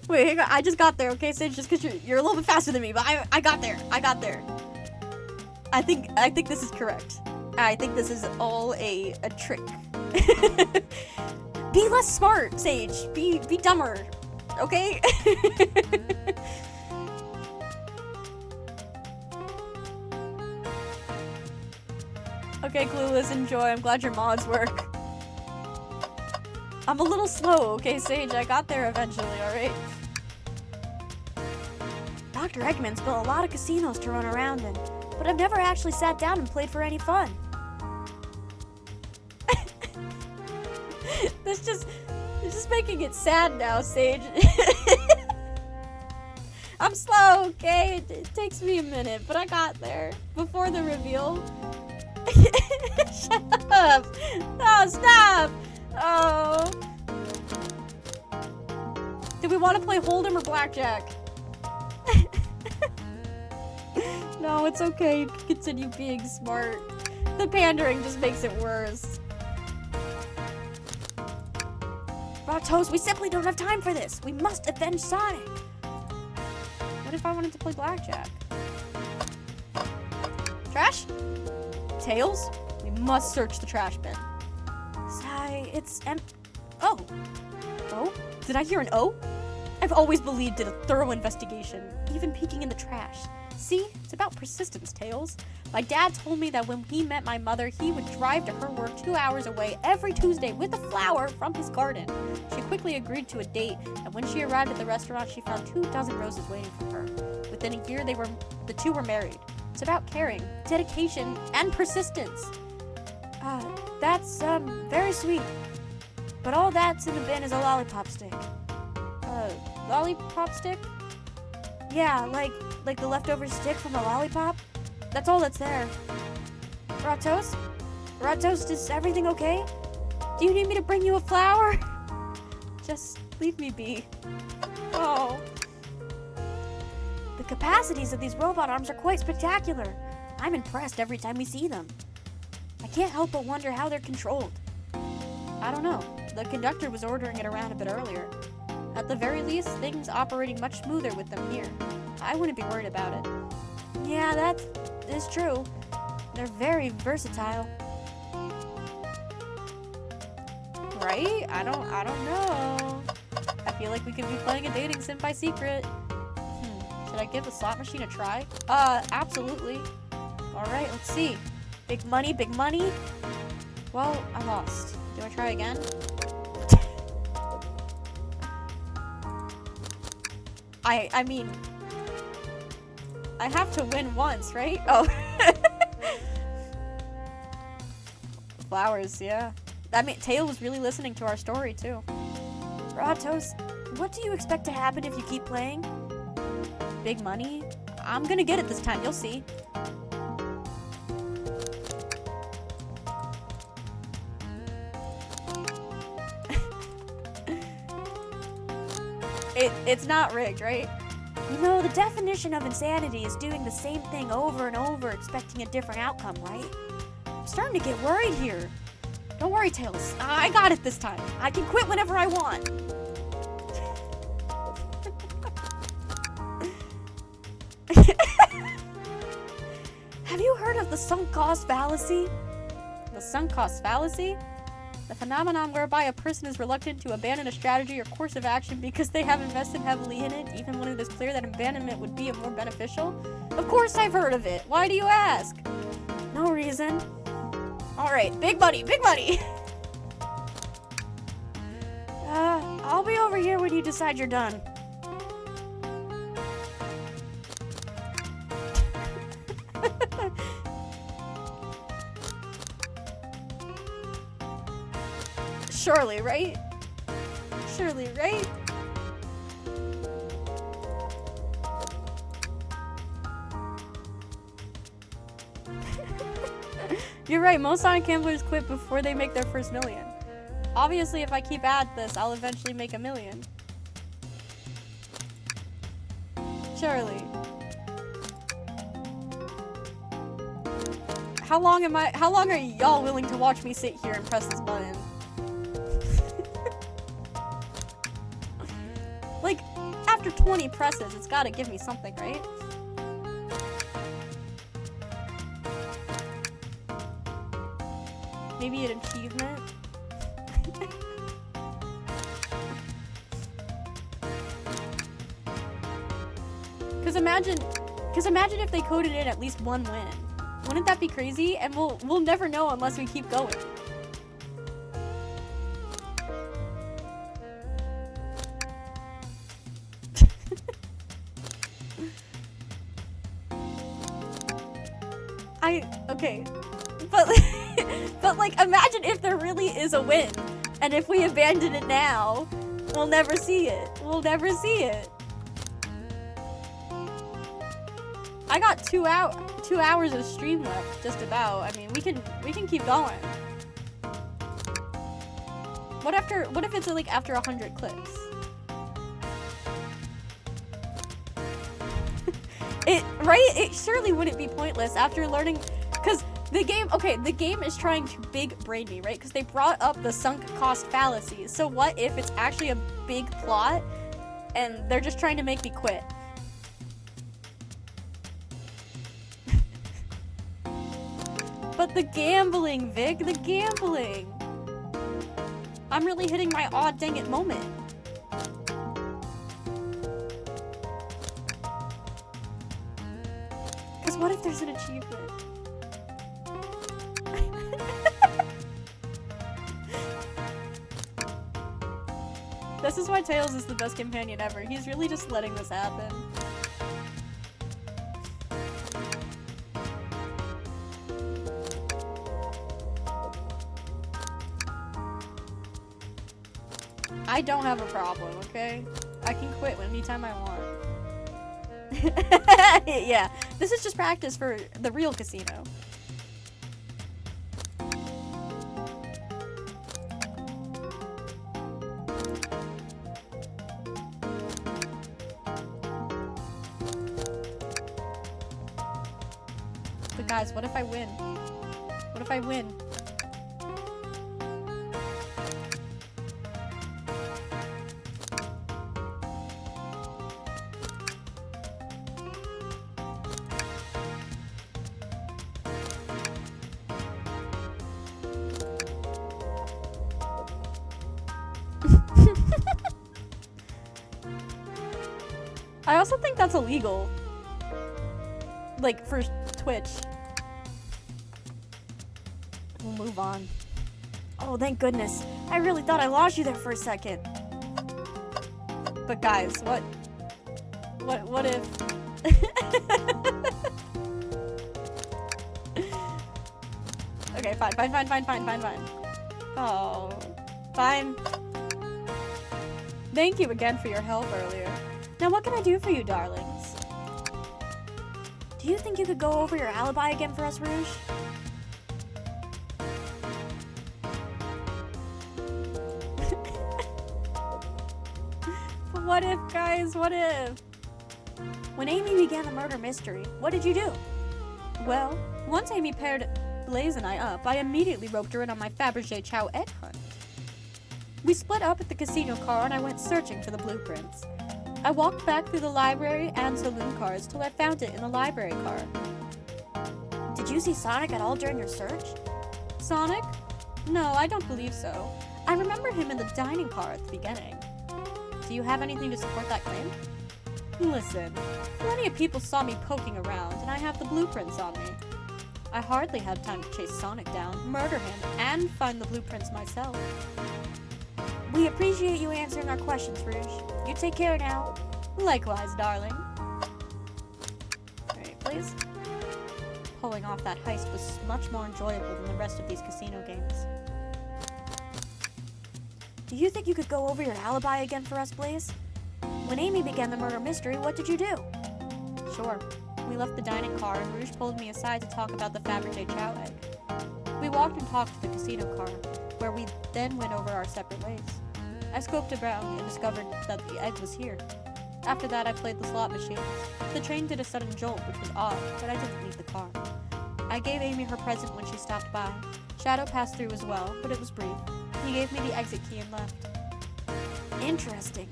Wait, hang on, I just got there, okay, Sage? Just because you're a little bit faster than me, but I got there. I think this is correct. I think this is all a trick. Be less smart, Sage. Be dumber, okay? Okay, Clueless, enjoy. I'm glad your mods work. I'm a little slow, okay, Sage? I got there eventually, alright? Dr. Eggman's built a lot of casinos to run around in, but I've never actually sat down and played for any fun. It's just making it sad now, Sage. I'm slow, okay? It takes me a minute, but I got there. Before the reveal. Shut up! Oh, stop! Oh. Do we want to play Hold'em or Blackjack? No, it's okay. You can continue being smart. The pandering just makes it worse. Ratos, we simply don't have time for this. We must avenge Sonic. What if I wanted to play blackjack? Trash? Tails? We must search the trash bin. Sigh, it's Oh. Oh? Did I hear an O? I've always believed in a thorough investigation, even peeking in the trash. See? It's about persistence, Tails. My dad told me that when he met my mother, he would drive to her work 2 hours away every Tuesday with a flower from his garden. She quickly agreed to a date, and when she arrived at the restaurant, she found 2 dozen roses waiting for her. Within a year, the two were married. It's about caring, dedication, and persistence. That's, very sweet. But all that's in the bin is a lollipop stick. Lollipop stick? Yeah, like the leftover stick from a lollipop. That's all that's there. Ratos? Ratos, is everything okay? Do you need me to bring you a flower? Just leave me be. Oh. The capacities of these robot arms are quite spectacular. I'm impressed every time we see them. I can't help but wonder how they're controlled. I don't know. The conductor was ordering it around a bit earlier. At the very least, things operating much smoother with them here. I wouldn't be worried about it. Yeah, that is true. They're very versatile. Right? I don't know. I feel like we could be playing a dating sim by secret. Should I give the slot machine a try? Absolutely. Alright, let's see. Big money, big money. Well, I lost. Do I try again? I mean, I have to win once, right? Oh. Flowers, yeah. I mean, Tail was really listening to our story, too. Ratos, what do you expect to happen if you keep playing? Big money? I'm gonna get it this time, you'll see. It's not rigged, right? You know, the definition of insanity is doing the same thing over and over, expecting a different outcome, right? I'm starting to get worried here. Don't worry, Tails. I got it this time. I can quit whenever I want. Have you heard of the sunk cost fallacy? The sunk cost fallacy? The phenomenon whereby a person is reluctant to abandon a strategy or course of action because they have invested heavily in it, even when it is clear that abandonment would be more beneficial? Of course I've heard of it. Why do you ask? No reason. Alright, big money, big money! I'll be over here when you decide you're done. Surely, right? Surely, right? You're right, most Sonic gamblers quit before they make their first million. Obviously, if I keep at this, I'll eventually make $1 million. Surely. How long are y'all willing to watch me sit here and press this button? Like, after 20 presses, it's gotta give me something, right? Maybe an achievement? Cause imagine if they coded in at least one win. Wouldn't that be crazy? And we'll never know unless we keep going. Okay. But like imagine if there really is a win. And if we abandon it now, we'll never see it. We'll never see it. I got 2 hours of stream left, just about. I mean, we can keep going. What if it's like after 100 clicks? It surely wouldn't be pointless after learning, because the game is trying to big brain me, right? Because they brought up the sunk cost fallacy. So what if it's actually a big plot and they're just trying to make me quit? But the gambling, Vic, the gambling. I'm really hitting my aw dang it moment. Because what if there's an achievement? This is why Tails is the best companion ever. He's really just letting this happen. I don't have a problem, okay? I can quit anytime I want. Yeah, this is just practice for the real casino. But guys, what if I win? What if I win? I also think that's illegal. Like, for Twitch. We'll move on. Oh, thank goodness. I really thought I lost you there for a second. But guys, what if... Okay, fine. Oh, fine. Thank you again for your help earlier. Now what can I do for you, darlings? Do you think you could go over your alibi again for us, Rouge? But what if, guys? What if? When Amy began the murder mystery, what did you do? Well, once Amy paired Blaze and I up, I immediately roped her in on my Fabergé Chow egg hunt. We split up at the casino car and I went searching for the blueprints. I walked back through the library and saloon cars till I found it in the library car. Did you see Sonic at all during your search? Sonic? No, I don't believe so. I remember him in the dining car at the beginning. Do you have anything to support that claim? Listen, plenty of people saw me poking around, and I have the blueprints on me. I hardly had time to chase Sonic down, murder him, and find the blueprints myself. We appreciate you answering our questions, Rouge. You take care now. Likewise, darling. Alright, please. Pulling off that heist was much more enjoyable than the rest of these casino games. Do you think you could go over your alibi again for us, Blaze? When Amy began the murder mystery, what did you do? Sure. We left the dining car and Rouge pulled me aside to talk about the Fabergé Chow egg. We walked and talked to the casino car, where we then went over our separate ways. I scoped around and discovered that the egg was here. After that, I played the slot machines. The train did a sudden jolt, which was odd, but I didn't leave the car. I gave Amy her present when she stopped by. Shadow passed through as well, but it was brief. He gave me the exit key and left. Interesting.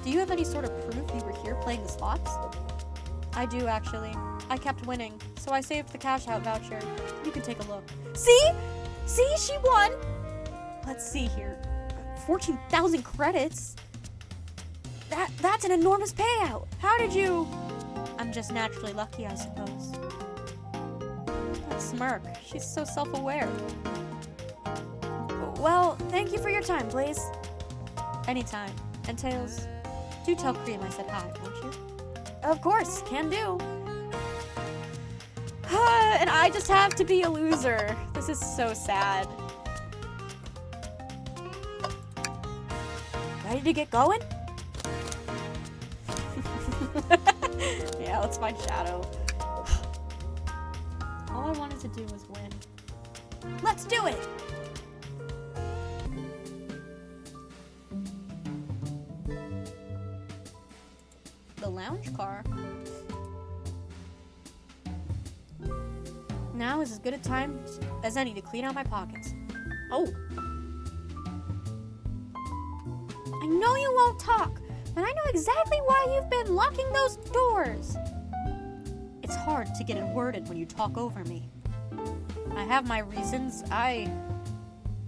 Do you have any sort of proof you were here playing the slots? I do, actually. I kept winning, so I saved the cash out voucher. You can take a look. See? See? She won! Let's see here. 14,000 credits? That's an enormous payout. How did you... I'm just naturally lucky, I suppose. That smirk. She's so self-aware. Well, thank you for your time, Blaze. Anytime. And Tails, do tell Cream I said hi, won't you? Of course, can do. And I just have to be a loser. This is so sad. Ready to get going? Yeah, let's find Shadow. All I wanted to do was win. Let's do it! The lounge car? Now is as good a time as any to clean out my pockets. Oh, I know you won't talk, but I know exactly why you've been locking those doors. it's hard to get it worded when you talk over me. I have my reasons.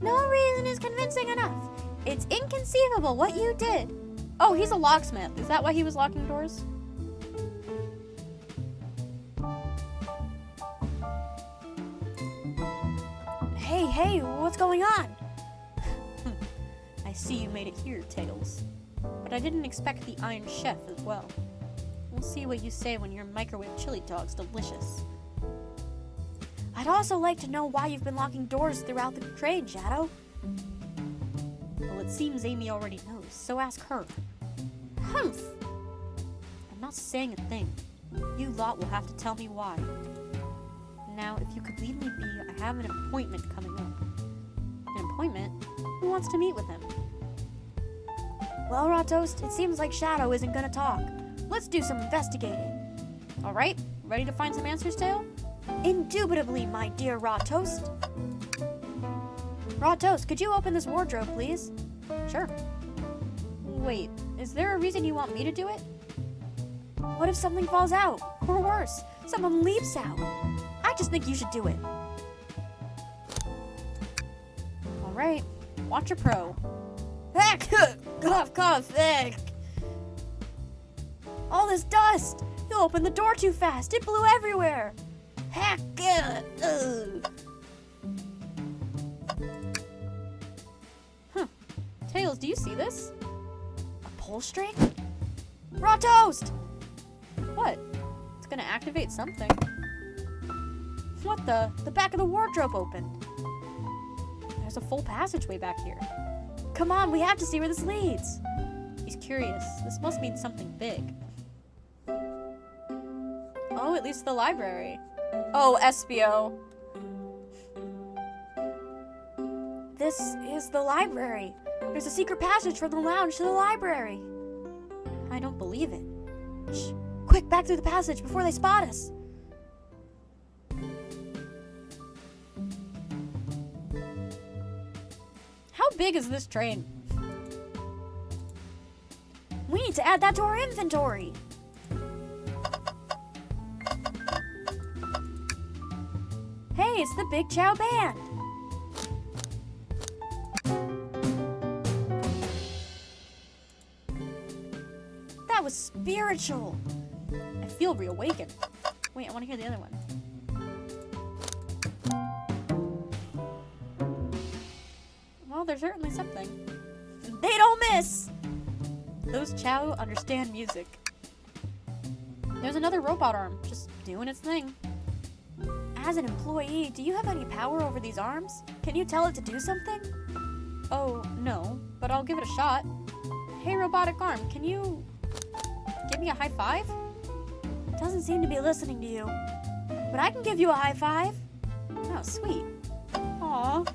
No reason is convincing enough. It's inconceivable what you did. Oh, he's a locksmith. Is that why he was locking doors? Hey, what's going on? I see you made it here, Tails. But I didn't expect the Iron Chef as well. We'll see what you say when your microwave chili dog's delicious. I'd also like to know why you've been locking doors throughout the train, Shadow. Well, it seems Amy already knows, so ask her. Humph! I'm not saying a thing. You lot will have to tell me why. Now, if you could leave me be, I have an appointment coming up. An appointment? Who wants to meet with him? Well, Rawtoast, it seems like Shadow isn't gonna talk. Let's do some investigating. Alright, ready to find some answers, Tail? Indubitably, my dear Rawtoast. Rawtoast, could you open this wardrobe, please? Sure. Wait, is there a reason you want me to do it? What if something falls out? Or worse, someone leaps out? I just think you should do it. Alright, watch your pro. Heck! Cough, heck! All this dust! You opened the door too fast! It blew everywhere! Heck! Tails, do you see this? A pull string? Rawtoast! What? It's gonna activate something. What the? The back of the wardrobe opened. There's a full passageway back here. Come on, we have to see where this leads. He's curious. This must mean something big. Oh, it leads to the library. Oh, Espio. This is the library. There's a secret passage from the lounge to the library. I don't believe it. Shh! Quick, back through the passage before they spot us. How big is this train? We need to add that to our inventory. Hey, it's the Big Chow Band. That was spiritual. I feel reawakened. Wait, I want to hear the other one. Well, there's certainly something. They don't miss. Those Chow understand music. There's another robot arm, just doing its thing. As an employee, do you have any power over these arms? Can you tell it to do something? Oh, no, but I'll give it a shot. Hey, robotic arm, can you give me a high five? Doesn't seem to be listening to you. But I can give you a high five. Oh, sweet. Aw.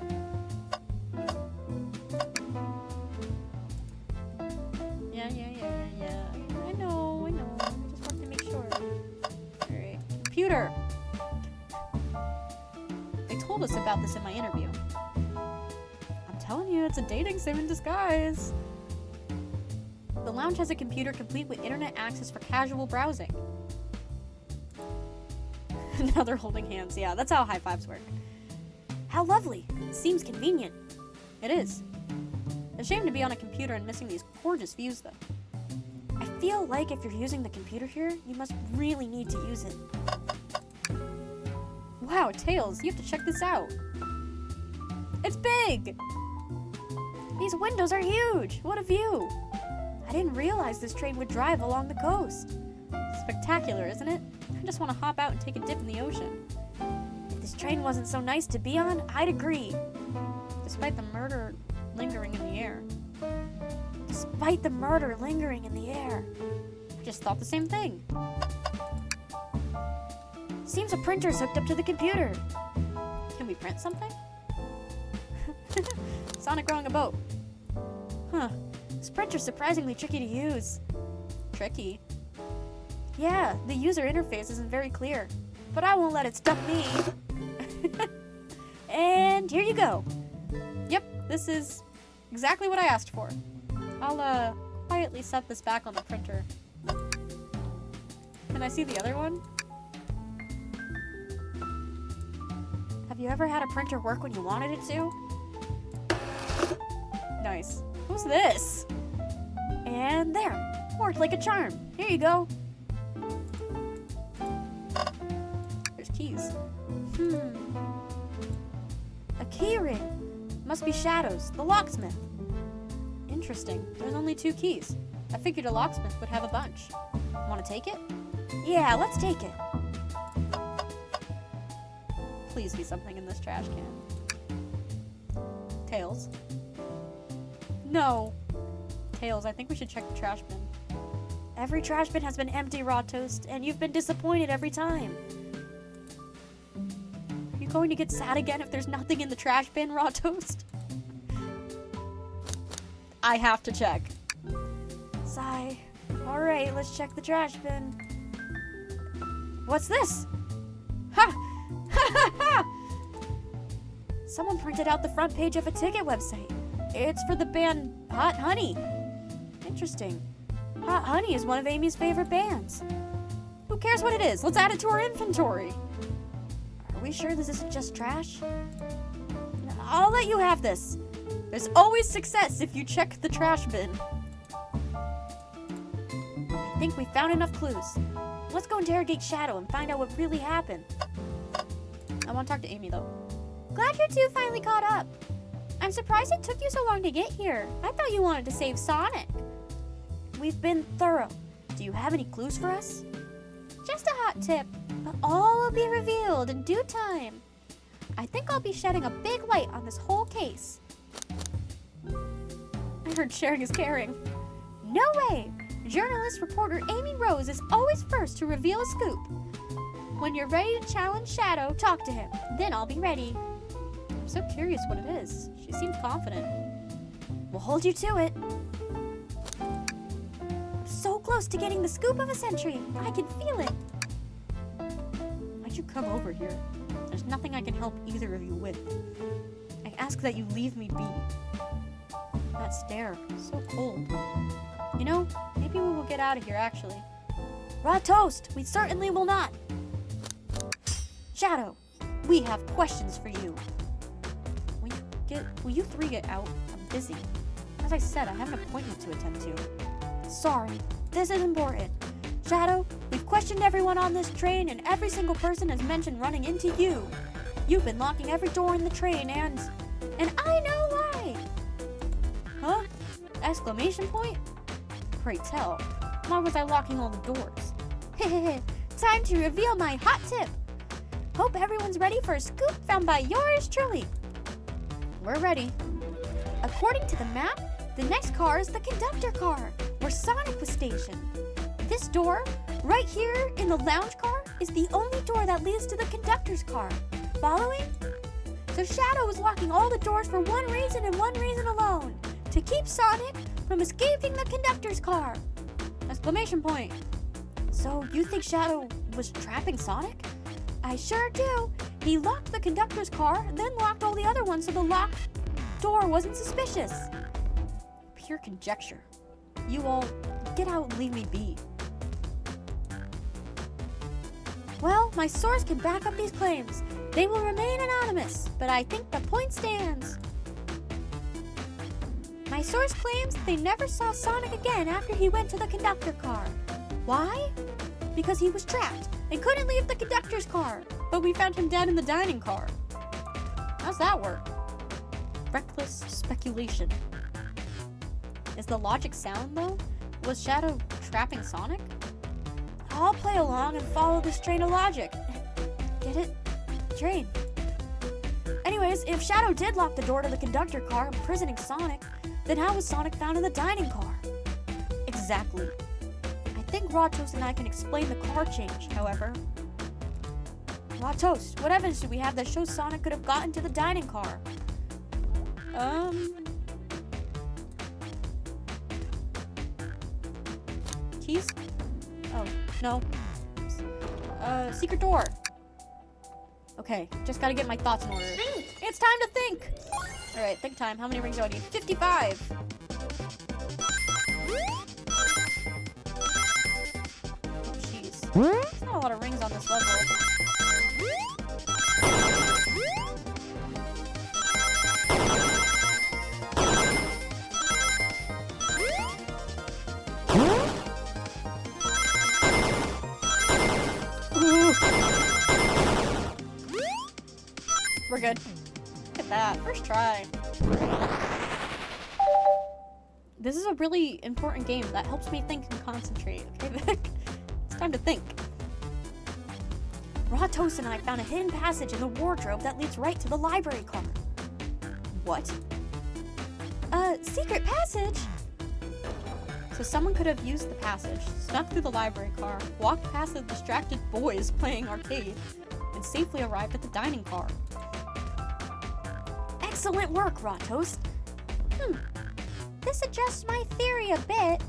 Yeah. I know. I just wanted to make sure. Alright. Computer! They told us about this in my interview. I'm telling you, it's a dating sim in disguise. The lounge has a computer complete with internet access for casual browsing. Now they're holding hands. Yeah, that's how high fives work. How lovely. Seems convenient. It is. A shame to be on a computer and missing these gorgeous views, though. I feel like if you're using the computer here, you must really need to use it. Wow, Tails, you have to check this out. It's big! These windows are huge. What a view. I didn't realize this train would drive along the coast. Spectacular, isn't it? I just want to hop out and take a dip in the ocean. If this train wasn't so nice to be on, I'd agree. Despite the murder lingering in the air. Despite the murder lingering in the air. I just thought the same thing. Seems a printer's hooked up to the computer. Can we print something? Sonic rowing a boat. Huh. This printer's surprisingly tricky to use. Tricky. Yeah, the user interface isn't very clear. But I won't let it stump me. And here you go. Yep, this is exactly what I asked for. I'll quietly set this back on the printer. Can I see the other one? Have you ever had a printer work when you wanted it to? Nice. Who's this? And there. Worked like a charm. Here you go. There's keys. A key ring. Must be Shadows, the locksmith. Interesting. There's only 2 keys. I figured a locksmith would have a bunch. Want to take it? Yeah, let's take it. Please be something in this trash can. Tails. No. Tails, I think we should check the trash bin. Every trash bin has been empty, Raw Toast, and you've been disappointed every time. Are you going to get sad again if there's nothing in the trash bin, Raw Toast? I have to check. Sigh. Alright, let's check the trash bin. What's this? Ha! Ha ha ha! Someone printed out the front page of a ticket website. It's for the band Hot Honey. Interesting. Hot Honey is one of Amy's favorite bands. Who cares what it is? Let's add it to our inventory. Are we sure this isn't just trash? I'll let you have this. There's always success if you check the trash bin. I think we found enough clues. Let's go interrogate Shadow and find out what really happened. I want to talk to Amy, though. Glad you two finally caught up. I'm surprised it took you so long to get here. I thought you wanted to save Sonic. We've been thorough. Do you have any clues for us? Just a hot tip, but all will be revealed in due time. I think I'll be shedding a big light on this whole case. I heard sharing is caring. No way! Journalist reporter Amy Rose is always first to reveal a scoop. When you're ready to challenge Shadow, talk to him. Then I'll be ready. I'm so curious what it is. She seems confident. We'll hold you to it. I'm so close to getting the scoop of a century. I can feel it. Why'd you come over here? There's nothing I can help either of you with. I ask that you leave me be. That stare, so cold. You know, maybe we will get out of here, actually. Raw Toast, we certainly will not. Shadow, we have questions for you. Will you 3 get out? I'm busy. As I said, I have an appointment to attend to. Sorry, this is important. Shadow, we've questioned everyone on this train, and every single person has mentioned running into you. You've been locking every door in the train, and I know why. Huh? Exclamation point? Pray tell, why was I locking all the doors? Time to reveal my hot tip. Hope everyone's ready for a scoop found by yours truly. We're ready. According to the map, the next car is the conductor car, where Sonic was stationed. This door, right here in the lounge car, is the only door that leads to the conductor's car. Following? So Shadow was locking all the doors for one reason and one reason alone: to keep Sonic from escaping the conductor's car. Exclamation point. So you think Shadow was trapping Sonic? I sure do. He locked the conductor's car, then locked all the other ones so the locked door wasn't suspicious. Pure conjecture. You all, get out and leave me be. Well, my source can back up these claims. They will remain anonymous, but I think the point stands. My source claims they never saw Sonic again after he went to the conductor car. Why? Because he was trapped and couldn't leave the conductor's car. But we found him dead in the dining car. How's that work? Reckless speculation. Is the logic sound, though? Was Shadow trapping Sonic? I'll play along and follow this train of logic. Get it? Train. Anyways, if Shadow did lock the door to the conductor car, imprisoning Sonic, then how was Sonic found in the dining car? Exactly. I think Raw Toast and I can explain the car change, however. Raw Toast, what evidence do we have that shows Sonic could have gotten to the dining car? Keys? Oh, no. Secret door. Okay, just gotta get my thoughts in order. It's time to think! Alright, think time. How many rings do I need? 55! Oh, jeez. There's not a lot of rings on this level. We're good. Look at that. First try. This is a really important game that helps me think and concentrate. Okay, Vic? It's time to think. Ratos and I found a hidden passage in the wardrobe that leads right to the library car. What? A secret passage? So someone could have used the passage, snuck through the library car, walked past the distracted boys playing arcade, and safely arrived at the dining car. Excellent work, Ratos. This adjusts my theory a bit.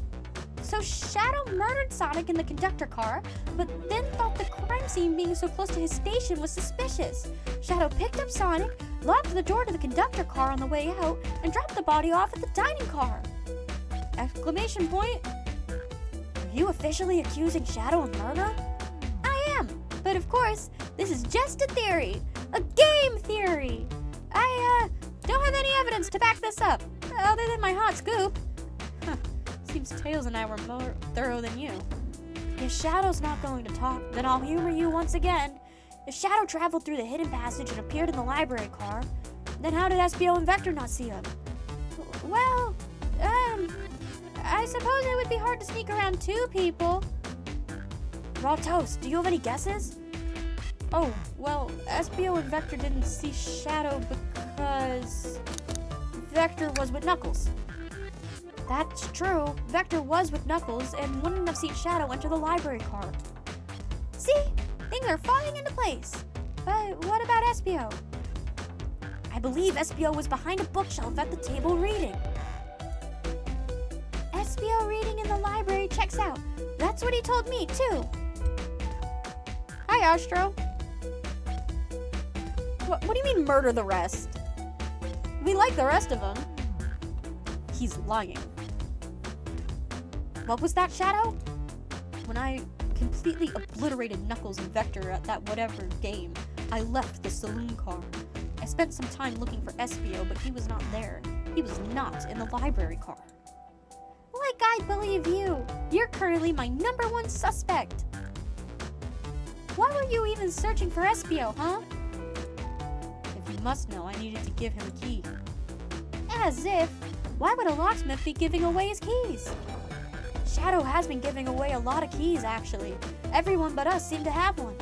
So Shadow murdered Sonic in the conductor car, but then thought the crime scene being so close to his station was suspicious. Shadow picked up Sonic, locked the door to the conductor car on the way out, and dropped the body off at the dining car. Exclamation point. Are you officially accusing Shadow of murder? I am, but of course, this is just a theory. A game theory. I don't have any evidence to back this up, other than my hot scoop. Seems Tails and I were more thorough than you. If Shadow's not going to talk, then I'll humor you once again. If Shadow traveled through the hidden passage and appeared in the library car, then how did SPO and Vector not see him? Well, I suppose it would be hard to sneak around two people. Ratos, do you have any guesses? Oh, well, SPO and Vector didn't see Shadow because Vector was with Knuckles. That's true. Vector was with Knuckles and wouldn't have seen Shadow enter the library car. See? Things are falling into place. But what about SPO? I believe SPO was behind a bookshelf at the table reading. SPO reading in the library checks out. That's what he told me, too. Hi, Astro. What do you mean murder the rest? We like the rest of them. He's lying. What was that, Shadow? When I completely obliterated Knuckles and Vector at that whatever game, I left the saloon car. I spent some time looking for SPO, but he was not there. He was not in the library car. Like I believe you. You're currently my #1 suspect. Why were you even searching for SPO, huh? If you must know, I needed to give him a key. As if. Why would a locksmith be giving away his keys? Shadow has been giving away a lot of keys, actually. Everyone but us seem to have one.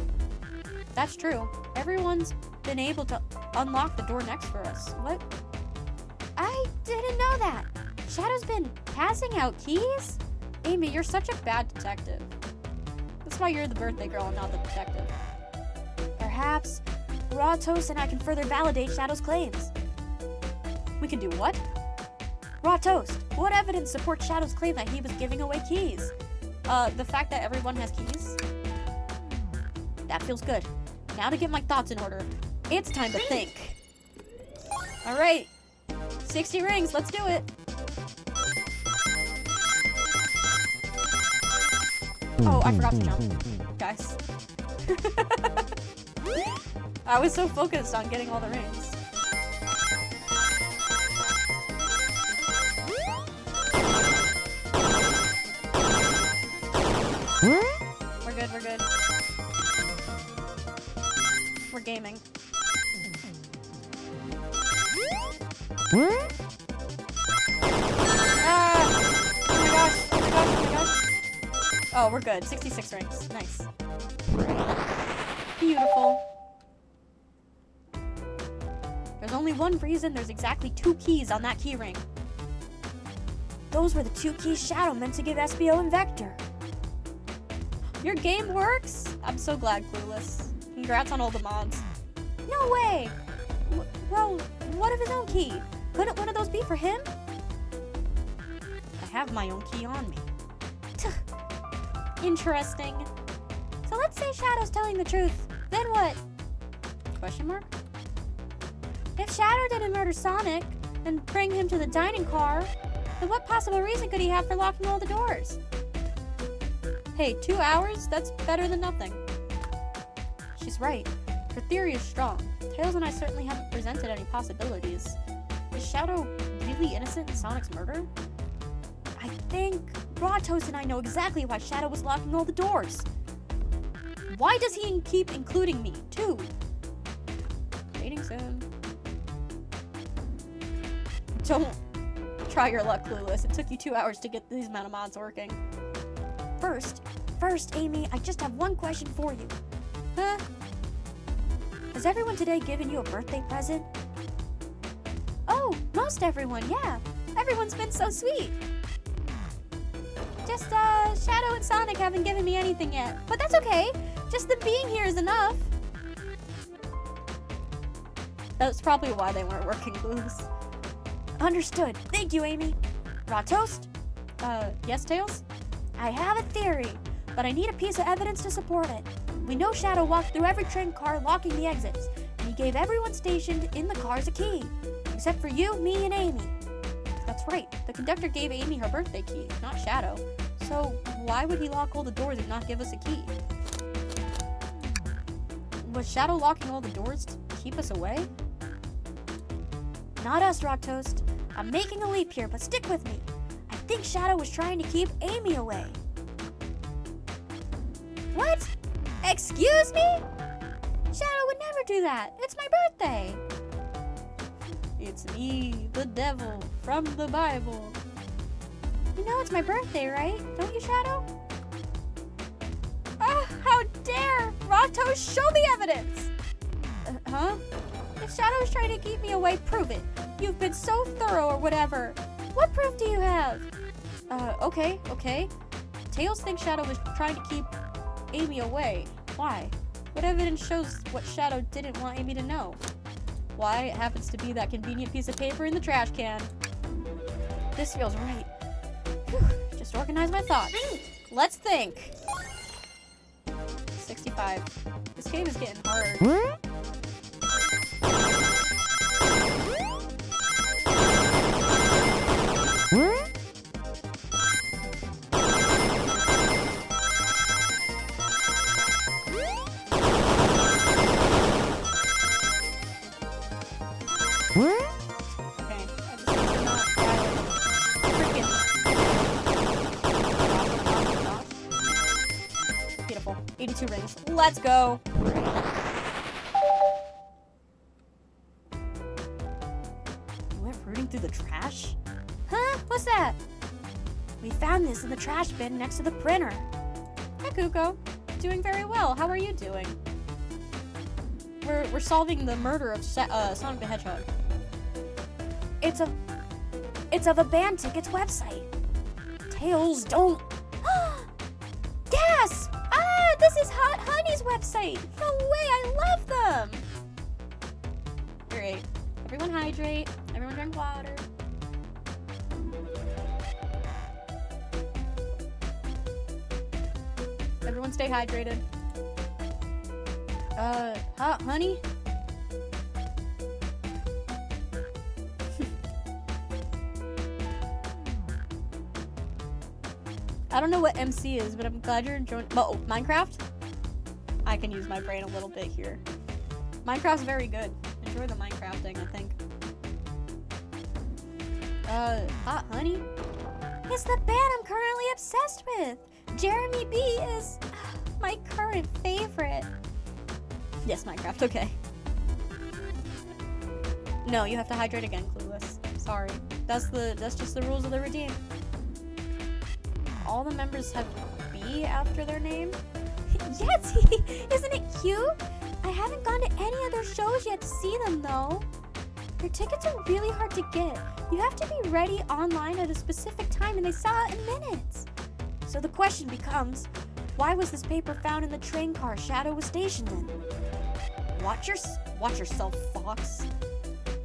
That's true. Everyone's been able to unlock the door next for us. What? I didn't know that. Shadow's been passing out keys? Amy, you're such a bad detective. That's why you're the birthday girl and not the detective. Perhaps Ratos and I can further validate Shadow's claims. We can do what? Ratos, what evidence supports Shadow's claim that he was giving away keys? The fact that everyone has keys. That feels good. Now to get my thoughts in order. It's time to think. All right. 60 rings, let's do it. Oh, I forgot to jump. Guys. I was so focused on getting all the rings. We're good, we're good. We're gaming. Ah! Oh my gosh, oh my gosh, oh my gosh. Oh, we're good. 66 rings. Nice. Beautiful. There's only one reason there's exactly 2 keys on that key ring. Those were the 2 keys Shadow meant to give SPO and Vector. Your game works? I'm so glad, Clueless. Congrats on all the mods. No way! Well, what of his own key? Couldn't one of those be for him? I have my own key on me. Interesting. So let's say Shadow's telling the truth. Then what? Question mark? If Shadow didn't murder Sonic and bring him to the dining car, then what possible reason could he have for locking all the doors? Hey, 2 hours? That's better than nothing. She's right. Her theory is strong. Tails and I certainly haven't presented any possibilities. Is Shadow really innocent in Sonic's murder? I think Ratos and I know exactly why Shadow was locking all the doors. Why does he keep including me, too? Dating soon. Don't try your luck, Clueless. It took you 2 hours to get these amount of mods working. First, Amy, I just have one question for you. Huh? Has everyone today given you a birthday present? Oh, most everyone, yeah. Everyone's been so sweet. Just, Shadow and Sonic haven't given me anything yet. But that's okay. Just them being here is enough. That's probably why they weren't working, Clueless. Understood. Thank you, Amy. Raw toast? Yes, Tails? I have a theory, but I need a piece of evidence to support it. We know Shadow walked through every train car locking the exits, and he gave everyone stationed in the cars a key. Except for you, me, and Amy. That's right. The conductor gave Amy her birthday key, not Shadow. So why would he lock all the doors and not give us a key? Was Shadow locking all the doors to keep us away? Not us, Rock Toast. I'm making a leap here, but stick with me. I think Shadow was trying to keep Amy away. What? Excuse me? Shadow would never do that. It's my birthday. It's me, the devil, from the Bible. You know it's my birthday, right? Don't you, Shadow? Ah, how dare! Ratos, show the evidence! Huh? If Shadow is trying to keep me away, prove it. You've been so thorough or whatever. What proof do you have? Okay. Tails thinks Shadow was trying to keep Amy away. Why? What evidence shows what Shadow didn't want Amy to know? Why, it happens to be that convenient piece of paper in the trash can. This feels right. Whew, just organize my thoughts. Let's think. 65. This game is getting hard. Okay, I just need to not freaking. Beautiful. 82 rings. Let's go. You went rooting through the trash? Huh? What's that? We found this in the trash bin next to the printer. Hi, Kuko. Doing very well. How are you doing? We're solving the murder of Sonic the Hedgehog. It's of a band tickets website. Tails, don't. Gasp! Ah, this is Hot Honey's website. No way, I love them. Great. Everyone hydrate. Everyone drink water. Everyone stay hydrated. Hot honey? I don't know what MC is, but I'm glad you're enjoying. Oh, Minecraft? I can use my brain a little bit here. Minecraft's very good. Enjoy the Minecrafting, I think. Hot honey? It's the band I'm currently obsessed with. Jeremy B is my current favorite. Yes, Minecraft, okay. No, you have to hydrate again, Clueless. Sorry. That's just the rules of the redeem. All the members have B after their name? Yes, isn't it cute? I haven't gone to any of their shows yet to see them though. Their tickets are really hard to get. You have to be ready online at a specific time and they sell out in minutes. So the question becomes, why was this paper found in the train car Shadow was stationed in? Watch yourself, Fox.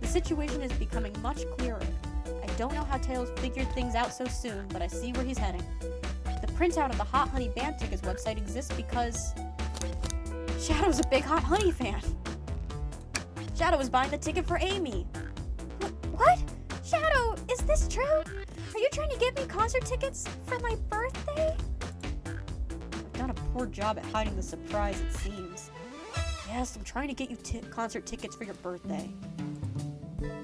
The situation is becoming much clearer. I don't know how Tails figured things out so soon, but I see where he's heading. The printout of the Hot Honey Band Tickets website exists because Shadow's a big Hot Honey fan. Shadow was buying the ticket for Amy. What? Shadow, is this true? Are you trying to get me concert tickets for my birthday? I've done a poor job at hiding the surprise, it seems. Yes, I'm trying to get you concert tickets for your birthday.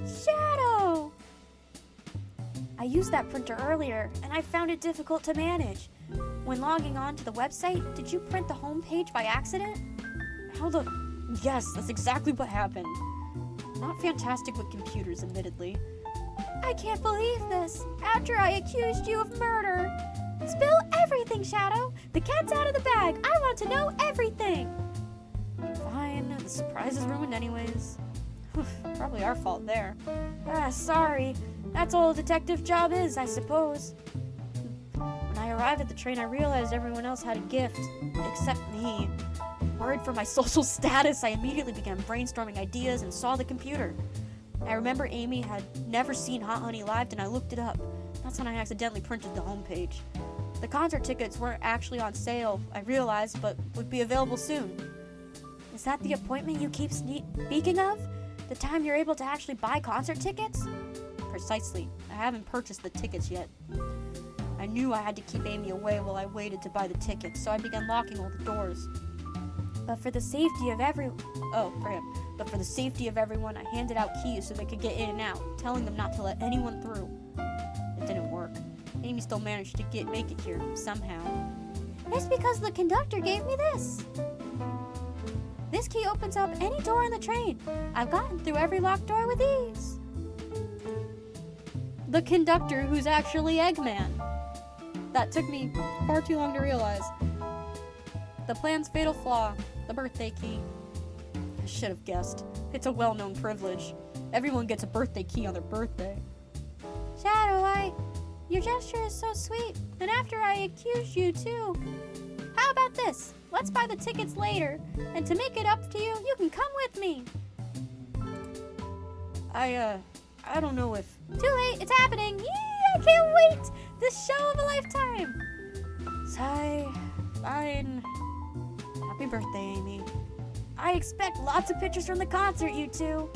Shadow! I used that printer earlier, and I found it difficult to manage. When logging on to the website, did you print the home page by accident? Yes, that's exactly what happened. Not fantastic with computers, admittedly. I can't believe this. After I accused you of murder. Spill everything, Shadow. The cat's out of the bag. I want to know everything. Fine, the surprise is ruined anyways. Probably our fault there. Sorry. That's all a detective job is, I suppose. When I arrived at the train, I realized everyone else had a gift, except me. Worried for my social status, I immediately began brainstorming ideas and saw the computer. I remember Amy had never seen Hot Honey Live, and I looked it up. That's when I accidentally printed the homepage. The concert tickets weren't actually on sale, I realized, but would be available soon. Is that the appointment you keep speaking of? The time you're able to actually buy concert tickets? Precisely. I haven't purchased the tickets yet. I knew I had to keep Amy away while I waited to buy the tickets, so I began locking all the doors. But for the safety of everyone, But for the safety of everyone, I handed out keys so they could get in and out, telling them not to let anyone through. It didn't work. Amy still managed to make it here, somehow. It's because the conductor gave me this. This key opens up any door on the train. I've gotten through every locked door with ease. The conductor who's actually Eggman. That took me far too long to realize. The plan's fatal flaw, the birthday key. I should have guessed. It's a well-known privilege. Everyone gets a birthday key on their birthday. Shadow, your gesture is so sweet. And after I accused you too. How about this? Let's buy the tickets later. And to make it up to you, you can come with me. I don't know if... Too late, it's happening. Yee, I can't wait. This show of a lifetime. Sigh. Fine. Happy birthday, Amy. I expect lots of pictures from the concert, you two.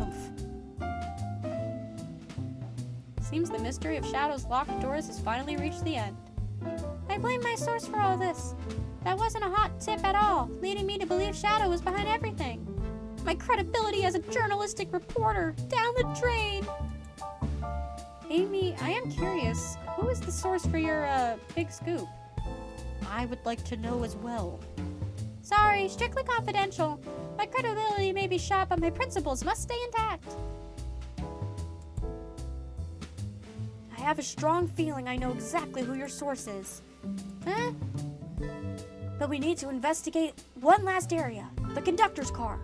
Oomph. Seems the mystery of Shadow's locked doors has finally reached the end. I blame my source for all this. That wasn't a hot tip at all, leading me to believe Shadow was behind everything. My credibility as a journalistic reporter, down the drain. Amy, I am curious. Who is the source for your, big scoop? I would like to know as well. Sorry, strictly confidential. My credibility may be shot, but my principles must stay intact. I have a strong feeling I know exactly who your source is. Huh? But we need to investigate one last area, the conductor's car.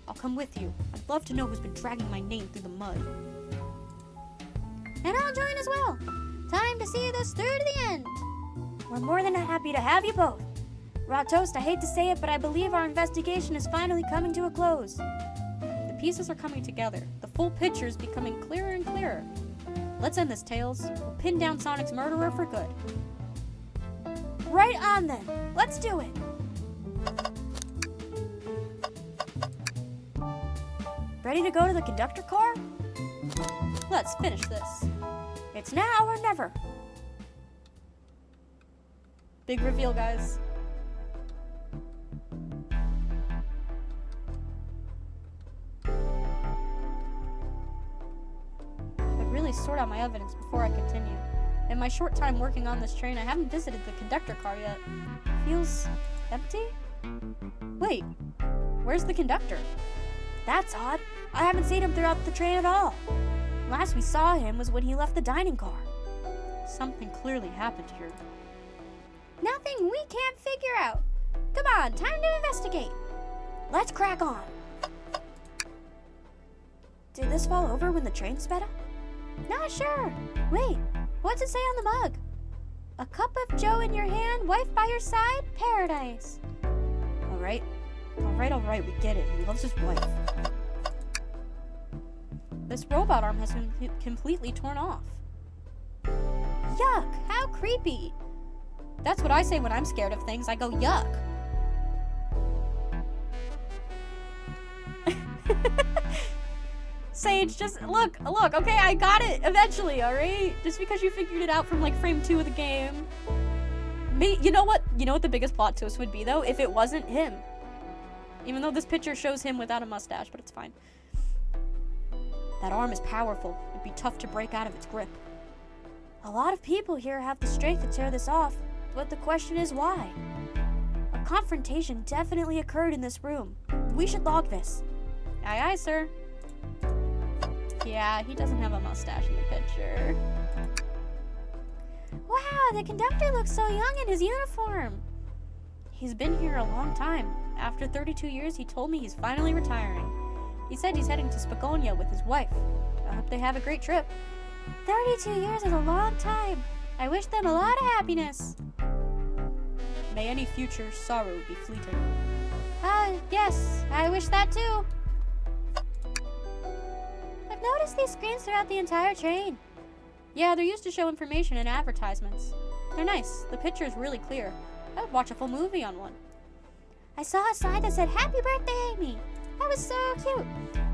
I'll come with you. I'd love to know who's been dragging my name through the mud. And I'll join as well. Time to see this through to the end. We're more than happy to have you both. Raw Toast, I hate to say it, but I believe our investigation is finally coming to a close. The pieces are coming together. The full picture is becoming clearer and clearer. Let's end this, Tails. We'll pin down Sonic's murderer for good. Right on then. Let's do it. Ready to go to the conductor car? Let's finish this. It's now or never. Big reveal, guys. I'd really sort out my evidence before I continue. In my short time working on this train, I haven't visited the conductor car yet. Feels empty? Wait, where's the conductor? That's odd. I haven't seen him throughout the train at all. Last we saw him was when he left the dining car. Something clearly happened here. Nothing we can't figure out. Come on, time to investigate. Let's crack on. Did this fall over when the train sped up? Not sure. Wait, what's it say on the mug? A cup of joe in your hand, wife by your side, paradise. All right, we get it. He loves his wife. This robot arm has been completely torn off. Yuck, how creepy. That's what I say when I'm scared of things. I go, yuck. Sage, just look, okay, I got it eventually, alright? Just because you figured it out from like frame 2 of the game. You know what the biggest plot twist would be though? If it wasn't him. Even though this picture shows him without a mustache, but it's fine. That arm is powerful. It'd be tough to break out of its grip. A lot of people here have the strength to tear this off, but the question is why? A confrontation definitely occurred in this room. We should log this. Aye, aye, sir. Yeah, he doesn't have a mustache in the picture. Wow, the conductor looks so young in his uniform. He's been here a long time. After 32 years, he told me he's finally retiring. He said he's heading to Spagonia with his wife. I hope they have a great trip. 32 years is a long time. I wish them a lot of happiness. May any future sorrow be fleeting. Yes, I wish that too. I've noticed these screens throughout the entire train. Yeah, they're used to show information and advertisements. They're nice. The picture is really clear. I would watch a full movie on one. I saw a sign that said, "Happy birthday, Amy." That was so cute.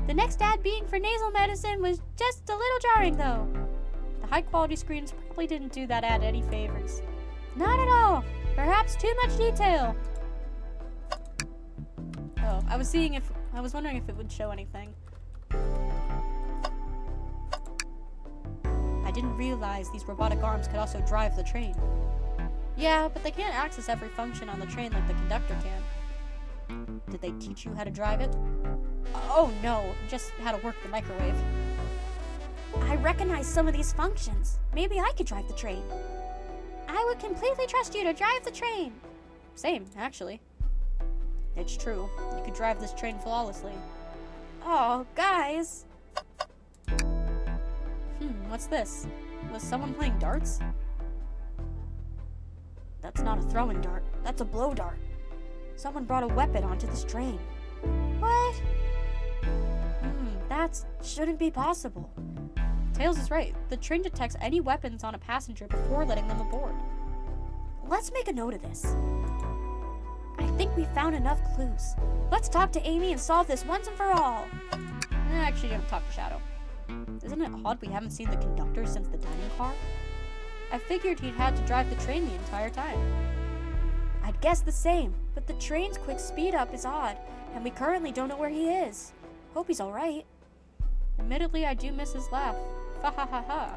The next ad being for nasal medicine was just a little jarring, though. The high-quality screens probably didn't do that ad any favors. Not at all. Perhaps too much detail. Oh, I was wondering if it would show anything. I didn't realize these robotic arms could also drive the train. Yeah, but they can't access every function on the train like the conductor can. Did they teach you how to drive it? Oh no, just how to work the microwave. I recognize some of these functions. Maybe I could drive the train. I would completely trust you to drive the train. Same, actually. It's true. You could drive this train flawlessly. Oh, guys. What's this? Was someone playing darts? That's not a throwing dart. That's a blow dart. Someone brought a weapon onto this train. What? That shouldn't be possible. Tails is right. The train detects any weapons on a passenger before letting them aboard. Let's make a note of this. I think we found enough clues. Let's talk to Amy and solve this once and for all. Actually, don't talk to Shadow. Isn't it odd we haven't seen the conductor since the dining car? I figured he'd had to drive the train the entire time. I'd guess the same, but the train's quick speed up is odd, and we currently don't know where he is. Hope he's alright. Admittedly, I do miss his laugh. Fa ha ha ha.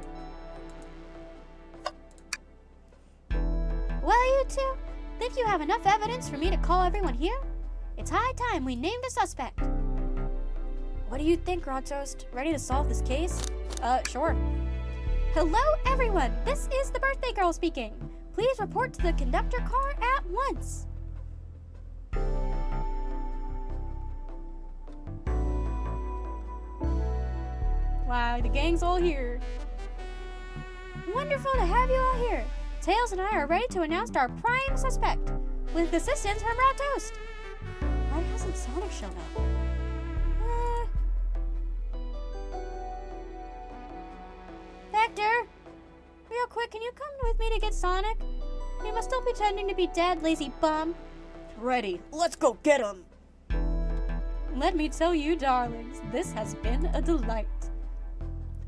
Well, you two, think you have enough evidence for me to call everyone here? It's high time we named a suspect. What do you think, Rodtoast? Ready to solve this case? Sure. Hello, everyone. This is the birthday girl speaking. Please report to the conductor car at once. Wow, the gang's all here. Wonderful to have you all here. Tails and I are ready to announce our prime suspect, with assistance from Rodtoast. Why hasn't Sonic shown up? Vector, real quick, can you come with me to get Sonic? You must still pretending to be dead, lazy bum. Ready. Let's go get him. Let me tell you, darlings, this has been a delight.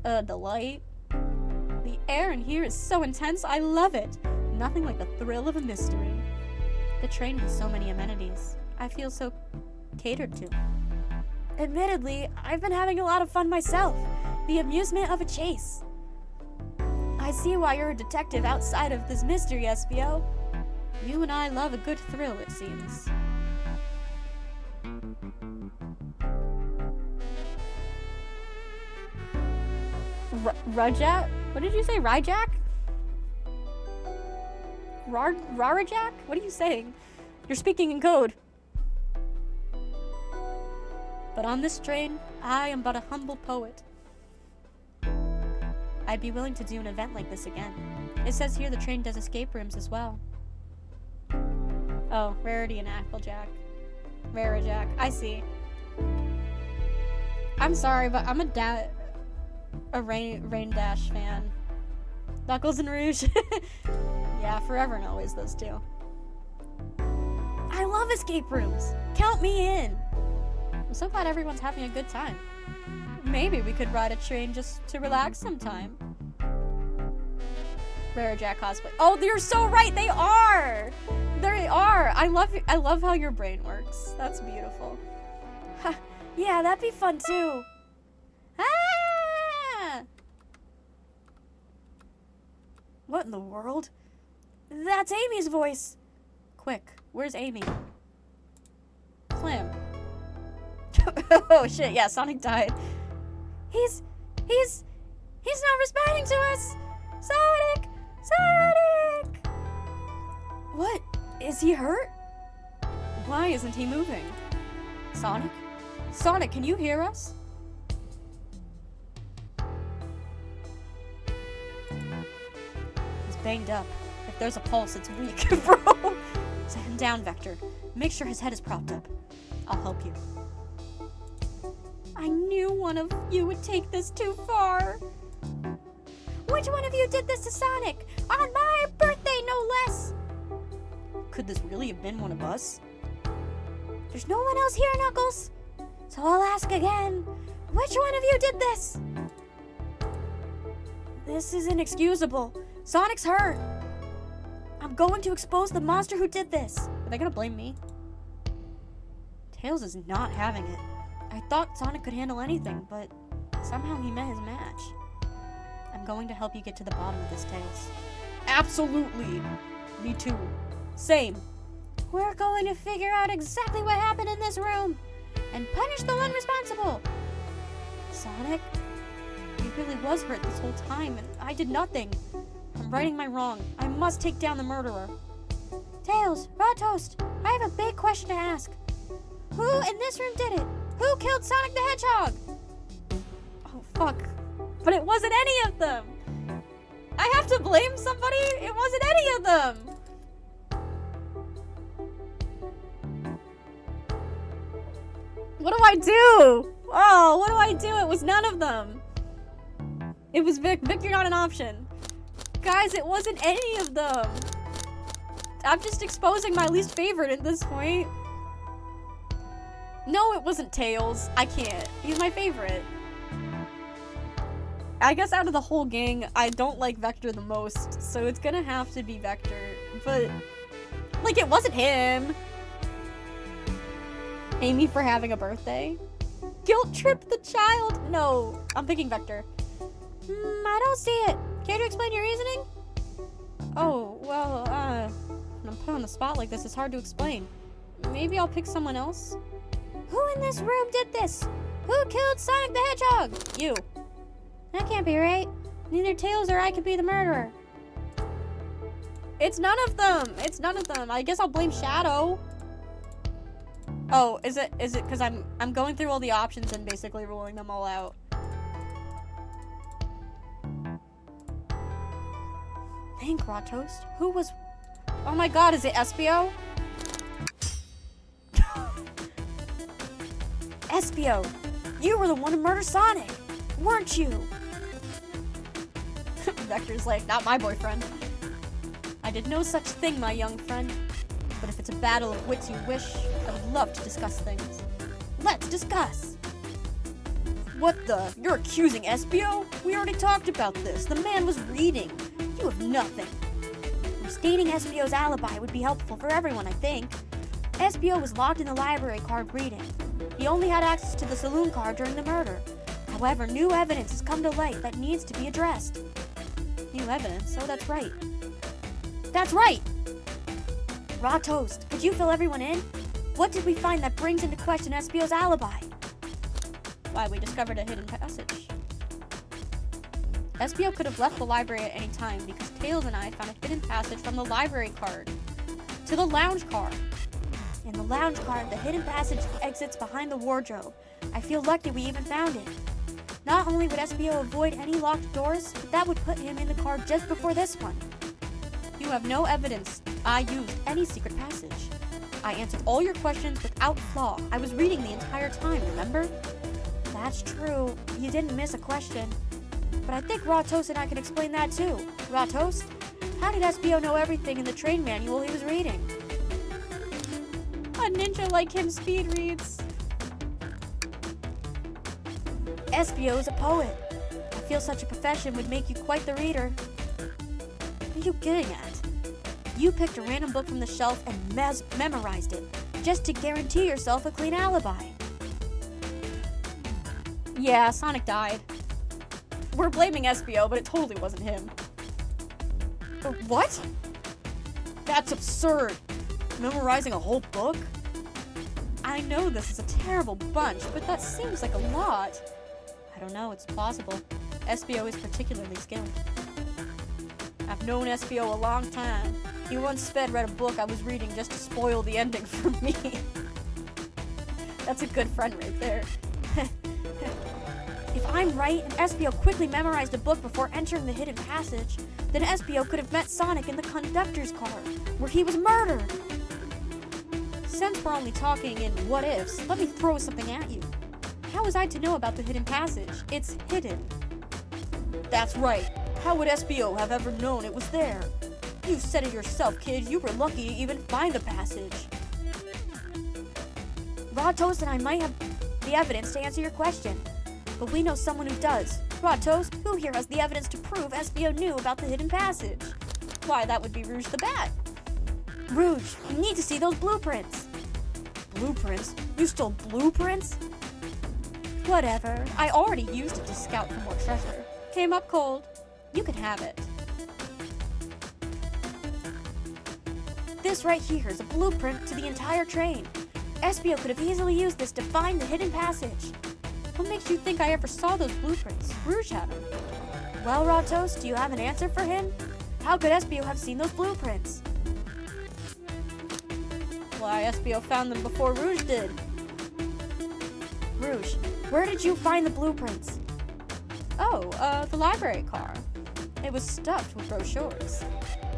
A delight? The air in here is so intense, I love it. Nothing like the thrill of a mystery. The train has so many amenities. I feel so catered to. Admittedly, I've been having a lot of fun myself. The amusement of a chase. I see why you're a detective outside of this mystery, SBO. You and I love a good thrill, it seems. Rajak? What did you say, Ryjack? Rarajak? What are you saying? You're speaking in code. But on this train, I am but a humble poet. I'd be willing to do an event like this again. It says here the train does escape rooms as well. Oh, Rarity and Applejack. Rarajack. I see. I'm sorry, but I'm a Rain Dash fan. Knuckles and Rouge. Yeah, forever and always those two. I love escape rooms. Count me in. I'm so glad everyone's having a good time. Maybe we could ride a train just to relax sometime. Rare Jack cosplay. Oh, you're so right. They are. They are. I love how your brain works. That's beautiful. Yeah, that'd be fun too. Ah! What in the world? That's Amy's voice. Quick, where's Amy? Clam. Oh shit, yeah, Sonic died. He's not responding to us. Sonic! Sonic! What? Is he hurt? Why isn't he moving? Sonic? Sonic, can you hear us? He's banged up. If there's a pulse, it's weak, bro. Set him down, Vector. Make sure his head is propped up. I'll help you. I knew one of you would take this too far. Which one of you did this to Sonic? On my birthday, no less! Could this really have been one of us? There's no one else here, Knuckles. So I'll ask again. Which one of you did this? This is inexcusable. Sonic's hurt. I'm going to expose the monster who did this. Are they gonna blame me? Tails is not having it. I thought Sonic could handle anything, but somehow he met his match. I'm going to help you get to the bottom of this, Tails. Absolutely. Me too. Same. We're going to figure out exactly what happened in this room and punish the one responsible. Sonic? He really was hurt this whole time, and I did nothing. I'm righting my wrong. I must take down the murderer. Tails, Raw Toast, I have a big question to ask. Who in this room did it? Who killed Sonic the Hedgehog? Oh, fuck. But it wasn't any of them. I have to blame somebody? It wasn't any of them. What do I do? Oh, what do I do? It was none of them. It was Vic. Vic, you're not an option. Guys, it wasn't any of them. I'm just exposing my least favorite at this point. No, it wasn't Tails. I can't. He's my favorite. I guess out of the whole gang, I don't like Vector the most, so it's gonna have to be Vector. But, like, it wasn't him. Amy for having a birthday? Guilt trip the child? No, I'm thinking Vector. I don't see it. Care to explain your reasoning? Oh, well, when I'm put on the spot like this, it's hard to explain. Maybe I'll pick someone else? Who in this room did this? Who killed Sonic the Hedgehog? You. That can't be right. Neither Tails or I could be the murderer. It's none of them. It's none of them. I guess I'll blame Shadow. Oh, is it because I'm going through all the options and basically ruling them all out. Think, Raw Toast. Who was... Oh my god, is it Espio? Espio, you were the one to murder Sonic, weren't you? Vector's like, not my boyfriend. I did no such thing, my young friend. But if it's a battle of wits you wish, I would love to discuss things. Let's discuss! What the? You're accusing Espio? We already talked about this. The man was reading. You have nothing. Stating Espio's alibi would be helpful for everyone, I think. Espio was locked in the library card reading. He only had access to the saloon card during the murder. However, new evidence has come to light that needs to be addressed. New evidence? Oh, that's right. That's right! Raw Toast, could you fill everyone in? What did we find that brings into question Espio's alibi? Why, we discovered a hidden passage. Espio could have left the library at any time because Tails and I found a hidden passage from the library card to the lounge car. In the lounge car, the hidden passage exits behind the wardrobe. I feel lucky we even found it. Not only would Espio avoid any locked doors, but that would put him in the car just before this one. You have no evidence I used any secret passage. I answered all your questions without flaw. I was reading the entire time, remember? That's true. You didn't miss a question. But I think Raw Toast and I can explain that too. Raw Toast, how did Espio know everything in the train manual he was reading? A ninja like him speed reads. Espio is a poet. I feel such a profession would make you quite the reader. What are you getting at? You picked a random book from the shelf and memorized it, just to guarantee yourself a clean alibi. Yeah, Sonic died. We're blaming Espio, but it totally wasn't him. What? That's absurd. Memorizing a whole book? I know this is a terrible bunch, but that seems like a lot. I don't know, it's plausible. Espio is particularly skilled. I've known Espio a long time. He once read a book I was reading just to spoil the ending for me. That's a good friend right there. If I'm right, and Espio quickly memorized a book before entering the hidden passage, then Espio could have met Sonic in the conductor's car, where he was murdered. Since we're only talking in what-ifs, let me throw something at you. How was I to know about the hidden passage? It's hidden. That's right. How would Espio have ever known it was there? You said it yourself, kid. You were lucky to even find the passage. Raw Toast and I might have the evidence to answer your question, but we know someone who does. Raw Toast, who here has the evidence to prove Espio knew about the hidden passage? Why, that would be Rouge the Bat. Rouge, you need to see those blueprints. Blueprints? You stole blueprints? Whatever. I already used it to scout for more treasure. Came up cold. You can have it. This right here is a blueprint to the entire train. Espio could have easily used this to find the hidden passage. What makes you think I ever saw those blueprints? Rouge had them. Well, Raw Toast, do you have an answer for him? How could Espio have seen those blueprints? Why, Espio found them before Rouge did. Rouge, where did you find the blueprints? Oh, the library car. It was stuffed with brochures.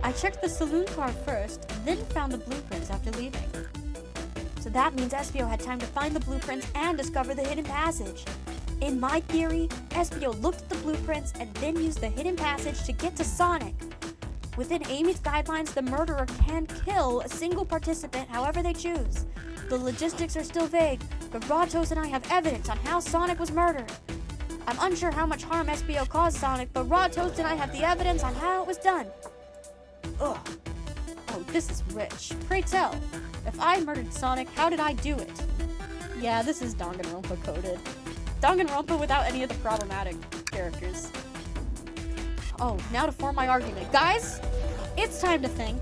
I checked the saloon car first, then found the blueprints after leaving. So that means Espio had time to find the blueprints and discover the hidden passage. In my theory, Espio looked at the blueprints and then used the hidden passage to get to Sonic. Within Amy's guidelines, the murderer can kill a single participant however they choose. The logistics are still vague, but Raw Toast and I have evidence on how Sonic was murdered. I'm unsure how much harm Espio caused Sonic, but Raw Toast and I have the evidence on how it was done. Ugh. Oh, this is rich. Pray tell, if I murdered Sonic, how did I do it? Yeah, this is Danganronpa coded. Danganronpa without any of the problematic characters. Oh, now to form my argument. Guys, it's time to think.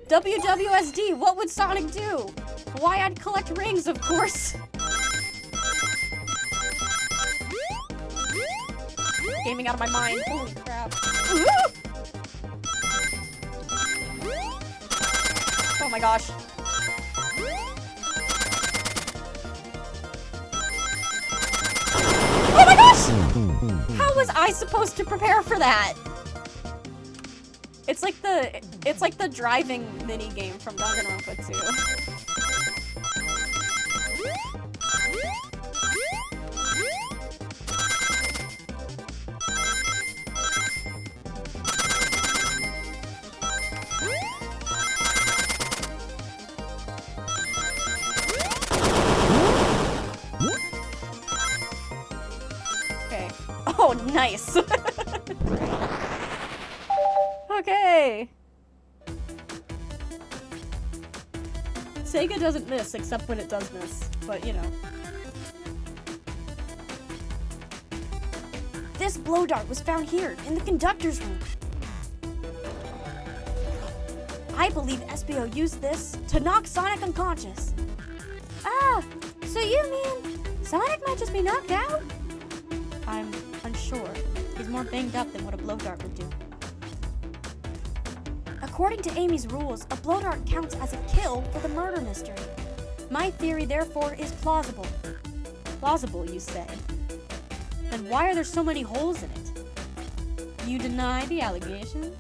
WWSD, what would Sonic do? Why, I'd collect rings, of course. Gaming out of my mind. Holy crap. Oh my gosh. Oh my gosh! How was I supposed to prepare for that? It's like the driving mini game from Danganronpa 2. Oh, nice. Okay. Sega doesn't miss except when it does miss, but you know. This blow dart was found here, in the conductor's room. I believe Espio used this to knock Sonic unconscious. Ah, so you mean Sonic might just be knocked out? I'm unsure. He's more banged up than what a blow dart would do. According to Amy's rules, a blow dart counts as a kill for the murder mystery. My theory, therefore, is plausible. Plausible, you say? Then why are there so many holes in it? You deny the allegations?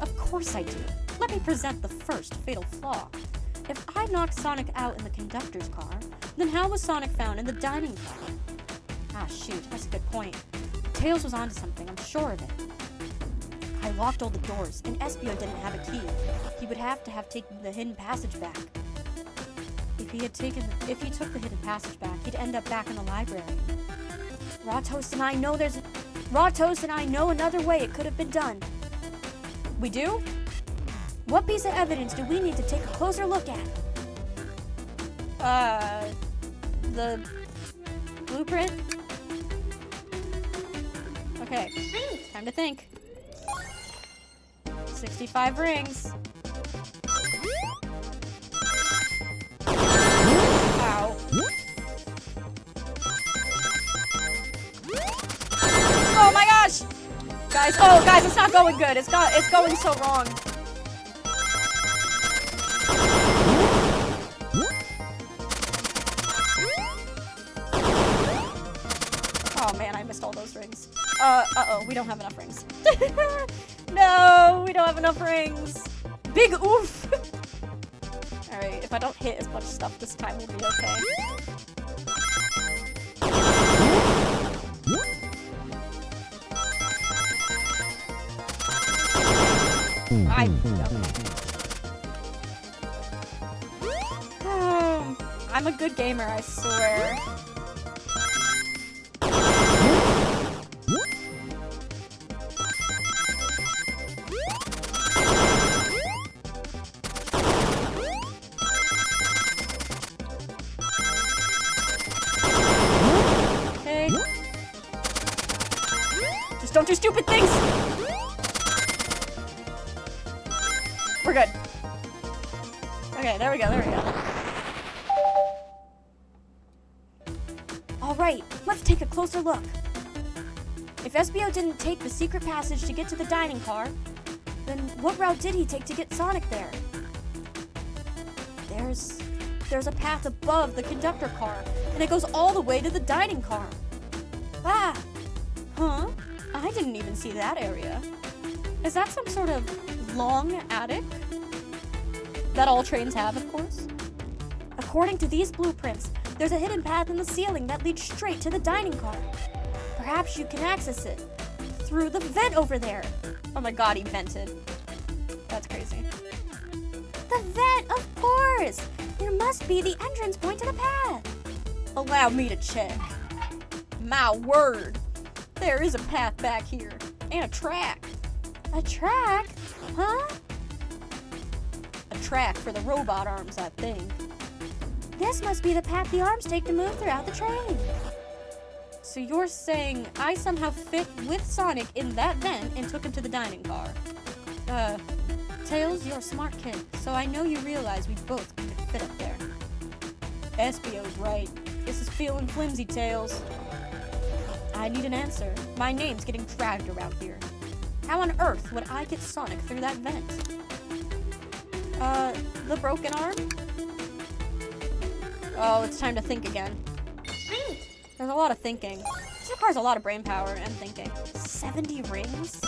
Of course I do. Let me present the first fatal flaw. If I knocked Sonic out in the conductor's car, then how was Sonic found in the dining car? Ah, shoot, that's a good point. Tails was onto something, I'm sure of it. I locked all the doors, and Espio didn't have a key. He would have to have taken the hidden passage back. If If he took the hidden passage back, he'd end up back in the library. Raw Toast and I know another way it could have been done. We do? What piece of evidence do we need to take a closer look at? The blueprint? Okay, time to think. 65 rings. Ow. Oh my gosh! Guys, it's not going good. It's going so wrong. Oh man, I missed all those rings. Uh-oh, we don't have enough rings. No, we don't have enough rings. Big oof. Alright, if I don't hit as much stuff this time, we'll be okay. I'm a good gamer, I swear. Okay. Just don't do stupid things! We're good. Okay, there we go. Alright, let's take a closer look. If Espio didn't take the secret passage to get to the dining car, then what route did he take to get Sonic there? There's a path above the conductor car, and it goes all the way to the dining car. Ah! Huh? I didn't even see that area. Is that some sort of long attic? That all trains have, of course. According to these blueprints, there's a hidden path in the ceiling that leads straight to the dining car. Perhaps you can access it through the vent over there. Oh my god, he vented. That's crazy. The vent, of course! There must be the entrance point to the path. Allow me to check. My word. There is a path back here. And a track. A track? Huh? A track for the robot arms, I think. This must be the path the arms take to move throughout the train. So you're saying I somehow fit with Sonic in that vent and took him to the dining car? Tails, you're a smart kid, so I know you realize we both could fit up there. Espio's right. This is feeling flimsy, Tails. I need an answer. My name's getting dragged around here. How on earth would I get Sonic through that vent? The broken arm? Oh, it's time to think again. There's a lot of thinking. This requires a lot of brain power and thinking. 70 rings?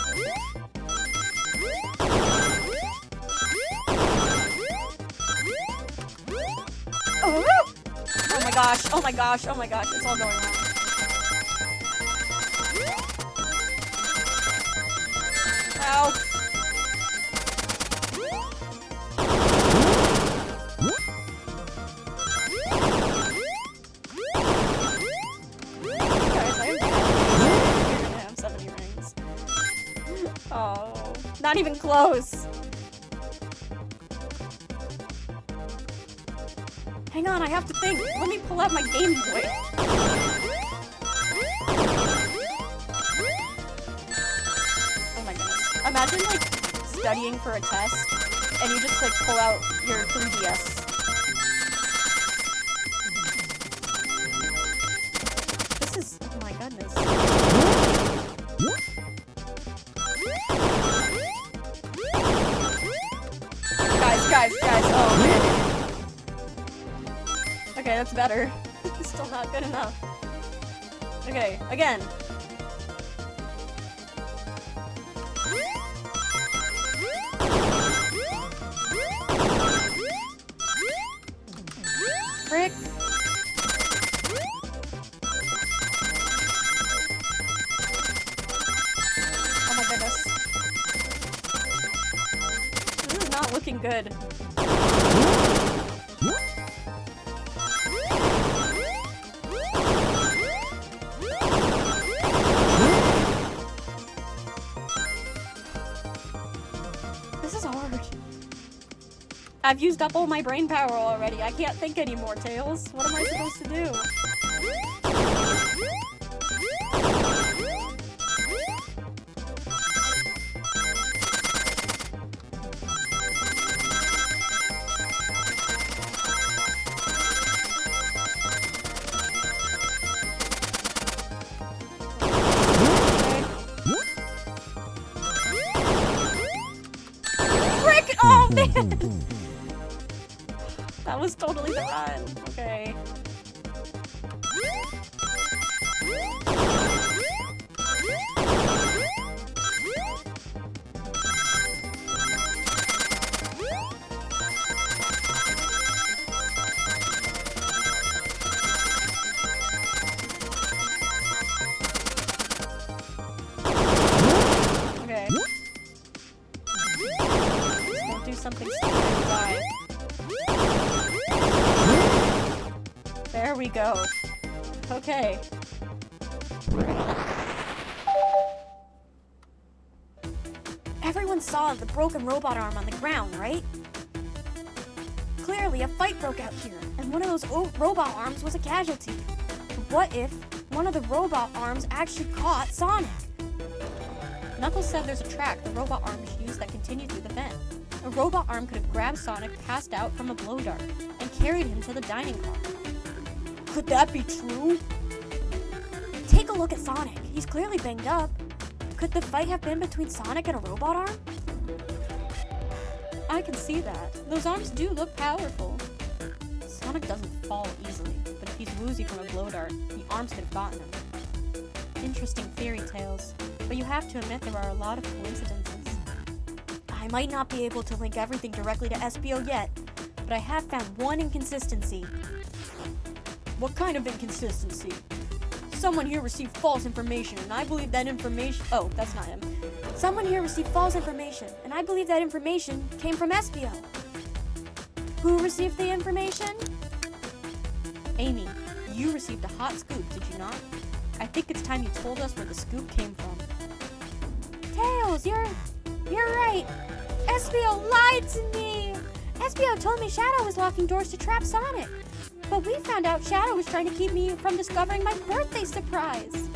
Oh my gosh, oh my gosh, oh my gosh, it's all going wrong. Ow. Guys, I'm gonna have 70 rings. Oh, not even close. Hang on, I have to think. Let me pull out my Game Boy. Oh my goodness. Imagine, like, studying for a test, and you just, like, pull out your 3DS. This is... oh my goodness. Guys, oh man. Okay, that's better. Still not good enough. Okay, again. Frick. Oh my goodness. This is not looking good. I've used up all my brain power already. I can't think anymore, Tails. What am I supposed to do? Frick! Oh, man! That was totally the run. Okay. Okay. Don't do something stupid and die. There we go. Okay. Everyone saw the broken robot arm on the ground, right? Clearly, a fight broke out here, and one of those robot arms was a casualty. But what if one of the robot arms actually caught Sonic? Knuckles said there's a track the robot arms use that continued through the vent. A robot arm could have grabbed Sonic passed out from a blow dart and carried him to the dining car. Could that be true? Take a look at Sonic. He's clearly banged up. Could the fight have been between Sonic and a robot arm? I can see that. Those arms do look powerful. Sonic doesn't fall easily, but if he's woozy from a blow dart, the arms could have gotten him. Interesting theory, Tails, but you have to admit there are a lot of coincidences. I might not be able to link everything directly to SBO yet, but I have found one inconsistency. What kind of inconsistency? Someone here received false information, and I believe that information— oh, that's not him. Someone here received false information, and I believe that information came from SBO. Who received the information? Amy, you received a hot scoop, did you not? I think it's time you told us where the scoop came from. Tails, you're right. SBO lied to me. SBO told me Shadow was locking doors to trap Sonic. But we found out Shadow was trying to keep me from discovering my birthday surprise.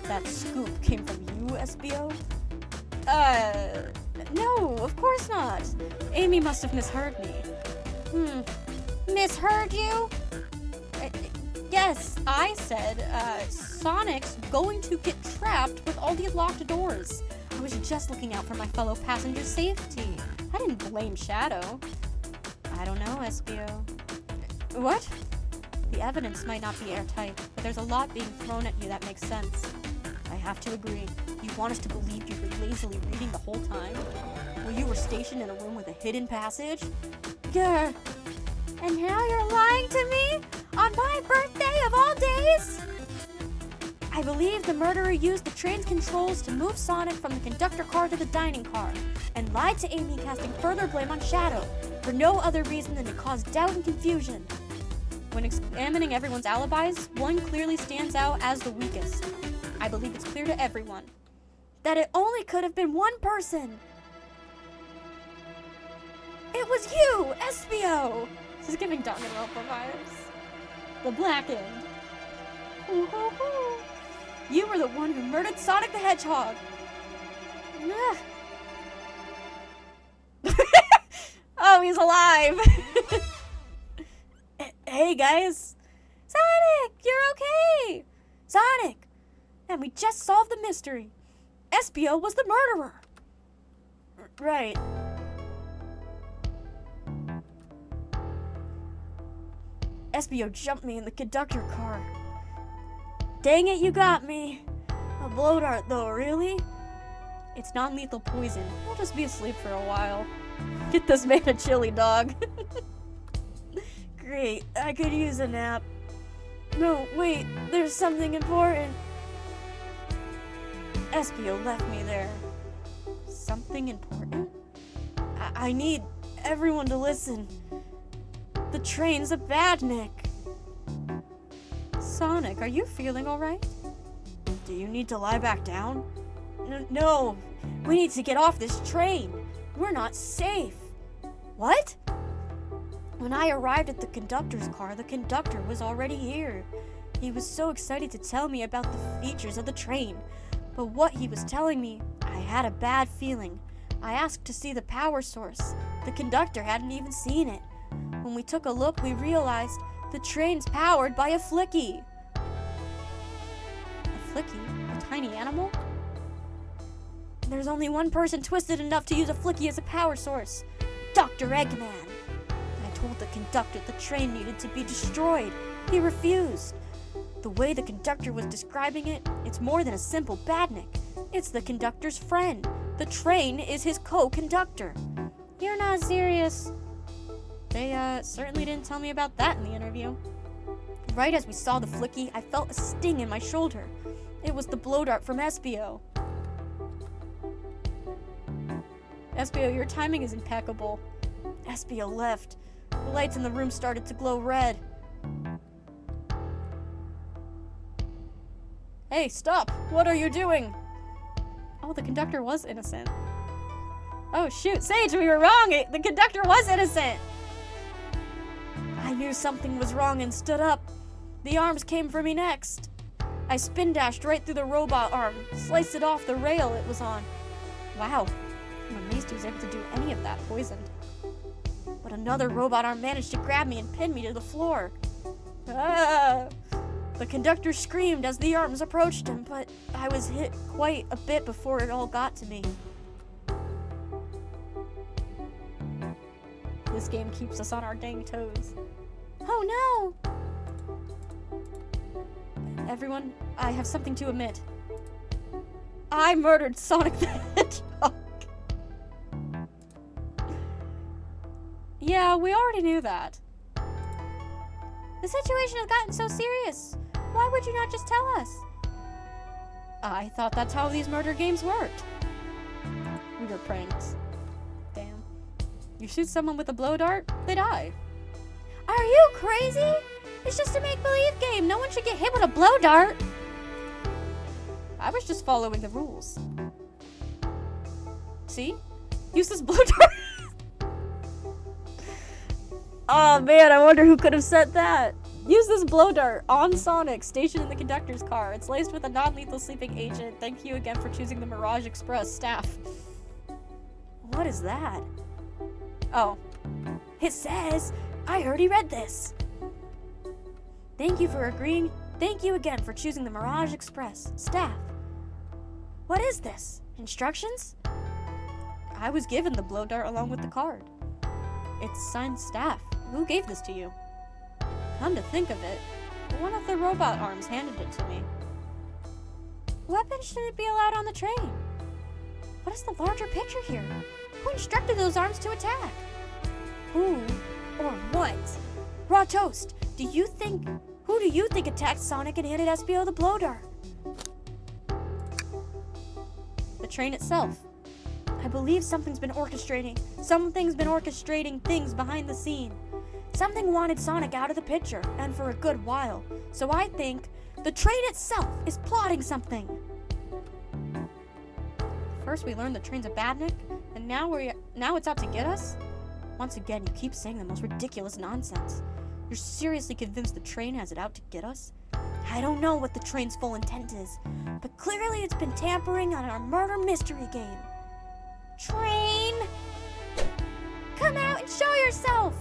That scoop came from you, SBO? No, of course not. Amy must have misheard me. Misheard you? Yes, I said, Sonic's going to get trapped with all the locked doors. I was just looking out for my fellow passenger's safety. I didn't blame Shadow. I don't know, SBO. What? The evidence might not be airtight, but there's a lot being thrown at you that makes sense. I have to agree. You want us to believe you were lazily reading the whole time? Well, you were stationed in a room with a hidden passage? Grr. And now you're lying to me? On my birthday of all days? I believe the murderer used the train's controls to move Sonic from the conductor car to the dining car, and lied to Amy, casting further blame on Shadow, for no other reason than to cause doubt and confusion. When examining everyone's alibis, one clearly stands out as the weakest. I believe it's clear to everyone That it only could have been one person. It was you, SBO! This is giving Danganronpa vibes. The Black End. You were the one who murdered Sonic the Hedgehog. Oh, he's alive! Hey guys! Sonic, you're okay! Sonic! And we just solved the mystery. SBO was the murderer. Right. SBO jumped me in the conductor car. Dang it, you got me. A blow dart though, really? It's non-lethal poison. We'll just be asleep for a while. Get this man a chili dog. Great, I could use a nap. No, wait, there's something important. SBO left me there. Something important? I need everyone to listen. The train's a badnik. Sonic, are you feeling alright? Do you need to lie back down? No, we need to get off this train. We're not safe. What? When I arrived at the conductor's car, the conductor was already here. He was so excited to tell me about the features of the train. But what he was telling me, I had a bad feeling. I asked to see the power source. The conductor hadn't even seen it. When we took a look, we realized the train's powered by a flicky. A flicky? A tiny animal? There's only one person twisted enough to use a flicky as a power source. Dr. Eggman. I told the conductor the train needed to be destroyed. He refused. The way the conductor was describing it, it's more than a simple badnik. It's the conductor's friend. The train is his co-conductor. You're not serious. They certainly didn't tell me about that in the interview. Right as we saw the flicky, I felt a sting in my shoulder. It was the blow dart from Espio. Espio, your timing is impeccable. Espio left. The lights in the room started to glow red. Hey, stop! What are you doing? Oh, the conductor was innocent. Oh, shoot, Sage, we were wrong! The conductor was innocent! I knew something was wrong and stood up. The arms came for me next. I spin dashed right through the robot arm, sliced it off the rail it was on. Wow, I'm amazed he was able to do any of that poisoned. But another robot arm managed to grab me and pin me to the floor. Ah! The conductor screamed as the arms approached him, but I was hit quite a bit before it all got to me. This game keeps us on our dang toes. Oh no! Everyone, I have something to admit. I murdered Sonic the Hedgehog. Yeah, we already knew that. The situation has gotten so serious. Why would you not just tell us? I thought that's how these murder games worked. We were pranked. Damn. You shoot someone with a blow dart, they die. Are you crazy? It's just a make-believe game. No one should get hit with a blow dart. I was just following the rules. See? Use this blow dart. Oh man, I wonder who could have said that. Use this blow dart on Sonic, stationed in the conductor's car. It's laced with a non-lethal sleeping agent. Thank you again for choosing the Mirage Express staff. What is that? Oh. It says, I already read this. Thank you for agreeing. Thank you again for choosing the Mirage Express staff. What is this? Instructions? I was given the blow dart along with the card. It's signed staff. Who gave this to you? Come to think of it, one of the robot arms handed it to me. Weapons shouldn't be allowed on the train. What is the larger picture here? Who instructed those arms to attack? Who or what? Raw Toast, who do you think attacked Sonic and handed Espio the blow dart? The train itself. I believe something's been orchestrating things behind the scene. Something wanted Sonic out of the picture, and for a good while. So I think the train itself is plotting something. First we learned the train's a badnik, and now it's out to get us? Once again, you keep saying the most ridiculous nonsense. You're seriously convinced the train has it out to get us? I don't know what the train's full intent is, but clearly it's been tampering on our murder mystery game. Train! Come out and show yourself!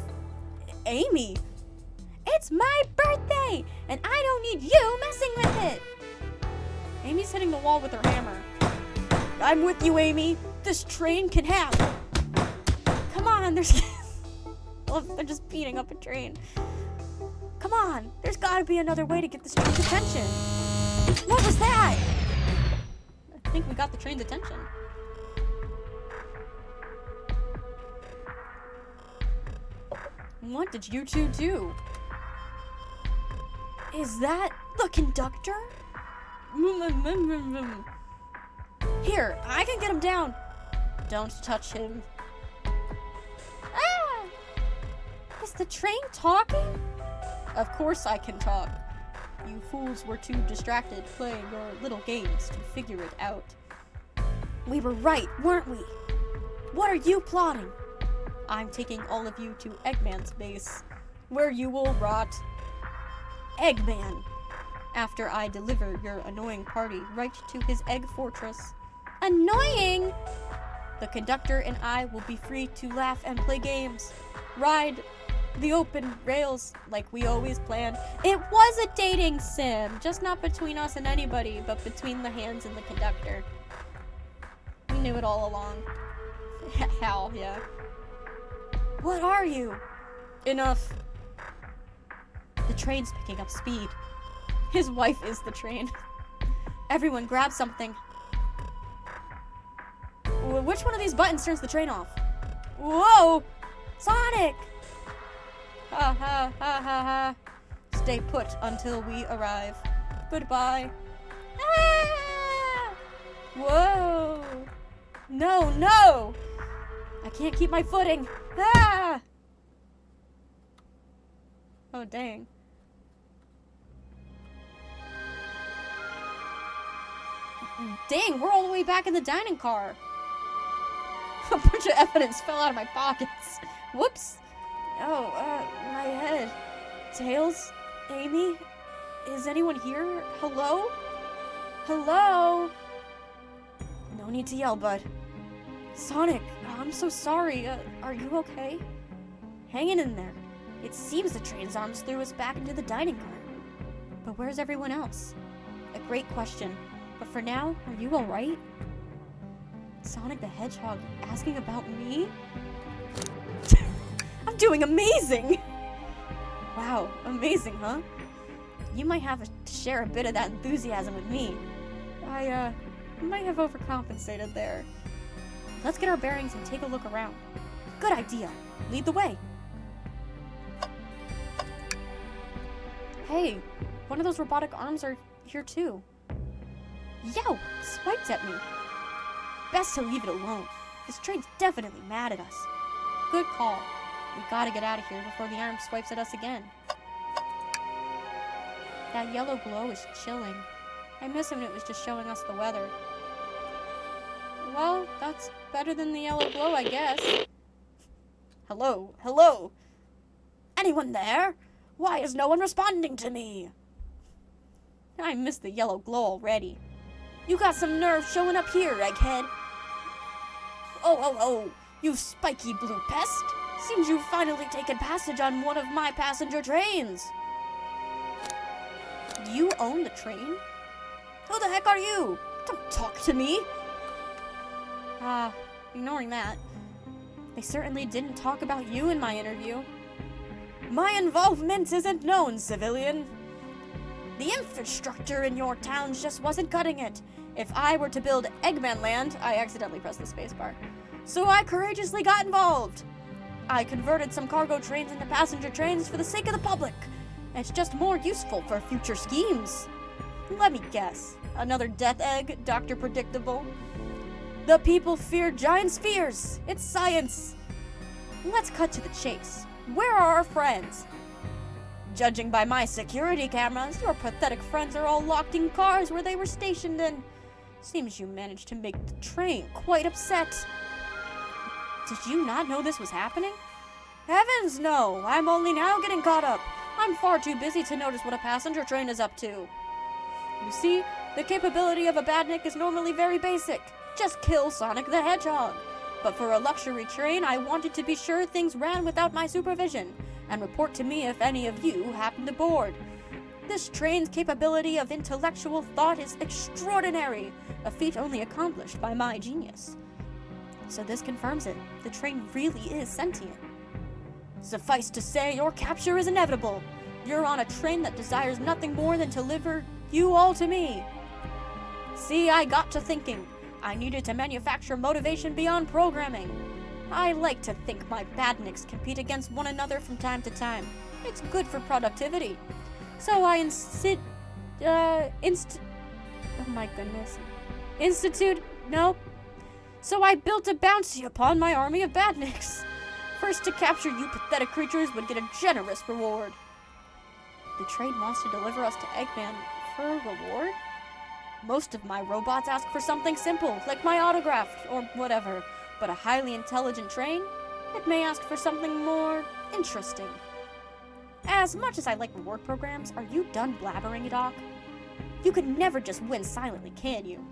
Amy! It's my birthday, and I don't need you messing with it! Amy's hitting the wall with her hammer. I'm with you, Amy. This train can have. Come on, they're just beating up a train. Come on, there's gotta be another way to get this train's attention. What was that? I think we got the train's attention. What did you two do? Is that the conductor? Here, I can get him down. Don't touch him. Ah! Is the train talking? Of course I can talk. You fools were too distracted playing your little games to figure it out. We were right, weren't we? What are you plotting? I'm taking all of you to Eggman's base, where you will rot. Eggman! After I deliver your annoying party right to his egg fortress. Annoying! The conductor and I will be free to laugh and play games. Ride the open rails like we always planned. It was a dating sim, just not between us and anybody, but between the hands and the conductor. We knew it all along. Hal, yeah. What are you? Enough. The train's picking up speed. His wife is the train. Everyone grab something. Which one of these buttons turns the train off? Whoa! Sonic! Ha ha ha ha ha. Stay put until we arrive. Goodbye. Ah! Whoa! No, no! I can't keep my footing. Ah! Oh, dang. Dang, we're all the way back in the dining car. A bunch of evidence fell out of my pockets. Whoops. Oh, my head. Tails? Amy? Is anyone here? Hello? Hello? No need to yell, bud. Sonic, I'm so sorry. Are you okay? Hanging in there. It seems the train's arms threw us back into the dining car. But where's everyone else? A great question. But for now, are you alright? Sonic the Hedgehog asking about me? I'm doing amazing! Wow, amazing, huh? You might have to share a bit of that enthusiasm with me. I might have overcompensated there. Let's get our bearings and take a look around. Good idea. Lead the way. Hey, one of those robotic arms are here too. Yo, swiped at me. Best to leave it alone. This train's definitely mad at us. Good call. We gotta get out of here before the arm swipes at us again. That yellow glow is chilling. I miss it when it was just showing us the weather. Well, that's better than the yellow glow, I guess. Hello, hello. Anyone there? Why is no one responding to me? I miss the yellow glow already. You got some nerve showing up here, egghead. Oh, you spiky blue pest. Seems you've finally taken passage on one of my passenger trains. You own the train? Who the heck are you? Don't talk to me. Ignoring that. They certainly didn't talk about you in my interview. My involvement isn't known, civilian. The infrastructure in your towns just wasn't cutting it. If I were to build Eggman Land, I accidentally pressed the spacebar. So I courageously got involved. I converted some cargo trains into passenger trains for the sake of the public. It's just more useful for future schemes. Let me guess. Another death egg, Dr. Predictable. The people fear giant spheres. It's science. Let's cut to the chase. Where are our friends? Judging by my security cameras, your pathetic friends are all locked in cars where they were stationed in. Seems you managed to make the train quite upset. Did you not know this was happening? Heavens no! I'm only now getting caught up. I'm far too busy to notice what a passenger train is up to. You see, the capability of a badnik is normally very basic. Just kill Sonic the Hedgehog. But for a luxury train, I wanted to be sure things ran without my supervision, and report to me if any of you happened aboard. This train's capability of intellectual thought is extraordinary, a feat only accomplished by my genius. So this confirms it. The train really is sentient. Suffice to say, your capture is inevitable. You're on a train that desires nothing more than to deliver you all to me. See, I got to thinking. I needed to manufacture motivation beyond programming. I like to think my badniks compete against one another from time to time. It's good for productivity. So I So I built a bounty upon my army of badniks. First to capture you pathetic creatures would get a generous reward. The train wants to deliver us to Eggman for a reward? Most of my robots ask for something simple, like my autograph or whatever, but a highly intelligent train? It may ask for something more interesting. As much as I like reward programs, are you done blabbering, Doc? You can never just win silently, can you?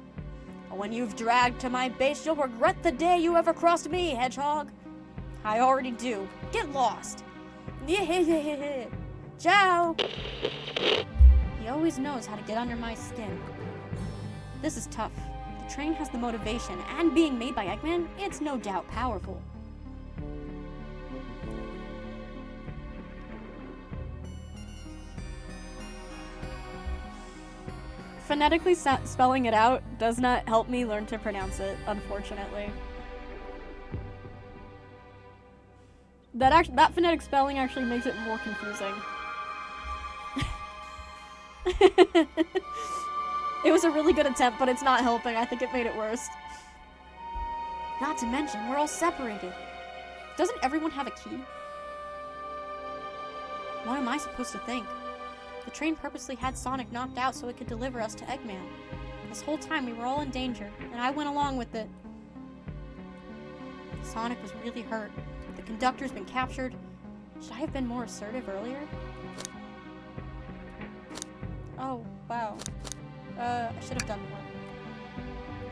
When you've dragged to my base, you'll regret the day you ever crossed me, Hedgehog. I already do. Get lost. Ciao. He always knows how to get under my skin. This is tough. The train has the motivation, and being made by Eggman, it's no doubt powerful. Phonetically spelling it out does not help me learn to pronounce it, unfortunately. That phonetic spelling actually makes it more confusing. It was a really good attempt, but it's not helping. I think it made it worse. Not to mention, we're all separated. Doesn't everyone have a key? What am I supposed to think? The train purposely had Sonic knocked out so it could deliver us to Eggman. This whole time we were all in danger, and I went along with it. Sonic was really hurt. The conductor's been captured. Should I have been more assertive earlier? Oh, wow. I should have done more.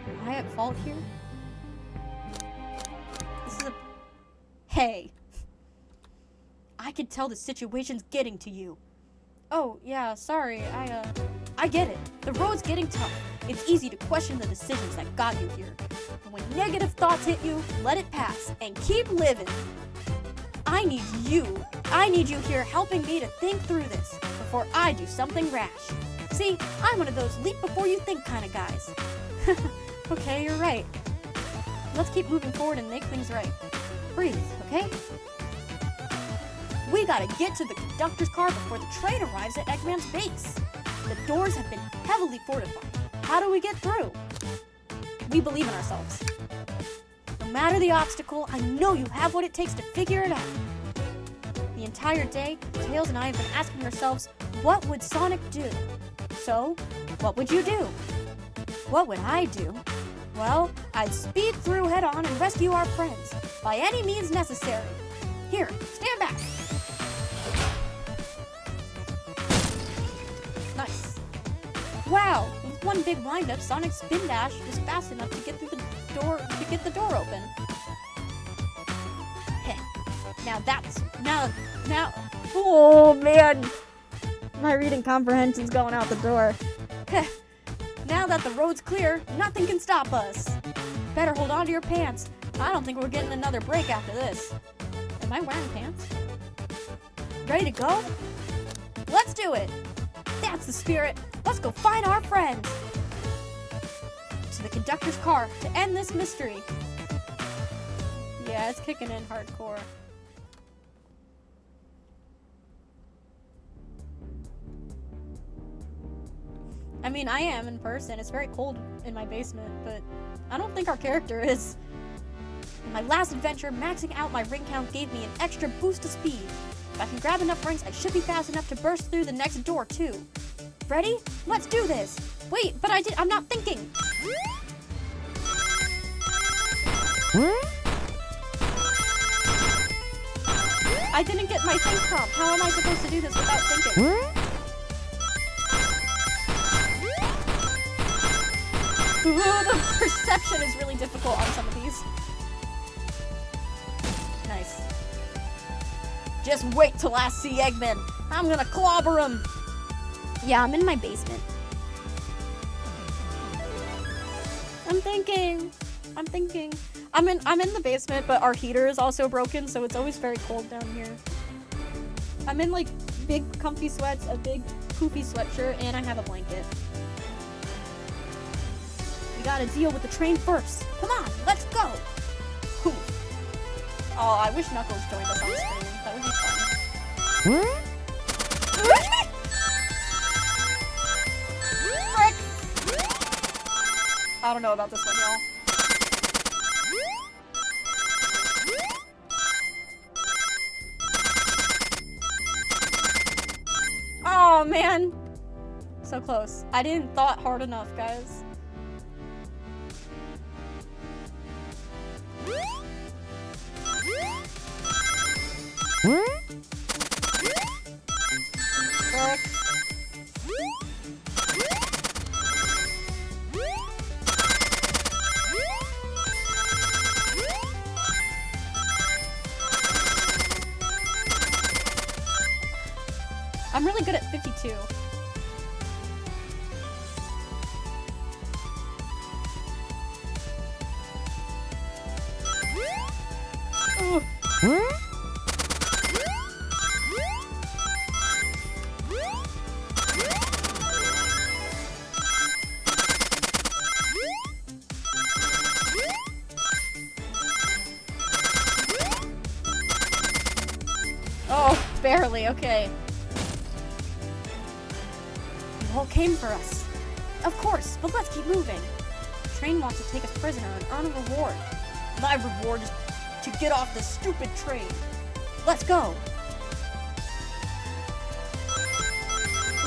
Am I at fault here? This is a... Hey! I could tell the situation's getting to you. Oh, yeah, sorry, I get it. The road's getting tough. It's easy to question the decisions that got you here. But when negative thoughts hit you, let it pass and keep living. I need you here helping me to think through this before I do something rash. See, I'm one of those leap before you think kind of guys. Okay, you're right. Let's keep moving forward and make things right. Breathe, okay? We gotta get to the conductor's car before the train arrives at Eggman's base. The doors have been heavily fortified. How do we get through? We believe in ourselves. No matter the obstacle, I know you have what it takes to figure it out. The entire day, Tails and I have been asking ourselves, what would Sonic do? So, what would you do? What would I do? Well, I'd speed through head on and rescue our friends, by any means necessary. Here, stand back. Nice. Wow, with one big windup, Sonic's spin dash was fast enough to get through the door open. Heh. Now. Oh man, my reading comprehension's going out the door. Heh. Now that the road's clear, nothing can stop us. Better hold on to your pants. I don't think we're getting another break after this. Am I wearing pants? Ready to go? Let's do it. That's the spirit. Let's go find our friends. To the conductor's car to end this mystery. Yeah, it's kicking in hardcore. I mean, I am in person. It's very cold in my basement, but I don't think our character is. In my last adventure, maxing out my ring count gave me an extra boost of speed. If I can grab enough rings, I should be fast enough to burst through the next door, too. Ready? Let's do this. Wait, but I'm not thinking. I didn't get my think prompt. How am I supposed to do this without thinking? Ooh, the perception is really difficult on some of these. Nice. Just wait till I see Eggman. I'm gonna clobber him. Yeah, I'm in my basement. I'm thinking. I'm in the basement, but our heater is also broken, so it's always very cold down here. I'm in like big comfy sweats, a big poofy sweatshirt, and I have a blanket. We gotta deal with the train first. Come on, let's go. Poof. Oh, I wish Knuckles joined us on screen. That would be fun. Frick! I don't know about this one, y'all. Oh, man. So close. I didn't thought hard enough, guys. Frick. I'm really good at 52. Ugh. Oh, barely, okay. You all came for us. Of course, but let's keep moving. Train wants to take us prisoner and earn a reward. My reward is to get off this stupid train. Let's go.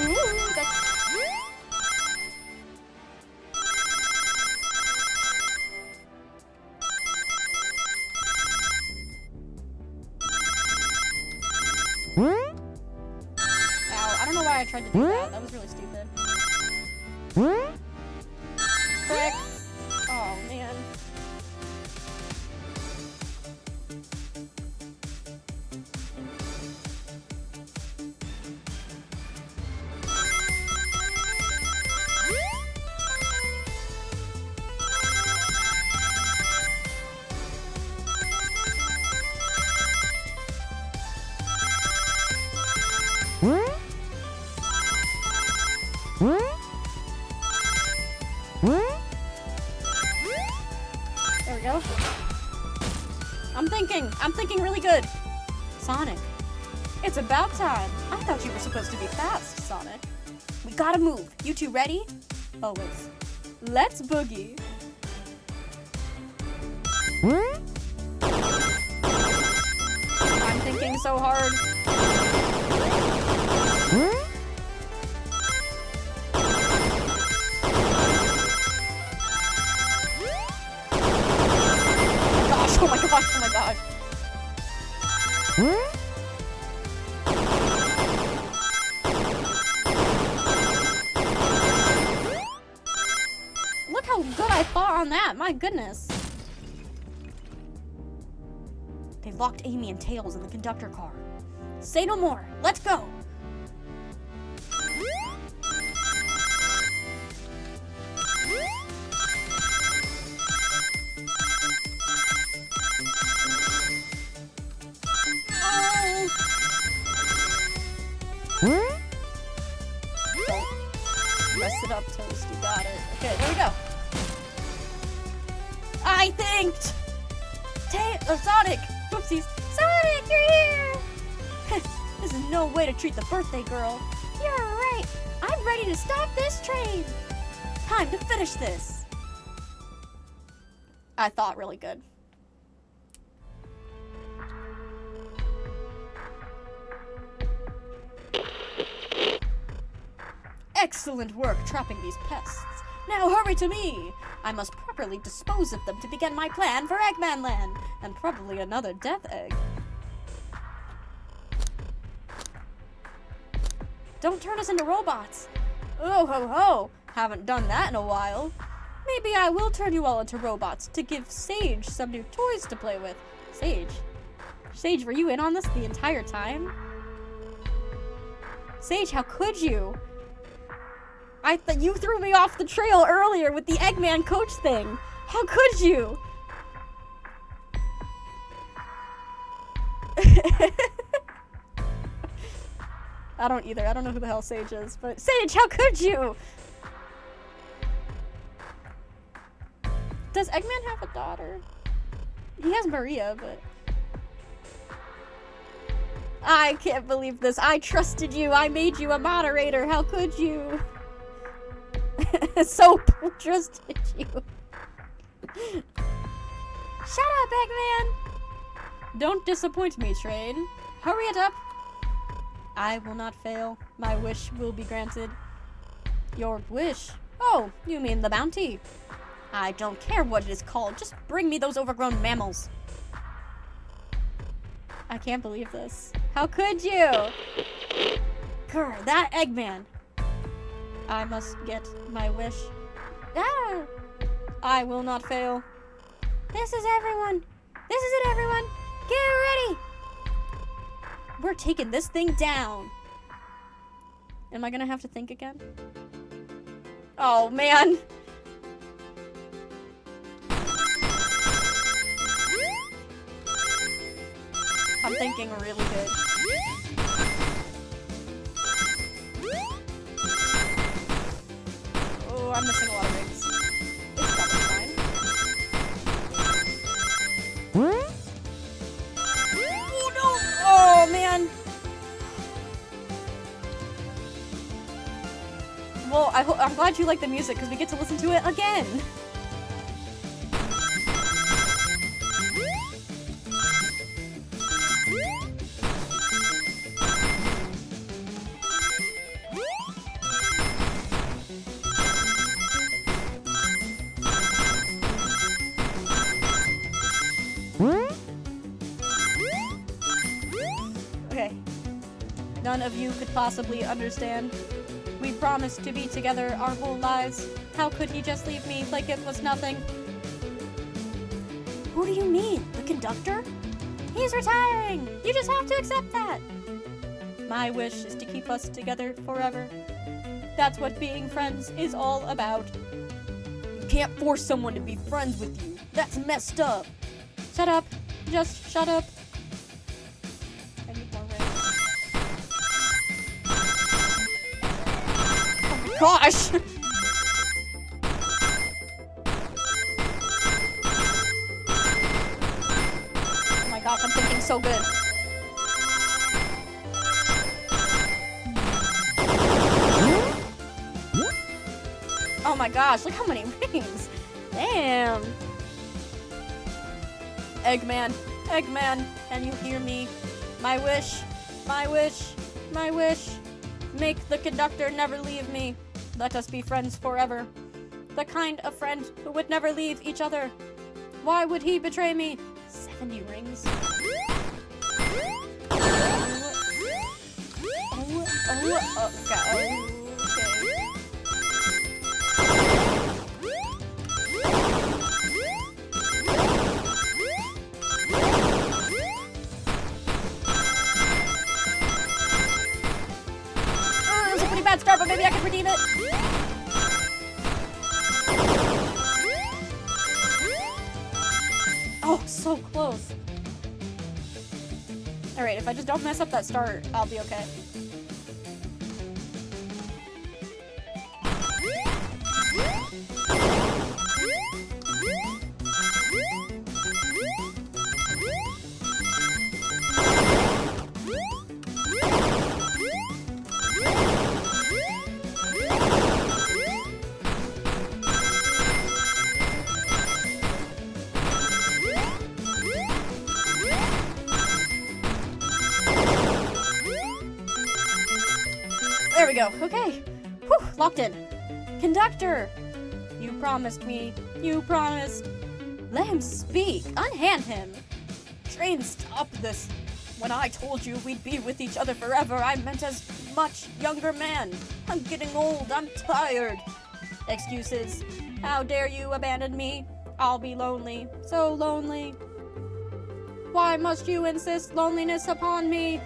Ooh, that's... Ow, I don't know why I tried to do that. That was really stupid. Frick. Oh, man. There we go. I'm thinking really good. Sonic, It's about time. I thought you were supposed to be fast, Sonic. we gotta move. You two ready? Always. Let's boogie. I'm thinking so hard. Gosh, oh my gosh, oh my gosh. Look how good I fought on that. My goodness. They locked Amy and Tails in the conductor car. Say no more. Let's go. Don't mess it up, Toast. You got it. Okay, there we go. I thanked Sonic! Whoopsies. Sonic, you're here! This is no way to treat the birthday girl. You're right. I'm ready to stop this train. Time to finish this. I thought really good. Excellent work trapping these pests. Now hurry to me! I must properly dispose of them to begin my plan for Eggman Land, and probably another Death Egg. Don't turn us into robots! Oh ho ho! Haven't done that in a while. Maybe I will turn you all into robots to give Sage some new toys to play with. Sage? Sage, were you in on this the entire time? Sage, how could you? I thought you threw me off the trail earlier with the Eggman coach thing. How could you? I don't either. I don't know who the hell Sage is, but Sage, how could you? Does Eggman have a daughter? He has Maria, but... I can't believe this. I trusted you. I made you a moderator. How could you? So trusted you. Shut up, Eggman! Don't disappoint me, Train. Hurry it up. I will not fail. My wish will be granted. Your wish? Oh, you mean the bounty. I don't care what it is called. Just bring me those overgrown mammals. I can't believe this. How could you? Grr, that Eggman. I must get my wish. Ah! I will not fail. This is everyone. This is it, everyone. Get ready. We're taking this thing down. Am I gonna have to think again? Oh, man. I'm thinking really good. Oh, I'm missing a lot of rings. It's probably fine. Oh, no! Oh, man! Well, I'm glad you like the music, because we get to listen to it again! Okay. None of you could possibly understand. We promised to be together our whole lives. How could he just leave me like it was nothing? Who do you mean? The conductor? He's retiring! You just have to accept that! My wish is to keep us together forever. That's what being friends is all about. You can't force someone to be friends with you. That's messed up. Shut up. Just shut up. I need more rings. Oh my gosh! Oh my gosh, I'm thinking so good. Oh my gosh, look how many rings. Damn. Eggman, Eggman, can you hear me? My wish, my wish, my wish. Make the conductor never leave me. Let us be friends forever. The kind of friend who would never leave each other. Why would he betray me? 70 rings. Okay. It's a pretty bad start, but maybe I can redeem it. Oh, so close. Alright, if I just don't mess up that start, I'll be okay. There we go. Okay. Whew, locked in. Conductor! You promised me. You promised. Let him speak. Unhand him. Train, stop this. When I told you we'd be with each other forever, I meant as much younger man. I'm getting old. I'm tired. Excuses. How dare you abandon me? I'll be lonely. So lonely. Why must you insist loneliness upon me?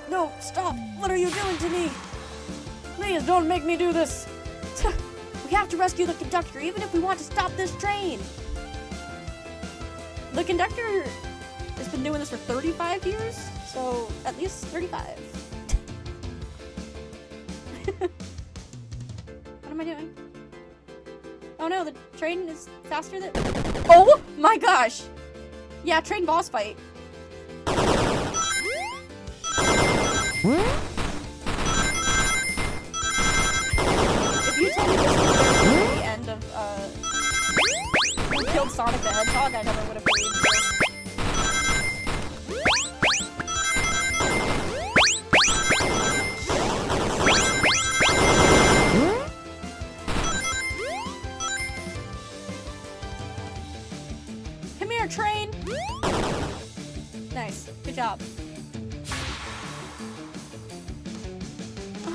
No, stop! What are you doing to me? Please don't make me do this! We have to rescue the conductor, even if we want to stop this train! The conductor has been doing this for 35 years, so at least 35. What am I doing? Oh no, the train is faster than— Oh my gosh! Yeah, train boss fight. If you told me this was the end of, who killed Sonic the Hedgehog, I never would have believed you. Come here, train!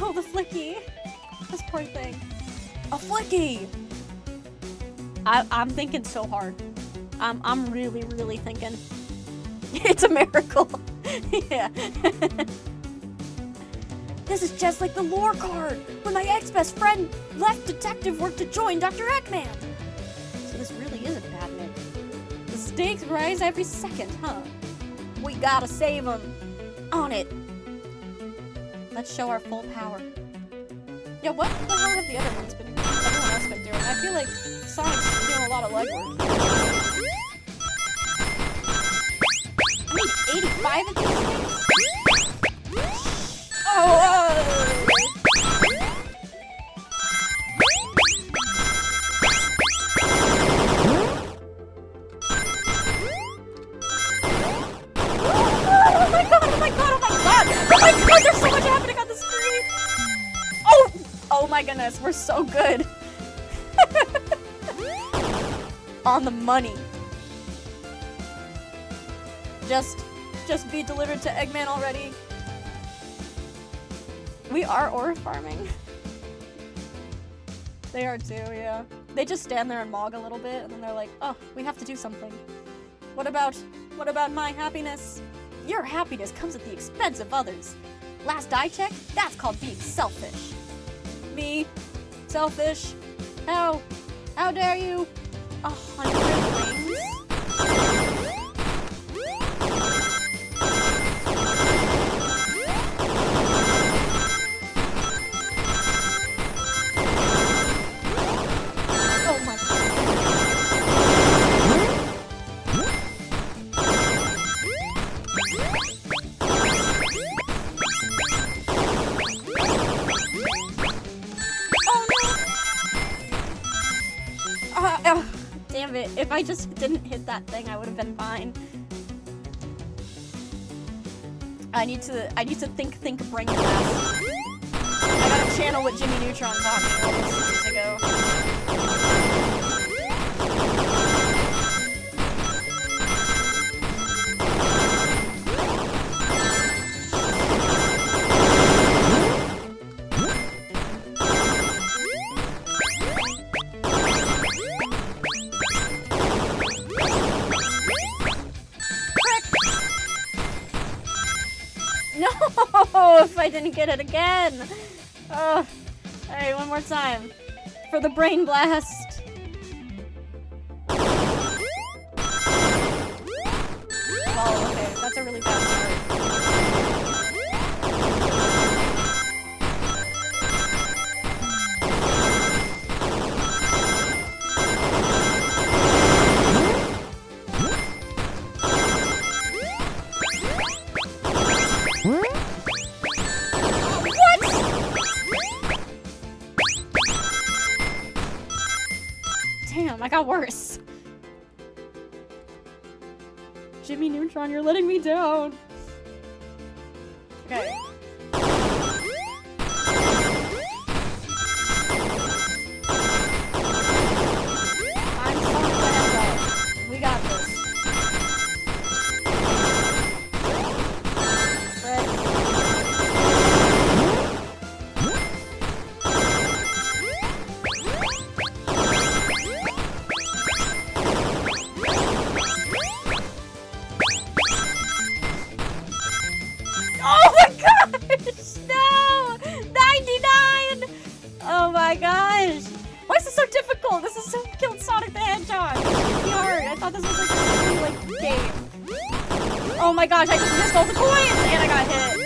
Oh, the Flicky. This poor thing. A Flicky! I'm thinking so hard. I'm really, really thinking. It's a miracle. Yeah. This is just like the lore card when my ex-best friend left detective work to join Dr. Eggman. So this really is a bad nick. The stakes rise every second, huh? We gotta save him. On it. Let's show our full power. Yeah, what the hell have the other ones been, everyone else been doing? I feel like Sonic's doing a lot of legwork. I need 85 of these things? Oh, Oh my god, oh my god, oh my god! Oh my god, there's so much happening on the screen! Oh my goodness, we're so good. On the money. Just be delivered to Eggman already. We are ore farming. They are too, yeah. They just stand there and mog a little bit, and then they're like, oh, we have to do something. What about my happiness? Your happiness comes at the expense of others. Last I checked, that's called being selfish. Me? Selfish? How dare you? 100 rings? Oh my god. Damn it. If I just didn't hit that thing, I would have been fine. I need to think brain blast. I got a channel with Jimmy Neutron talking all those years ago. No, if I didn't get it again. Alright, one more time. For the brain blast. Oh, okay, that's a really bad start. Damn, I got worse. Jimmy Neutron, you're letting me down. Okay. I'm Sonic the Hedgehog. We got this. Oh my gosh! No! 99! Oh my gosh! Why is this so difficult? This is so killed Sonic the Hedgehog. It's really hard. I thought this was like a silly game. Oh my gosh, I just missed all the coins and I got hit.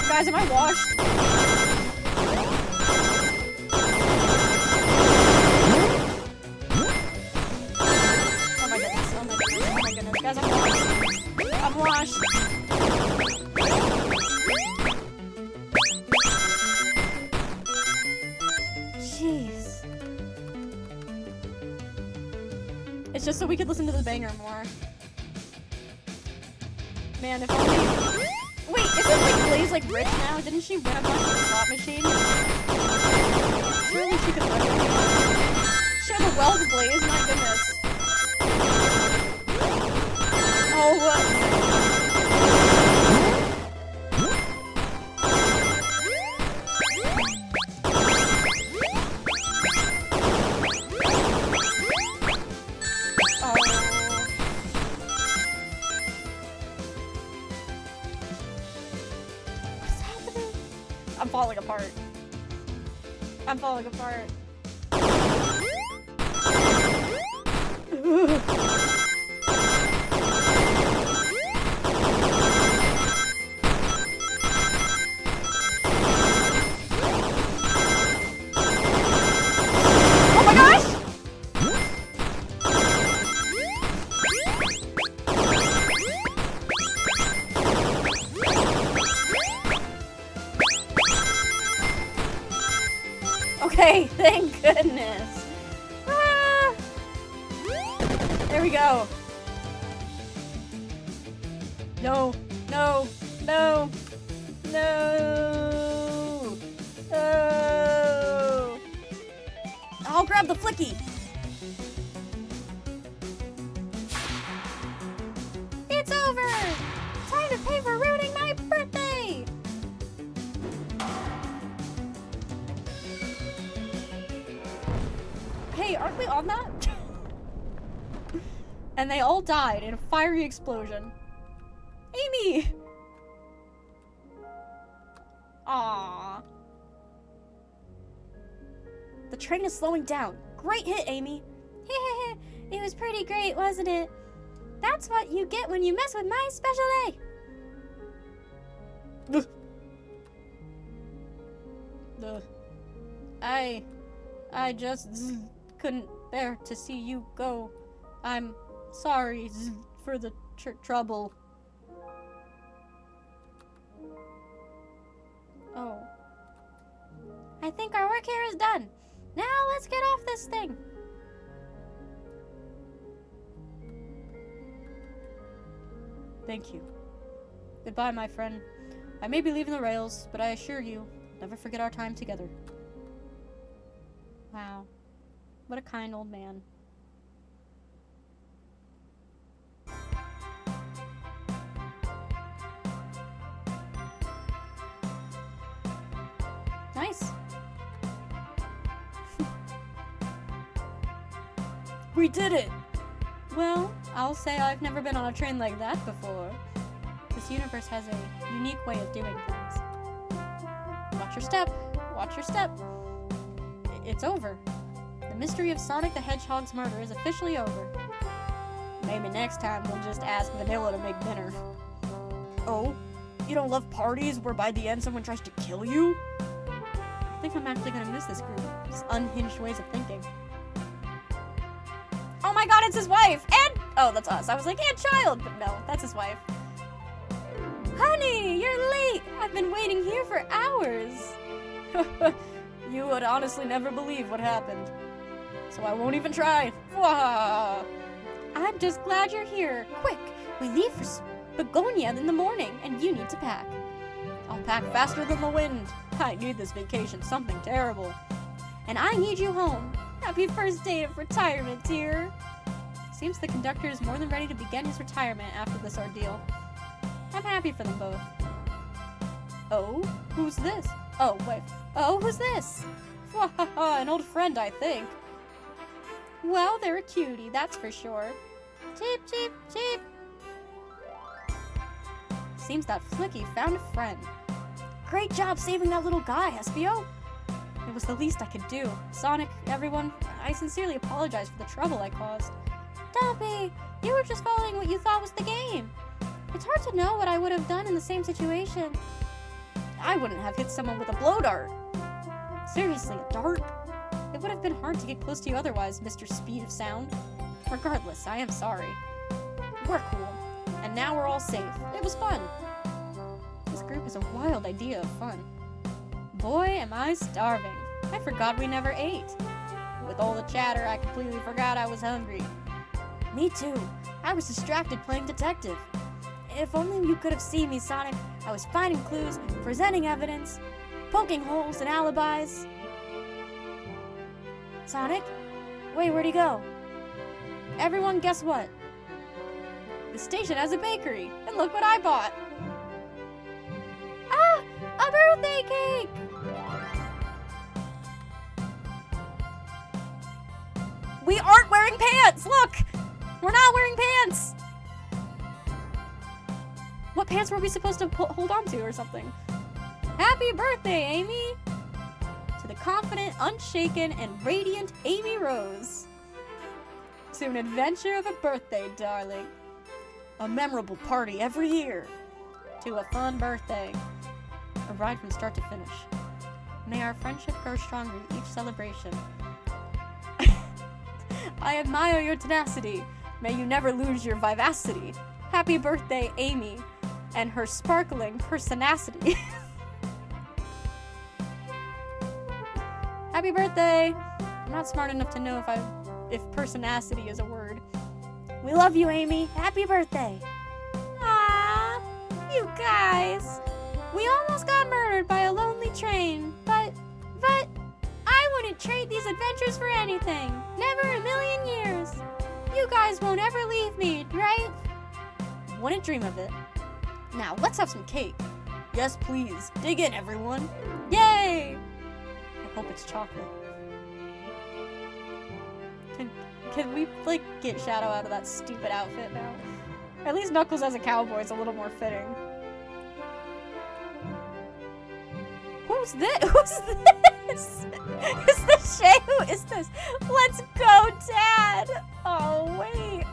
Guys, am I washed? Oh my goodness, oh my goodness, oh my goodness. Guys, I'm washed. I'm washed. Jeez. It's just so we could listen to the banger more. Man, if only... Wait, isn't like Blaze like rich now? Didn't she win a bunch of the slot machine? Surely she could win. She had the wealth of Blaze, my goodness. Oh, what? I'm falling apart. I'm falling apart. Oh my gosh! Okay, thank goodness. Ah. There we go. No, no, no, no, no. I'll grab the flicky. It's over! Time to pay for ruining my birthday! Hey, aren't we on that? And they all died in a fiery explosion. Amy! Aww. The train is slowing down. Great hit, Amy. It was pretty great, wasn't it? That's what you get when you mess with my special A. I just couldn't bear to see you go. I'm sorry for the trouble. Oh. I think our work here is done. Now let's get off this thing. Thank you. Goodbye, my friend. I may be leaving the rails, but I assure you, never forget our time together. Wow. What a kind old man. Nice. We did it! Well, I'll say I've never been on a train like that before. This universe has a unique way of doing things. Watch your step. Watch your step. It's over. The mystery of Sonic the Hedgehog's murder is officially over. Maybe next time we'll just ask Vanilla to make dinner. Oh? You don't love parties where by the end someone tries to kill you? I think I'm actually gonna miss this group. These unhinged ways of thinking. Oh my god, it's his wife! And... oh, that's us. I was like, and child! But no, that's his wife. Honey, you're late. I've been waiting here for hours. You would honestly never believe what happened. So I won't even try. Wah! I'm just glad you're here. Quick, we leave for Begonia in the morning, and you need to pack. I'll pack faster than the wind. I need this vacation, something terrible. And I need you home. Happy first day of retirement, dear. Seems the conductor is more than ready to begin his retirement after this ordeal. I'm happy for them both. Oh, who's this? Oh, wait. Oh, who's this? An old friend, I think. Well, they're a cutie, that's for sure. Cheep, cheep, cheep. Seems that Flicky found a friend. Great job saving that little guy, Espio. It was the least I could do. Sonic, everyone, I sincerely apologize for the trouble I caused. Don't be. You were just following what you thought was the game. It's hard to know what I would have done in the same situation. I wouldn't have hit someone with a blow dart. Seriously, a dart? It would have been hard to get close to you otherwise, Mr. Speed of Sound. Regardless, I am sorry. We're cool. And now we're all safe. It was fun. This group is a wild idea of fun. Boy, am I starving. I forgot we never ate. With all the chatter, I completely forgot I was hungry. Me too. I was distracted playing detective. If only you could have seen me, Sonic. I was finding clues, presenting evidence, poking holes in alibis. Sonic? Wait, where'd he go? Everyone, guess what? The station has a bakery, and look what I bought! Ah! A birthday cake! We aren't wearing pants! Look! We're not wearing pants! What pants were we supposed to hold on to or something? Happy birthday, Amy! To the confident, unshaken, and radiant Amy Rose. To an adventure of a birthday, darling. A memorable party every year. To a fun birthday. A ride from start to finish. May our friendship grow stronger each celebration. I admire your tenacity. May you never lose your vivacity. Happy birthday, Amy, and her sparkling personacity. Happy birthday! I'm not smart enough to know if personacity is a word. We love you, Amy. Happy birthday. Aww, you guys. We almost got murdered by a lonely train, but I wouldn't trade these adventures for anything. Never in a million years. You guys won't ever leave me, right? Wouldn't dream of it. Now, let's have some cake. Yes, please. Dig in, everyone. Yay! I hope it's chocolate. Can we, like, get Shadow out of that stupid outfit now? At least Knuckles as a cowboy is a little more fitting. Who's this? Who's this? Is this Shay? Who is this? Let's go, Dad! Oh, wait.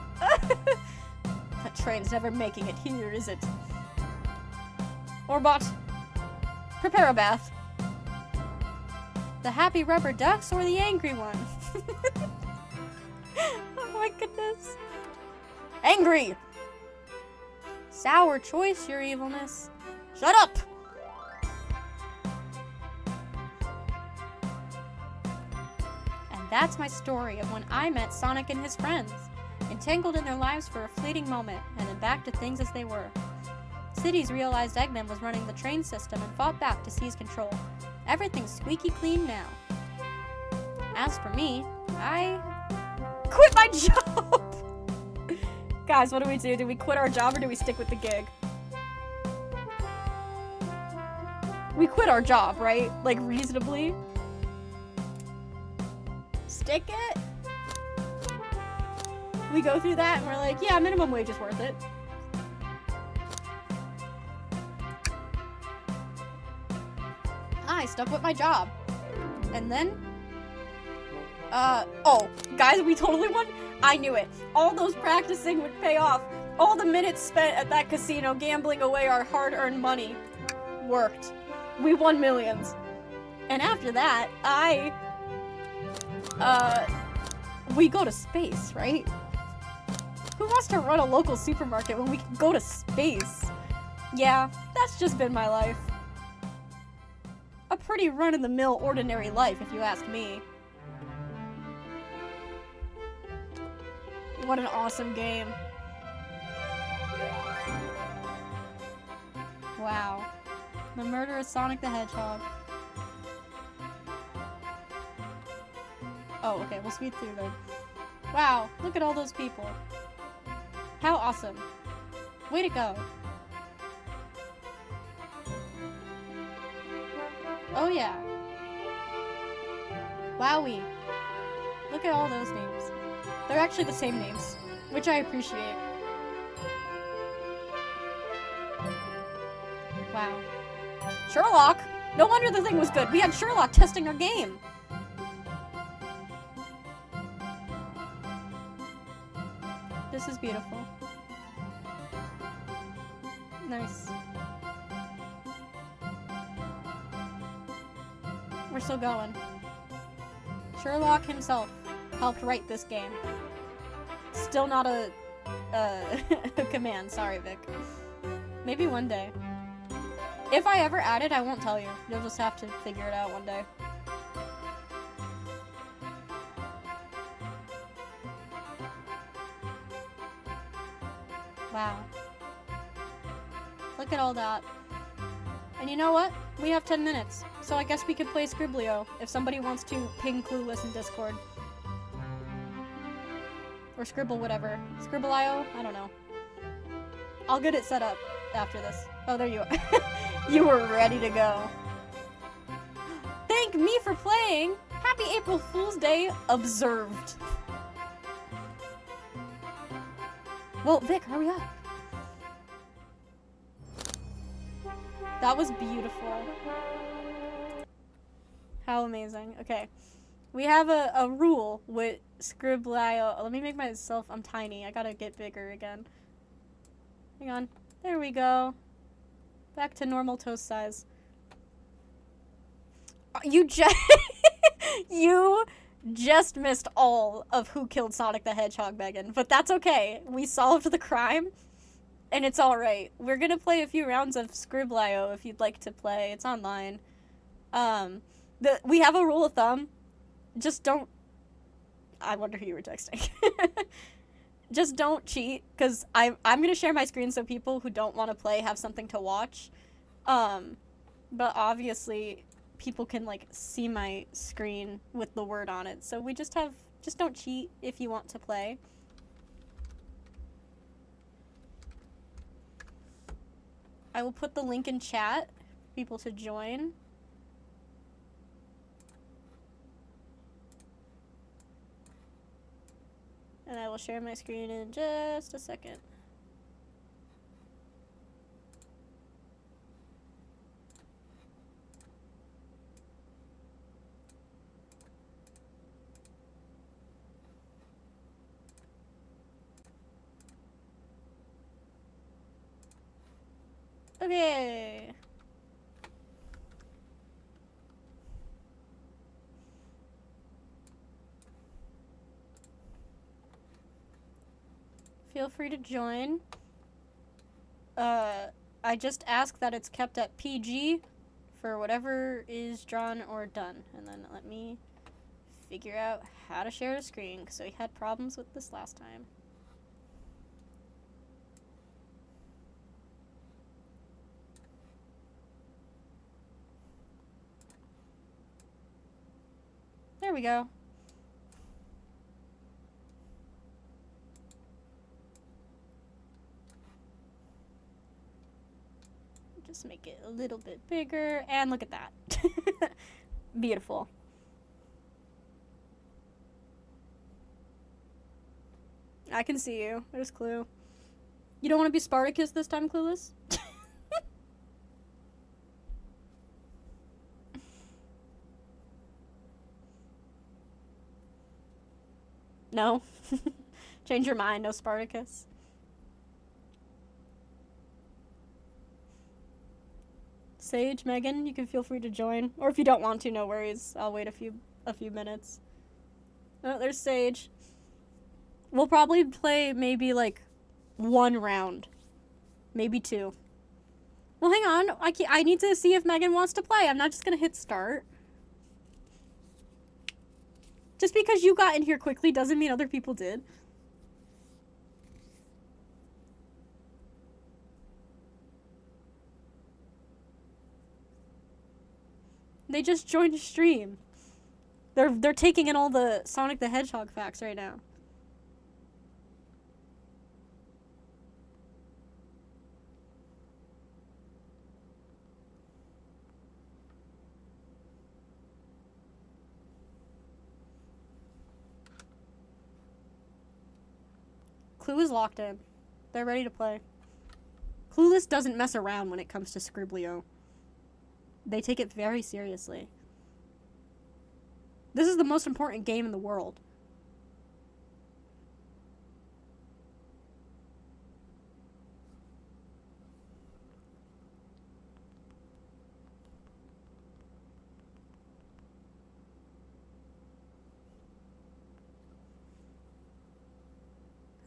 That train's never making it here, is it? Orbot, prepare a bath. The happy rubber ducks or the angry one? Oh my goodness. Angry! Sour choice, your evilness. Shut up! And that's my story of when I met Sonic and his friends, entangled in their lives for a fleeting moment, and then back to things as they were. Cities realized Eggman was running the train system and fought back to seize control. Everything's squeaky clean now. As for me, I quit my job! Guys, what do we do? Do we quit our job or do we stick with the gig? We quit our job, right? Like, reasonably. Stick it? We go through that and we're like, yeah, minimum wage is worth it. I stuck with my job. And then, oh, guys, we totally won. I knew it. All those practicing would pay off. All the minutes spent at that casino gambling away our hard-earned money worked. We won millions. And after that, we go to space, right? Who wants to run a local supermarket when we can go to space? Yeah, that's just been my life. A pretty run-of-the-mill ordinary life, if you ask me. What an awesome game. Wow. The murder of Sonic the Hedgehog. Oh, okay, we'll speed through them. Wow, look at all those people. How awesome. Way to go. Oh yeah. Wowie. Look at all those names. They're actually the same names, which I appreciate. Wow. Sherlock? No wonder the thing was good. We had Sherlock testing our game. This is beautiful. Nice. We're still going. Sherlock himself helped write this game. Still not a command. Sorry, Vic. Maybe one day. If I ever add it, I won't tell you. You'll just have to figure it out one day. Wow. Look at all that. And you know what? We have 10 minutes, so I guess we could play Scriblio if somebody wants to ping Clueless in Discord. Or Scribble whatever. Scribble.io? I don't know. I'll get it set up after this. Oh, there you are. You were ready to go. Thank me for playing! Happy April Fool's Day observed. Well, Vic, hurry up. That was beautiful. How amazing. Okay. We have a rule with Scribble.io. Let me make myself, I'm tiny. I gotta get bigger again. Hang on. There we go. Back to normal toast size. You just you just missed all of who killed Sonic the Hedgehog, Megan. But that's okay. We solved the crime, and it's alright. We're gonna play a few rounds of Scribble.io if you'd like to play. It's online. We have a rule of thumb. Just don't... I wonder who you were texting. Just don't cheat, because I'm going to share my screen so people who don't want to play have something to watch. But obviously, people can, like, see my screen with the word on it. So we just don't cheat if you want to play. I will put the link in chat for people to join. And I will share my screen in just a second. Okay. Feel free to join. I just ask that it's kept at PG for whatever is drawn or done. And then let me figure out how to share the screen, because we had problems with this last time. There we go. Just make it a little bit bigger, and look at that. Beautiful. I can see you. There's Clue. You don't want to be Spartacus this time, Clueless? No? Change your mind, no Spartacus. Sage, Megan, you can feel free to join. Or if you don't want to, no worries. I'll wait a few minutes. Oh, there's Sage. We'll probably play maybe like 1 round. Maybe 2. Well, hang on. I need to see if Megan wants to play. I'm not just gonna hit start. Just because you got in here quickly doesn't mean other people did. They just joined the stream. They're taking in all the Sonic the Hedgehog facts right now. Clue is locked in. They're ready to play. Clueless doesn't mess around when it comes to Scribblio. They take it very seriously. This is the most important game in the world.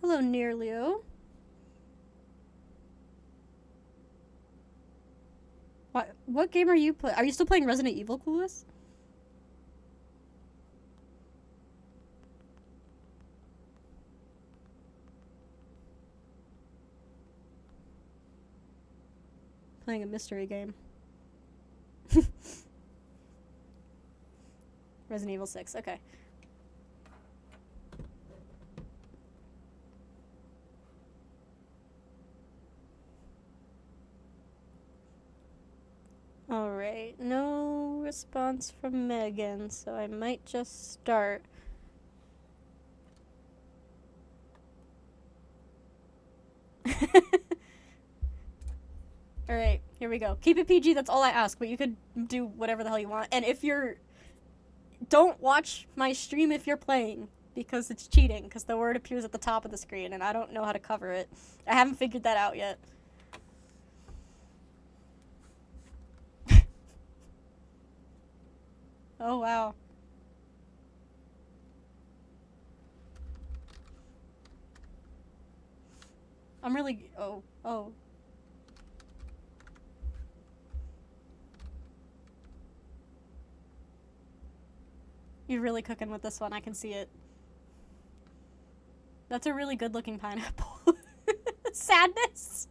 Hello, Nearleo. What game are you playing? Are you still playing Resident Evil, Clueless? Playing a mystery game. Resident Evil 6, okay. Alright, no response from Megan, so I might just start. Alright, here we go. Keep it PG, that's all I ask, but you could do whatever the hell you want. And if you're... Don't watch my stream if you're playing, because it's cheating, because the word appears at the top of the screen, and I don't know how to cover it. I haven't figured that out yet. Oh, wow. I'm really... Oh. You're really cooking with this one, I can see it. That's a really good looking pineapple. Sadness.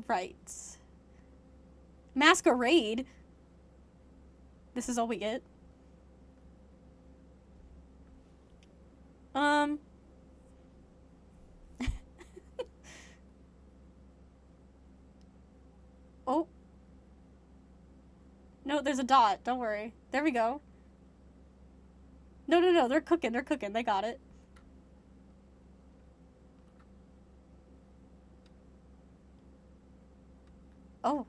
Right. Masquerade? This is all we get? Oh. No, there's a dot. Don't worry. There we go. No. They're cooking. They got it. Oh.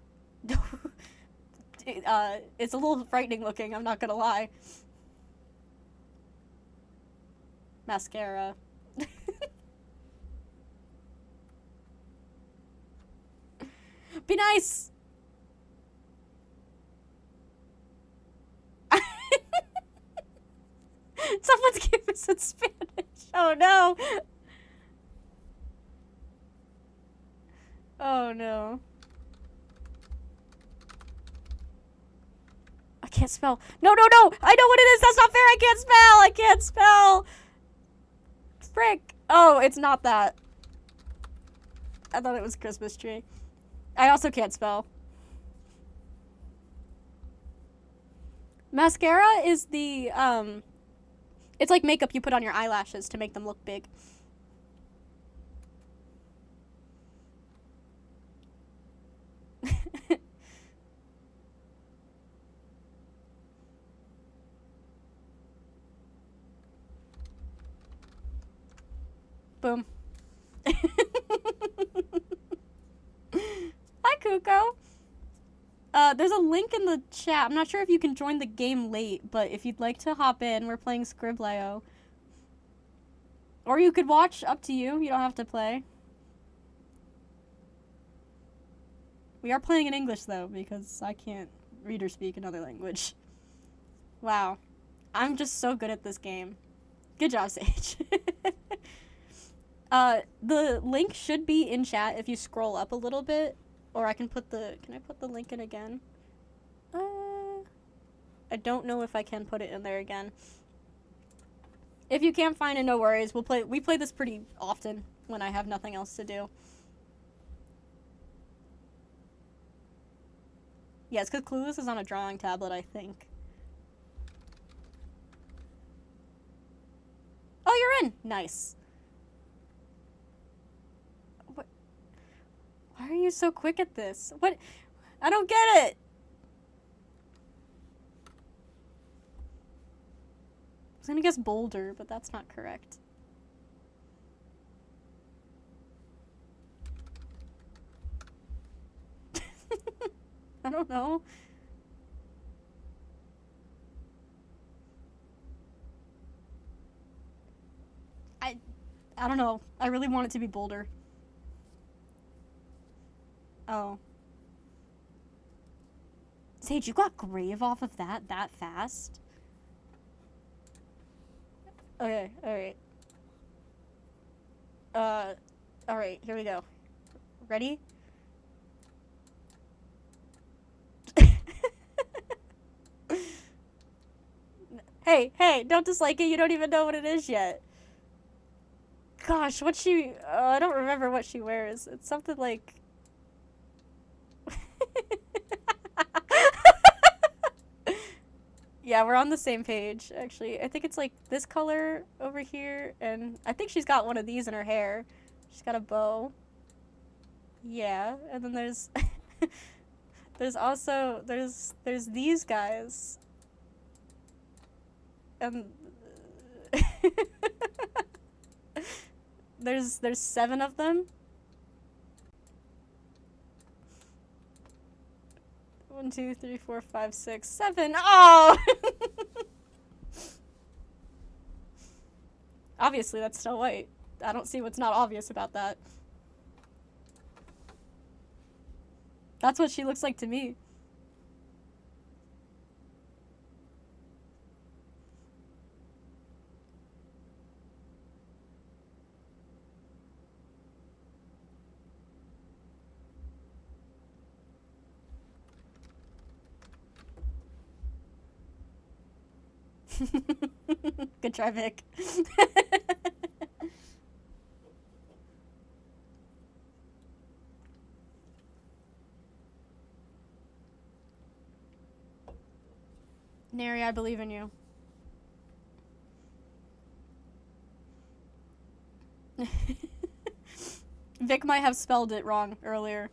It's a little frightening looking, I'm not gonna lie. Mascara. Be nice! Someone's giving us in Spanish. Oh no! Oh no. I can't spell. No! I know what it is! That's not fair! I can't spell! Frick! Oh, it's not that. I thought it was Christmas tree. I also can't spell. Mascara is the, it's like makeup you put on your eyelashes to make them look big. Boom. Hi, Kuko. There's a link in the chat. I'm not sure if you can join the game late, but if you'd like to hop in, we're playing Scribblio. Or you could watch, up to you. You don't have to play. We are playing in English, though, because I can't read or speak another language. Wow. I'm just so good at this game. Good job, Sage. The link should be in chat if you scroll up a little bit. Or I can put the... Can I put the link in again? I don't know if I can put it in there again. If you can't find it, no worries. We play this pretty often when I have nothing else to do. Yeah, it's because Clueless is on a drawing tablet, I think. Oh, you're in! Nice. What? Why are you so quick at this? What? I don't get it! I was gonna guess Boulder, but that's not correct. I don't know. I don't know. I really want it to be Boulder. Oh. Sage, you got Grave off of that fast? Okay, alright. Alright, here we go. Ready? Hey, don't dislike it, you don't even know what it is yet. Gosh, what she... I don't remember what she wears. It's something like... Yeah, we're on the same page, actually. I think it's like this color over here, and I think she's got one of these in her hair. She's got a bow. Yeah, and then there's... There's also there's these guys. And there's 7 of them. 1, 2, 3, 4, 5, 6, 7. Oh! Obviously, that's Snow White. I don't see what's not obvious about that. That's what she looks like to me. Good try, Vic. Neri, I believe in you. Vic might have spelled it wrong earlier.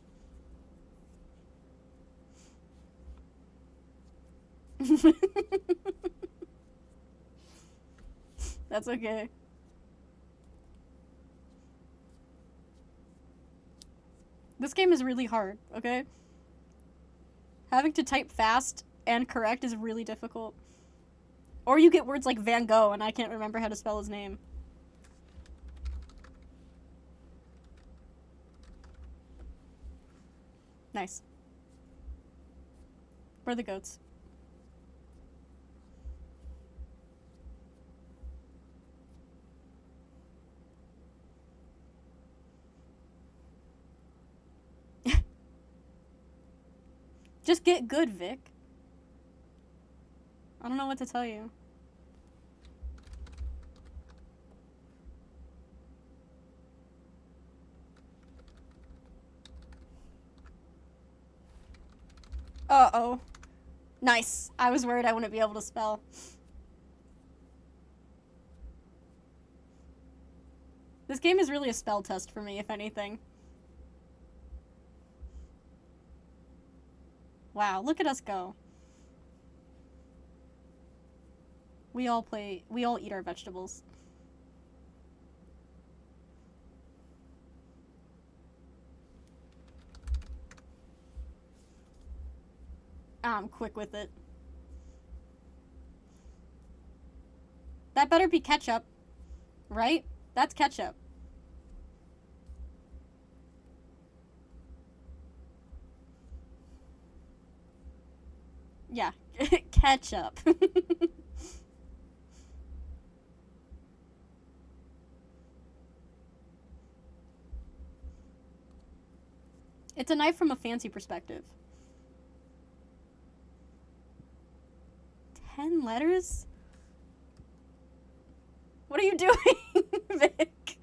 That's okay. This game is really hard, okay? Having to type fast and correct is really difficult. Or you get words like Van Gogh and I can't remember how to spell his name. Nice. Where are the goats? Just get good, Vic. I don't know what to tell you. Uh-oh. Nice. I was worried I wouldn't be able to spell. This game is really a spell test for me, if anything. Wow, look at us go. We all eat our vegetables. I'm quick with it. That better be ketchup, right? That's ketchup. Yeah, ketchup. It's a knife from a fancy perspective. 10 letters? What are you doing, Vic?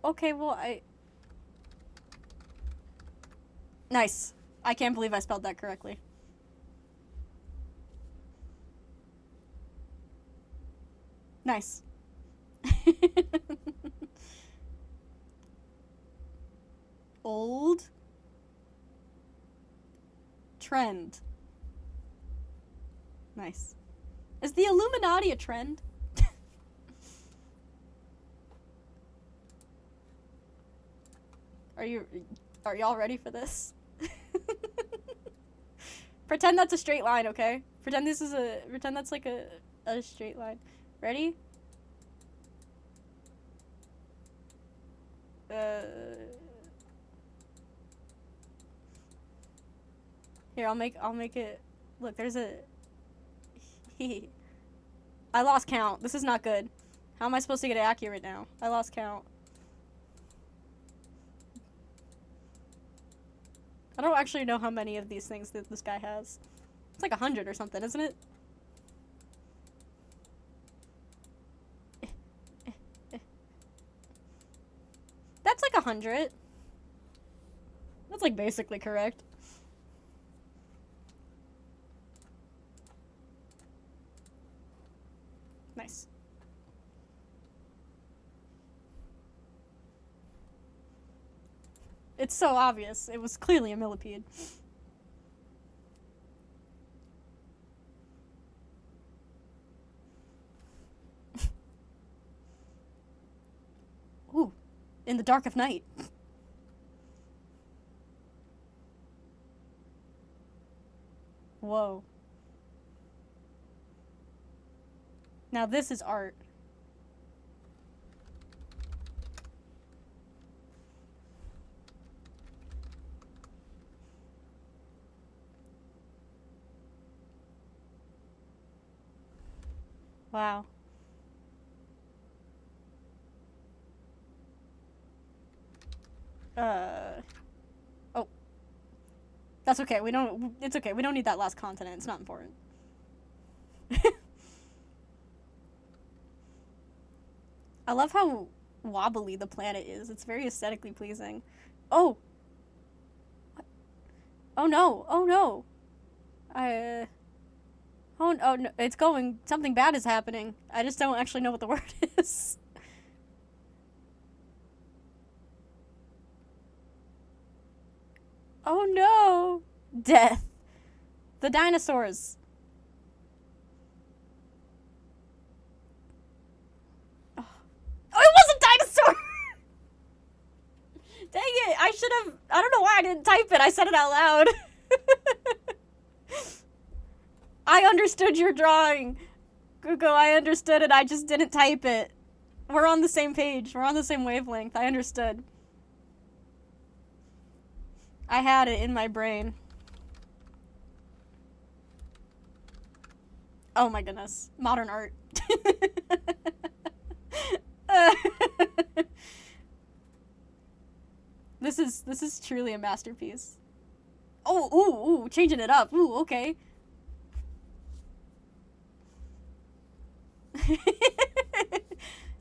Okay, well, Nice. I can't believe I spelled that correctly. Nice. Old. Trend. Nice. Is the Illuminati a trend? Are y'all ready for this? Pretend that's a straight line, okay? Pretend that's like a straight line. Ready? Here, I'll make it. Look, there's a. I lost count. This is not good. How am I supposed to get it accurate now? I lost count. I don't actually know how many of these things that this guy has. It's like 100 or something, isn't it? That's like 100. That's like basically correct. Nice. It's so obvious. It was clearly a millipede. Ooh, in the dark of night. Whoa. Now this is art. Wow. Oh. That's okay. It's okay. We don't need that last continent. It's not important. I love how wobbly the planet is. It's very aesthetically pleasing. Oh. What? Oh no. Oh no. Oh no. It's going. Something bad is happening. I just don't actually know what the word is. Oh no! Death. The dinosaurs. Oh, it was a dinosaur! Dang it, I should have... I don't know why I didn't type it. I said it out loud. I understood your drawing. Gugu, I understood it. I just didn't type it. We're on the same page. We're on the same wavelength. I understood. I had it in my brain. Oh my goodness. Modern art. This is truly a masterpiece. Oh, ooh, changing it up. Ooh, okay.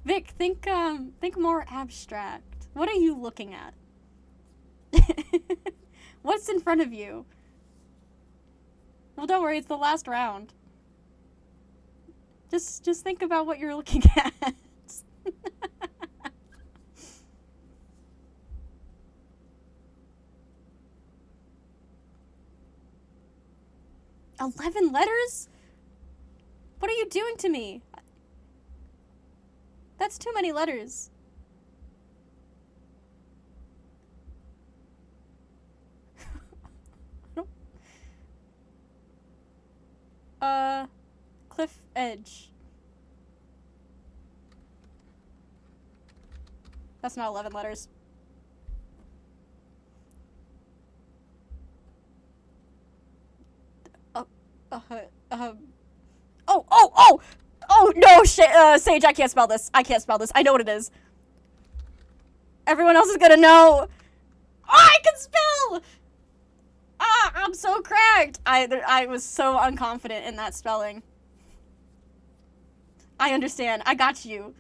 Vic, think more abstract. What are you looking at? What's in front of you? Well, don't worry, it's the last round. Just think about what you're looking at. 11 letters? What are you doing to me? That's too many letters. Cliff edge. That's not 11 letters. Oh no, Sage, I can't spell this. I can't spell this. I know what it is. Everyone else is gonna know. Oh, I can spell! Ah, I'm so cracked. I was so unconfident in that spelling. I understand. I got you.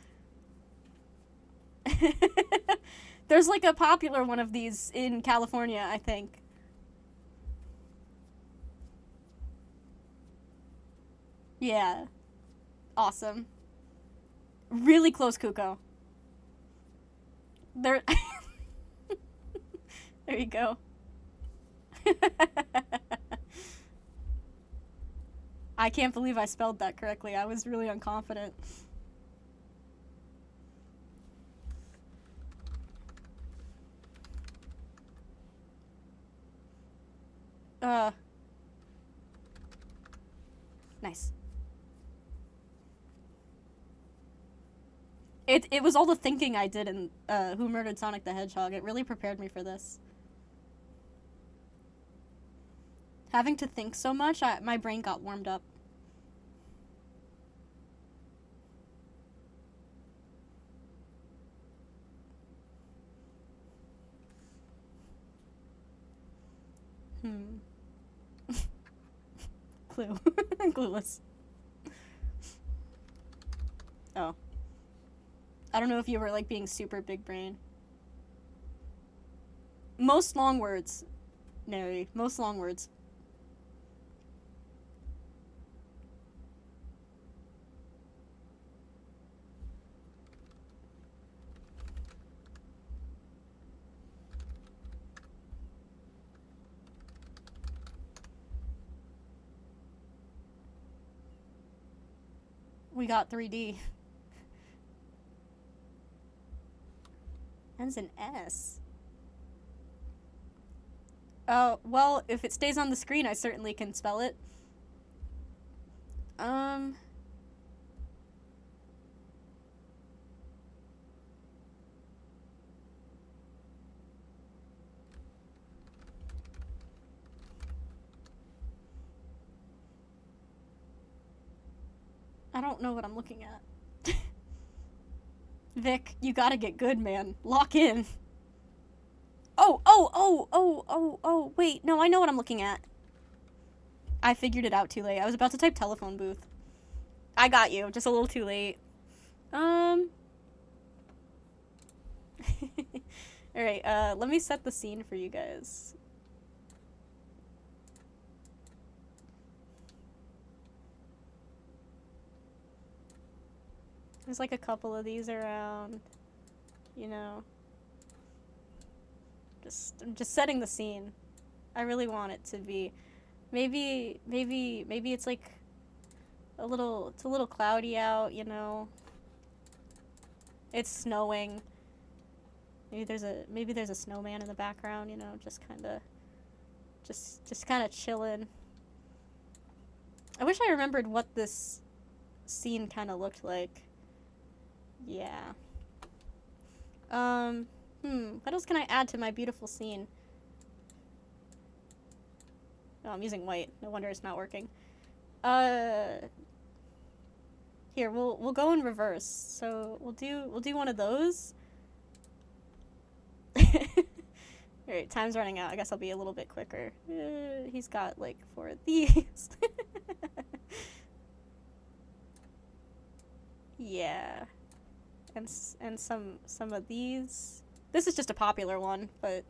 There's like a popular one of these in California, I think. Yeah. Awesome. Really close, Kuko. There... There you go. I can't believe I spelled that correctly. I was really unconfident. Nice. It was all the thinking I did in Who Murdered Sonic the Hedgehog. It really prepared me for this. Having to think so much, my brain got warmed up. Clue. Clueless. Oh. I don't know if you were, like, being super big brain. Most long words. Nary. Most long words. we got 3D. Ends in S. Well, if it stays on the screen, I certainly can spell it. I don't know what I'm looking at. Vic, you gotta get good, man. Lock in. Oh, wait. No, I know what I'm looking at. I figured it out too late. I was about to type telephone booth. I got you. Just a little too late. Alright, let me set the scene for you guys. There's like a couple of these around, you know. I'm just setting the scene. I really want it to be, maybe it's like it's a little cloudy out, you know. It's snowing. Maybe there's a snowman in the background, you know, just kind of chilling. I wish I remembered what this scene kind of looked like. Yeah. What else can I add to my beautiful scene? Oh, I'm using white. No wonder it's not working. Here, we'll go in reverse. So we'll do one of those. Alright, time's running out. I guess I'll be a little bit quicker. He's got like 4 of these. Yeah. And some of these. This is just a popular one, but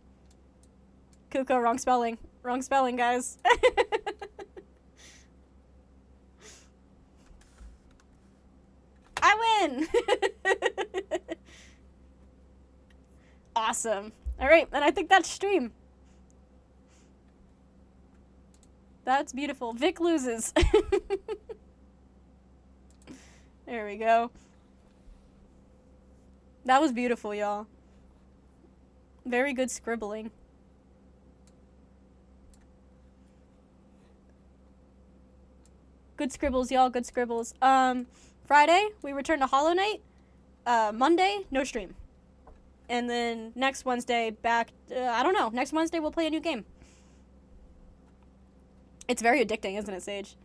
Kuko, wrong spelling. Wrong spelling, guys. I win. Awesome. All right, and I think that's stream. That's beautiful. Vic loses. There we go. That was beautiful, y'all. Very good scribbling. Good scribbles, y'all. Good scribbles. Friday, we return to Hollow Knight. Monday, no stream. And then next Wednesday, back... I don't know. Next Wednesday, we'll play a new game. It's very addicting, isn't it, Sage?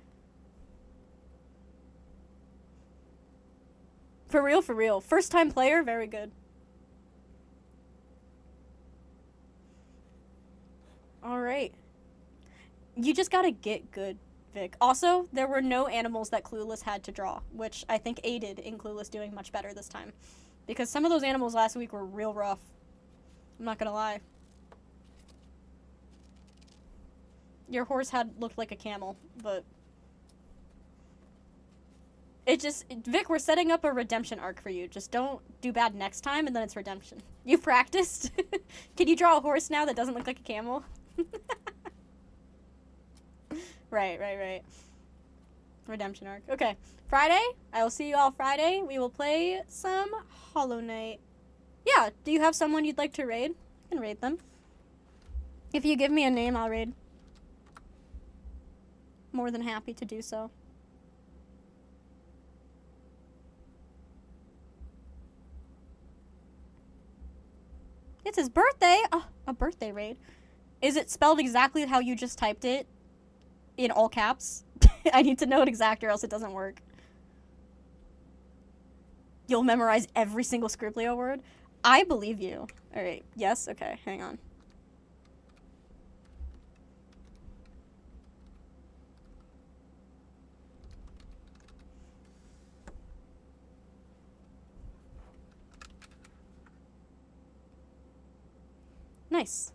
For real, for real. First time player, very good. Alright. You just gotta get good, Vic. Also, there were no animals that Clueless had to draw, which I think aided in Clueless doing much better this time. Because some of those animals last week were real rough. I'm not gonna lie. Your horse looked like a camel, but... Vic, we're setting up a redemption arc for you. Just don't do bad next time, and then it's redemption. You practiced? Can you draw a horse now that doesn't look like a camel? Right. Redemption arc. Okay. Friday, I will see you all Friday. We will play some Hollow Knight. Yeah, do you have someone you'd like to raid? I can raid them. If you give me a name, I'll raid. More than happy to do so. It's his birthday! Oh, a birthday raid. Is it spelled exactly how you just typed it? In all caps? I need to know it exact or else it doesn't work. You'll memorize every single Scribblio word? I believe you. Alright, yes? Okay, hang on. Nice.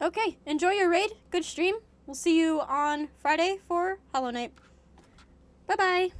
Okay, enjoy your raid. Good stream. We'll see you on Friday for Hollow Knight. Bye-bye.